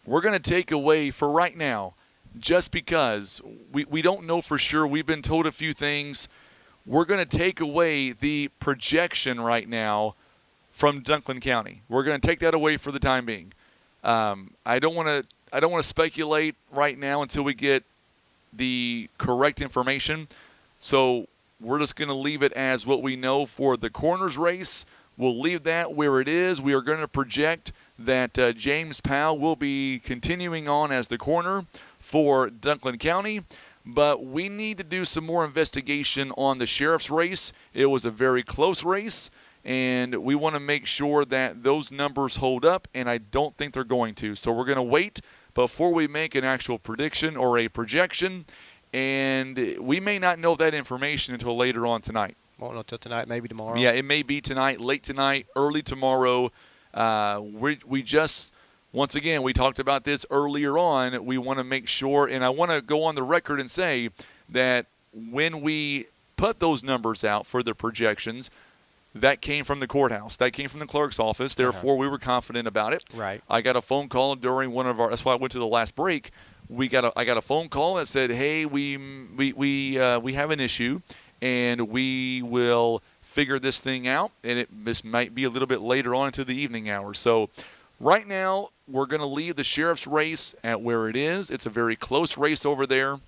we're going to take away for right now, just because we don't know for sure. We've been told a few things. We're going to take away the projection right now from Dunklin County. We're going to take that away for the time being. I don't want to speculate right now until we get the correct information. So we're just going to leave it as what we know for the coroner's race. We'll leave that where it is. We are going to project that James Powell will be continuing on as the coroner for Dunklin County. But we need to do some more investigation on the sheriff's race. It was a very close race, and we want to make sure that those numbers hold up, and I don't think they're going to. So we're going to wait before we make an actual prediction or a projection, and we may not know that information until later on tonight. Won't know till tonight, maybe tomorrow. Yeah, it may be tonight, late tonight, early tomorrow. We just, once again, we talked about this earlier on. We want to make sure, and I want to go on the record and say that when we put those numbers out for the projections, that came from the courthouse. That came from the clerk's office. Therefore, we were confident about it. Right. I got a phone call during one of our, that's why I went to the last break. I got a phone call that said, hey, we have an issue, and we will figure this thing out, and this might be a little bit later on into the evening hours. So right now, we're going to leave the sheriff's race at where it is. It's a very close race over there,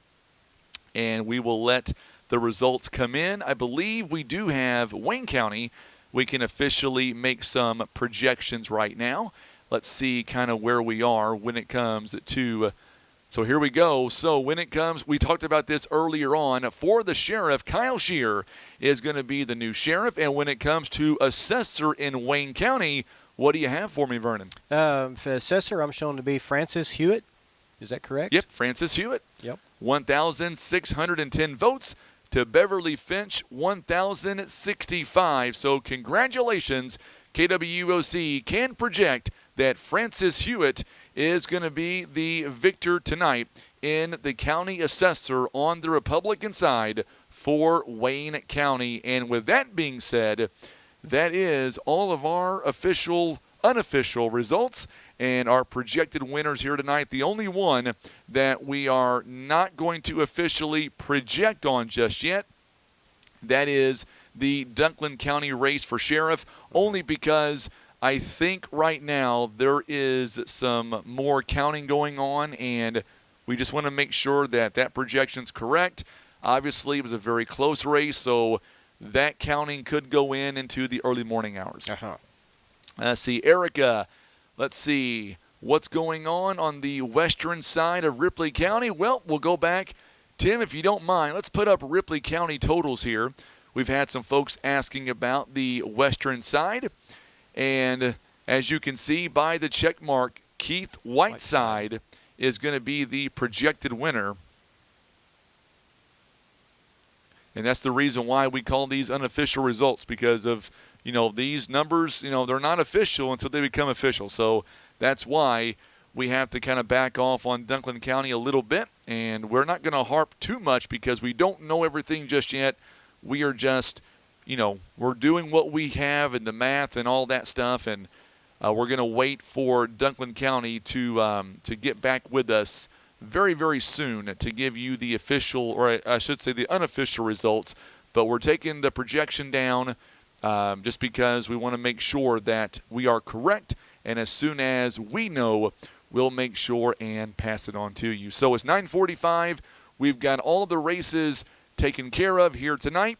and we will let the results come in. I believe we do have Wayne County. We can officially make some projections right now. Let's see kind of where we are when it comes to so here we go. So when it comes, we talked about this earlier on. For the sheriff, Kyle Shear is going to be the new sheriff. And when it comes to assessor in Wayne County, what do you have for me, Vernon? For assessor, I'm shown to be Francis Hewitt. Is that correct? Yep, Francis Hewitt. Yep. 1,610 votes to Beverly Finch, 1,065. So congratulations, KWOC can project that Francis Hewitt is going to be the victor tonight in the county assessor on the Republican side for Wayne County. And with that being said, that is all of our official, unofficial results and our projected winners here tonight. The only one that we are not going to officially project on just yet, that is the Dunklin County race for sheriff, only because I think right now there is some more counting going on, and we just want to make sure that that projection's correct. Obviously, it was a very close race, so that counting could go into the early morning hours. See, Erica, let's see what's going on the western side of Ripley County. Well, we'll go back. Tim, if you don't mind, let's put up Ripley County totals here. We've had some folks asking about the western side. And as you can see by the check mark, Keith Whiteside is going to be the projected winner. And that's the reason why we call these unofficial results, because of, these numbers, they're not official until they become official. So that's why we have to kind of back off on Dunklin County a little bit. And we're not going to harp too much because we don't know everything just yet. We are just we're doing what we have in the math and all that stuff, and we're going to wait for Dunklin County to get back with us very, very soon to give you the official, or I should say the unofficial results. But we're taking the projection down just because we want to make sure that we are correct, and as soon as we know, we'll make sure and pass it on to you. So it's 9:45. We've got all the races taken care of here tonight.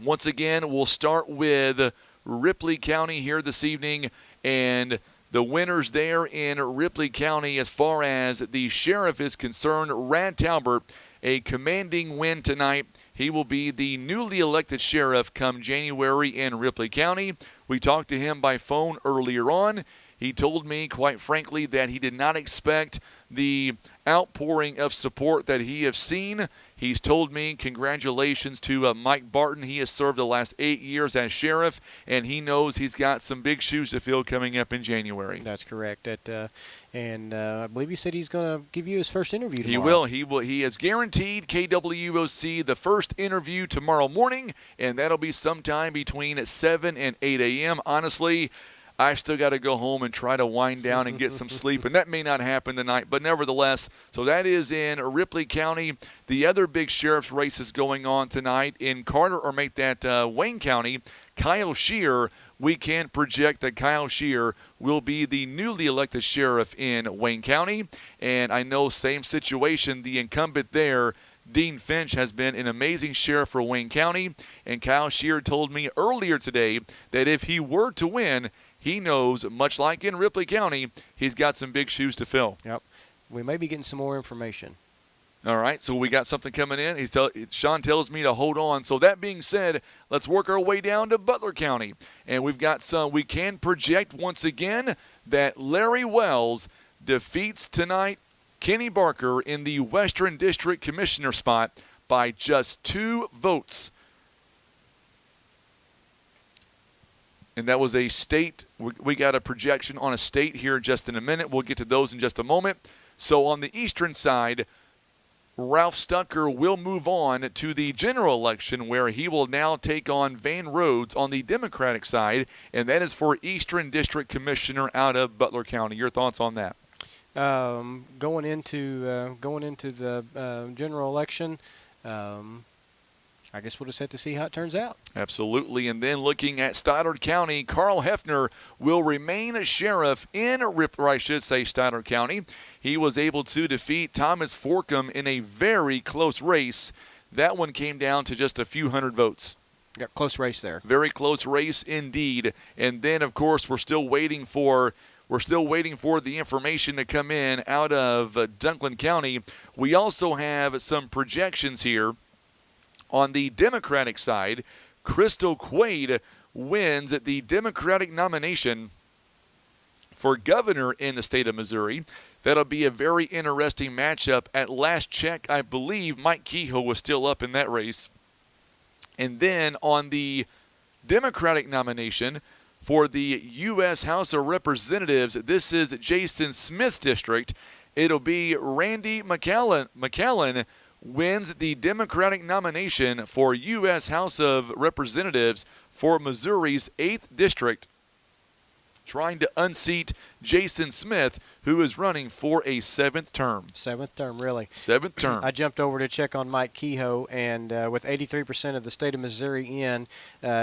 Once again, we'll start with Ripley County here this evening, and the winners there in Ripley County as far as the sheriff is concerned, Rad Talbert, a commanding win tonight. He will be the newly elected sheriff come January in Ripley County. We talked to him by phone earlier on. He told me, quite frankly, that he did not expect the outpouring of support that he has seen. He's told me congratulations to Mike Barton. He has served the last 8 years as sheriff, and he knows he's got some big shoes to fill coming up in January. That's correct. And I believe he said he's going to give you his first interview tomorrow. He will. He will. He has guaranteed KWOC the first interview tomorrow morning, and that'll be sometime between 7 and 8 a.m. Honestly, I still got to go home and try to wind down and get some sleep, and that may not happen tonight, but nevertheless, so that is in Ripley County. The other big sheriff's race is going on tonight in Carter, or make that Wayne County. Kyle Shear, we can project that Kyle Shear will be the newly elected sheriff in Wayne County, and I know same situation, the incumbent there, Dean Finch, has been an amazing sheriff for Wayne County, and Kyle Shear told me earlier today that if he were to win, he knows, much like in Ripley County, he's got some big shoes to fill. Yep. We may be getting some more information. All right, so we got something coming in. Sean tells me to hold on. So that being said, let's work our way down to Butler County. And we've got some, we can project once again that Larry Wells defeats tonight Kenny Barker in the Western District Commissioner spot by just 2 votes. And that was a state. We got a projection on a state here just in a minute. We'll get to those in just a moment. So on the eastern side, Ralph Stucker will move on to the general election, where he will now take on Van Rhodes on the Democratic side, and that is for Eastern District Commissioner out of Butler County. Your thoughts on that? Going into the general election, I guess we'll just have to see how it turns out. Absolutely. And then looking at Stoddard County, Carl Hefner will remain a sheriff in Stoddard County. He was able to defeat Thomas Forkham in a very close race. That one came down to just a few hundred votes. Got close race there. Very close race indeed. And then, of course, we're still waiting for the information to come in out of Dunklin County. We also have some projections here. On the Democratic side, Crystal Quaid wins the Democratic nomination for governor in the state of Missouri. That'll be a very interesting matchup. At last check, I believe Mike Kehoe was still up in that race. And then on the Democratic nomination for the U.S. House of Representatives, this is Jason Smith's district. It'll be Randy McAllen wins the Democratic nomination for U.S. House of Representatives for Missouri's 8th District, trying to unseat Jason Smith, who is running for a 7th term. 7th term, really. 7th term. I jumped over to check on Mike Kehoe, and with 83% of the state of Missouri in,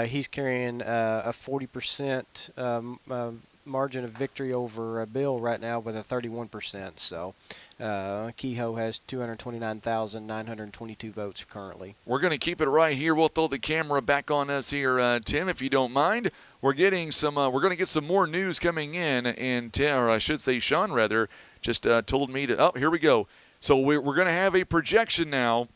he's carrying a 40% margin of victory over Bill right now with a 31%. So Kehoe has 229,922 votes currently. We're going to keep it right here. We'll throw the camera back on us here, Tim, if you don't mind. We're getting some. We're going to get some more news coming in, and Tim, or I should say, Sean rather, just told me to. Oh, here we go. So we're going to have a projection now.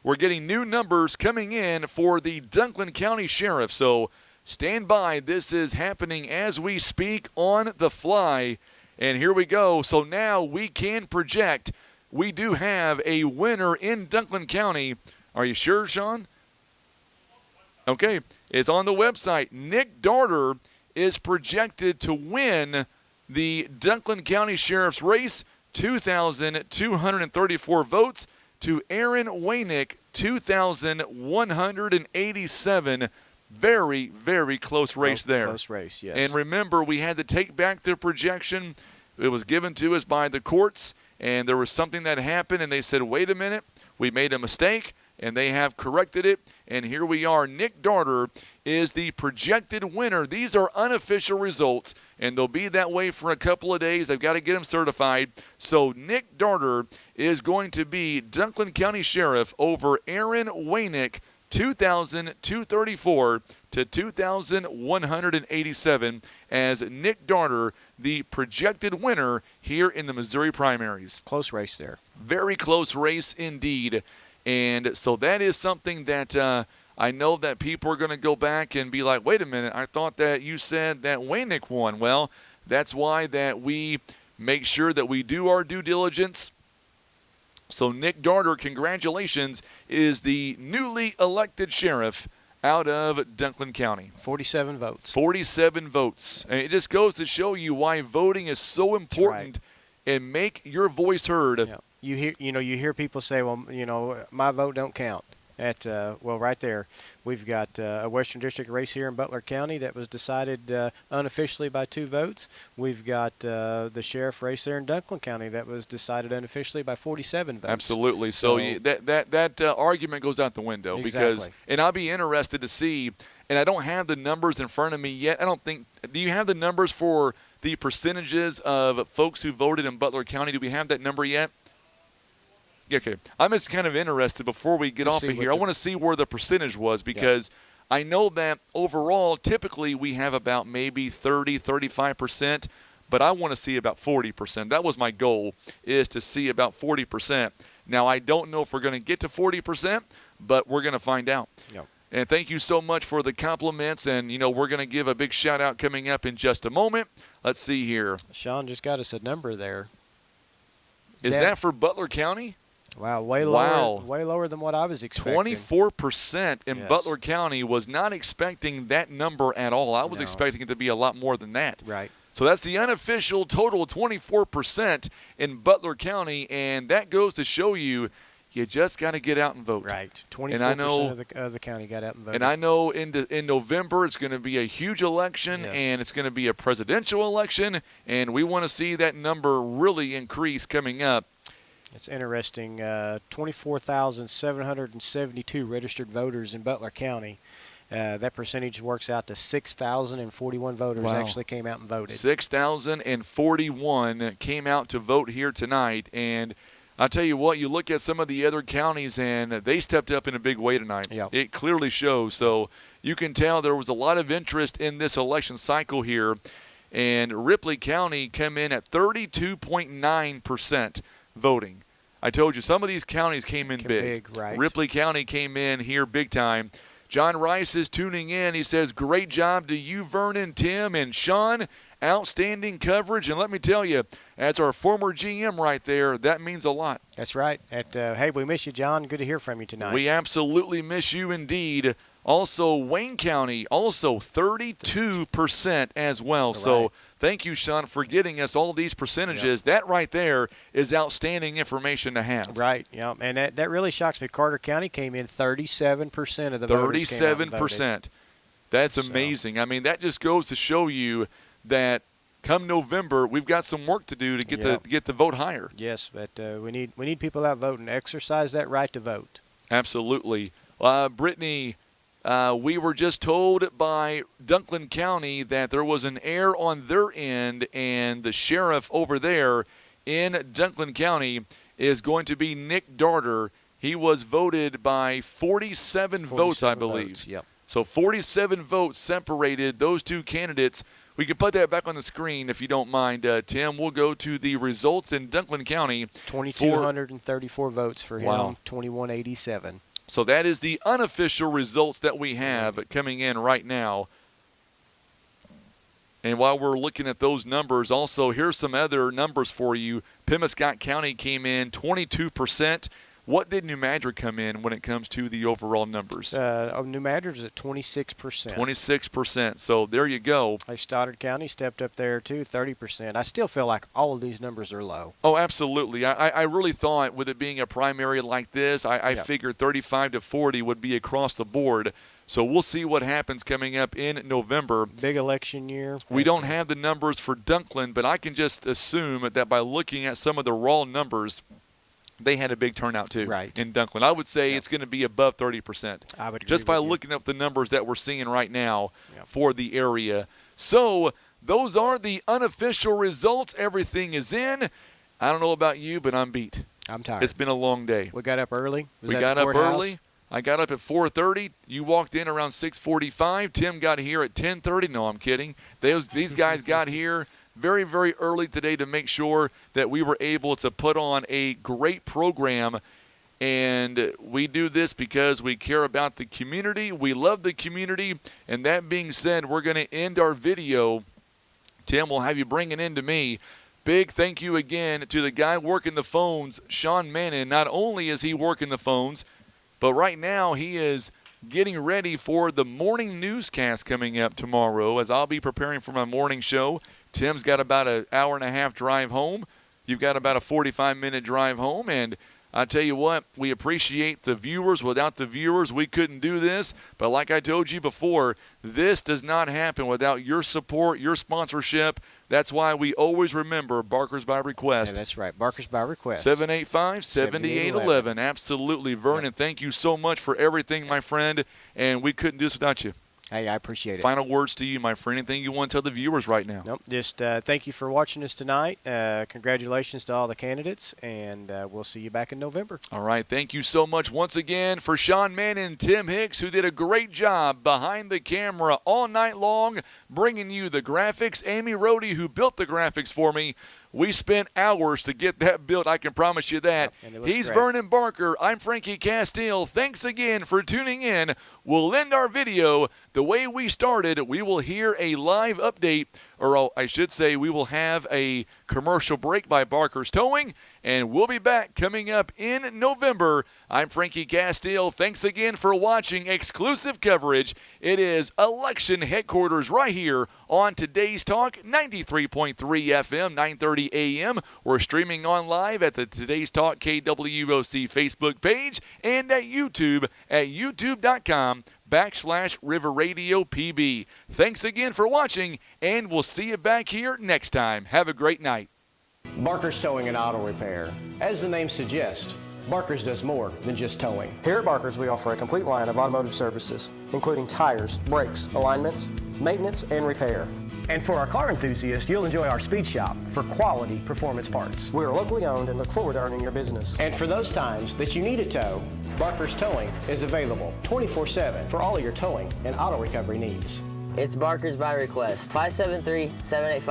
We're getting new numbers coming in for the Dunklin County Sheriff. So stand by. This is happening as we speak on the fly. And here we go. So now we can project. We do have a winner in Dunklin County. Are you sure, Sean? Okay. It's on the website. Nick Darter is projected to win the Dunklin County Sheriff's race, 2,234 votes to Aaron Waynick, 2,187. Very, very close race there. Close race, yes. And remember, we had to take back the projection. It was given to us by the courts, and there was something that happened, and they said, wait a minute, we made a mistake, and they have corrected it. And here we are. Nick Darter is the projected winner. These are unofficial results, and they'll be that way for a couple of days. They've got to get them certified. So Nick Darter is going to be Dunklin County Sheriff over Aaron Waynick, 2,234 to 2,187, as Nick Darter, the projected winner here in the Missouri primaries. Close race there. Very close race indeed. And so that is something that I know that people are going to go back and be like, wait a minute, I thought that you said that Waynick won. Well, That's why that we make sure that we do our due diligence. So Nick Darter, congratulations, is the newly elected sheriff out of Dunklin County. 47 votes. 47 votes. And it just goes to show you why voting is so important and make your voice heard. Yeah. You hear people say, well, my vote don't count. Right there, we've got a Western District race here in Butler County that was decided unofficially by 2 votes. We've got the sheriff race there in Dunklin County that was decided unofficially by 47 votes. Absolutely. So that argument goes out the window. Exactly. And I'll be interested to see, and I don't have the numbers in front of me yet. Do you have the numbers for the percentages of folks who voted in Butler County? Do we have that number yet? Okay. I'm just kind of interested before we get off of here. I want to see where the percentage was because I know that overall, typically we have about maybe 30, 35%, but I want to see about 40%. That was my goal, is to see about 40%. Now, I don't know if we're going to get to 40%, but we're going to find out. Yep. And thank you so much for the compliments, and, we're going to give a big shout-out coming up in just a moment. Let's see here. Sean just got us a number there. Is that for Butler County? Wow, way lower than what I was expecting. 24% in Butler County. Was not expecting that number at all. I was expecting it to be a lot more than that. Right. So that's the unofficial total, 24% in Butler County, and that goes to show you just got to get out and vote. Right. 24% of the county got out and voted. And I know in November it's going to be a huge election, and it's going to be a presidential election, and we want to see that number really increase coming up. It's interesting. 24,772 registered voters in Butler County. That percentage works out to 6,041 voters actually came out and voted. 6,041 came out to vote here tonight. And I'll tell you what, you look at some of the other counties, and they stepped up in a big way tonight. Yep. It clearly shows. So you can tell there was a lot of interest in this election cycle here. And Ripley County came in at 32.9% voting. I told you some of these counties came in big. Right. Ripley County came in here big time. John Rice is tuning in. He says, great job to you, Vernon, Tim, and Sean. Outstanding coverage. And let me tell you, as our former GM right there, that means a lot. That's right. Hey, we miss you, John. Good to hear from you tonight. We absolutely miss you indeed. Also, Wayne County, also 32% as well. Right. So thank you, Sean, for getting us all these percentages. That right there is outstanding information to have. Right, yeah. And that really shocks me. Carter County came in 37% of the voters came out and voted. 37%. That's amazing. I mean, that just goes to show you that come November, we've got some work to do to get the vote higher. Yes, but we need people out voting. Exercise that right to vote. Absolutely. Brittany, we were just told by Dunklin County that there was an error on their end, and the sheriff over there in Dunklin County is going to be Nick Darter. He was voted by 47 votes, I believe. Votes, yep. So 47 votes separated those two candidates. We can put that back on the screen if you don't mind, Tim. We'll go to the results in Dunklin County. 2,234 votes for him, Wow. 2187. So that is the unofficial results that we have coming in right now. And while we're looking at those numbers, also here's some other numbers for you. Pemiscot County came in 22%. What did New Madrid come in when it comes to the overall numbers? New Madrid is at 26%. 26%. So there you go. Hey, Stoddard County stepped up there too, 30%. I still feel like all of these numbers are low. Oh, absolutely. I really thought with it being a primary like this, I figured 35 to 40 would be across the board. So we'll see what happens coming up in November. Big election year. We don't have the numbers for Dunklin, but I can just assume that by looking at some of the raw numbers, they had a big turnout too in Dunklin. I would say it's going to be above 30%. I would agree just by with you. looking up the numbers that we're seeing right now for the area. So those are the unofficial results. Everything is in. I don't know about you, but I'm beat. I'm tired. It's been a long day. We got up early. We got up early. I got up at 4:30. You walked in around 6:45. Tim got here at 10:30. No, I'm kidding. These guys got here very, very early today to make sure that we were able to put on a great program. And we do this because we care about the community. We love the community. And that being said, we're going to end our video Tim, we'll have you bring it in to me. Big thank you again to the guy working the phones, Sean Mannon. Not only is he working the phones, but right now he is getting ready for the morning newscast coming up tomorrow as I'll be preparing for my morning show. Tim's got about an hour and a half drive home. You've got about a 45-minute drive home, and I tell you what, we appreciate the viewers. Without the viewers, we couldn't do this. But like I told you before, this does not happen without your support, your sponsorship. That's why we always remember Barker's by Request. Yeah, that's right. Barker's by Request. 785-7811. Absolutely. Vernon, thank you so much for everything, my friend, and we couldn't do this without you. Hey, I appreciate it. Final words to you, my friend. Anything you want to tell the viewers right now? Nope. Just thank you for watching us tonight. Congratulations to all the candidates, and we'll see you back in November. All right. Thank you so much once again for Sean Mannon and Tim Hicks, who did a great job behind the camera all night long, bringing you the graphics. Amy Rohde, who built the graphics for me. We spent hours to get that built, I can promise you that. Yep, he's great. Vernon Barker. I'm Frankie Castile. Thanks again for tuning in. We'll end our video the way we started. We will hear a live update, or I should say we will have a commercial break by Barker's Towing, and we'll be back coming up in November. I'm Frankie Castile. Thanks again for watching exclusive coverage. It is election headquarters right here on Today's Talk, 93.3 FM, 9:30 a.m. We're streaming on live at the Today's Talk KWOC Facebook page and at YouTube at youtube.com/River Radio PB. Thanks again for watching, and we'll see you back here next time. Have a great night. Barker's Towing and Auto Repair. As the name suggests, Barker's does more than just towing. Here at Barker's, we offer a complete line of automotive services, including tires, brakes, alignments, maintenance, and repair. And for our car enthusiasts, you'll enjoy our speed shop for quality performance parts. We are locally owned and look forward to earning your business. And for those times that you need a tow, Barker's Towing is available 24/7 for all of your towing and auto recovery needs. It's Barker's by Request. 573-785.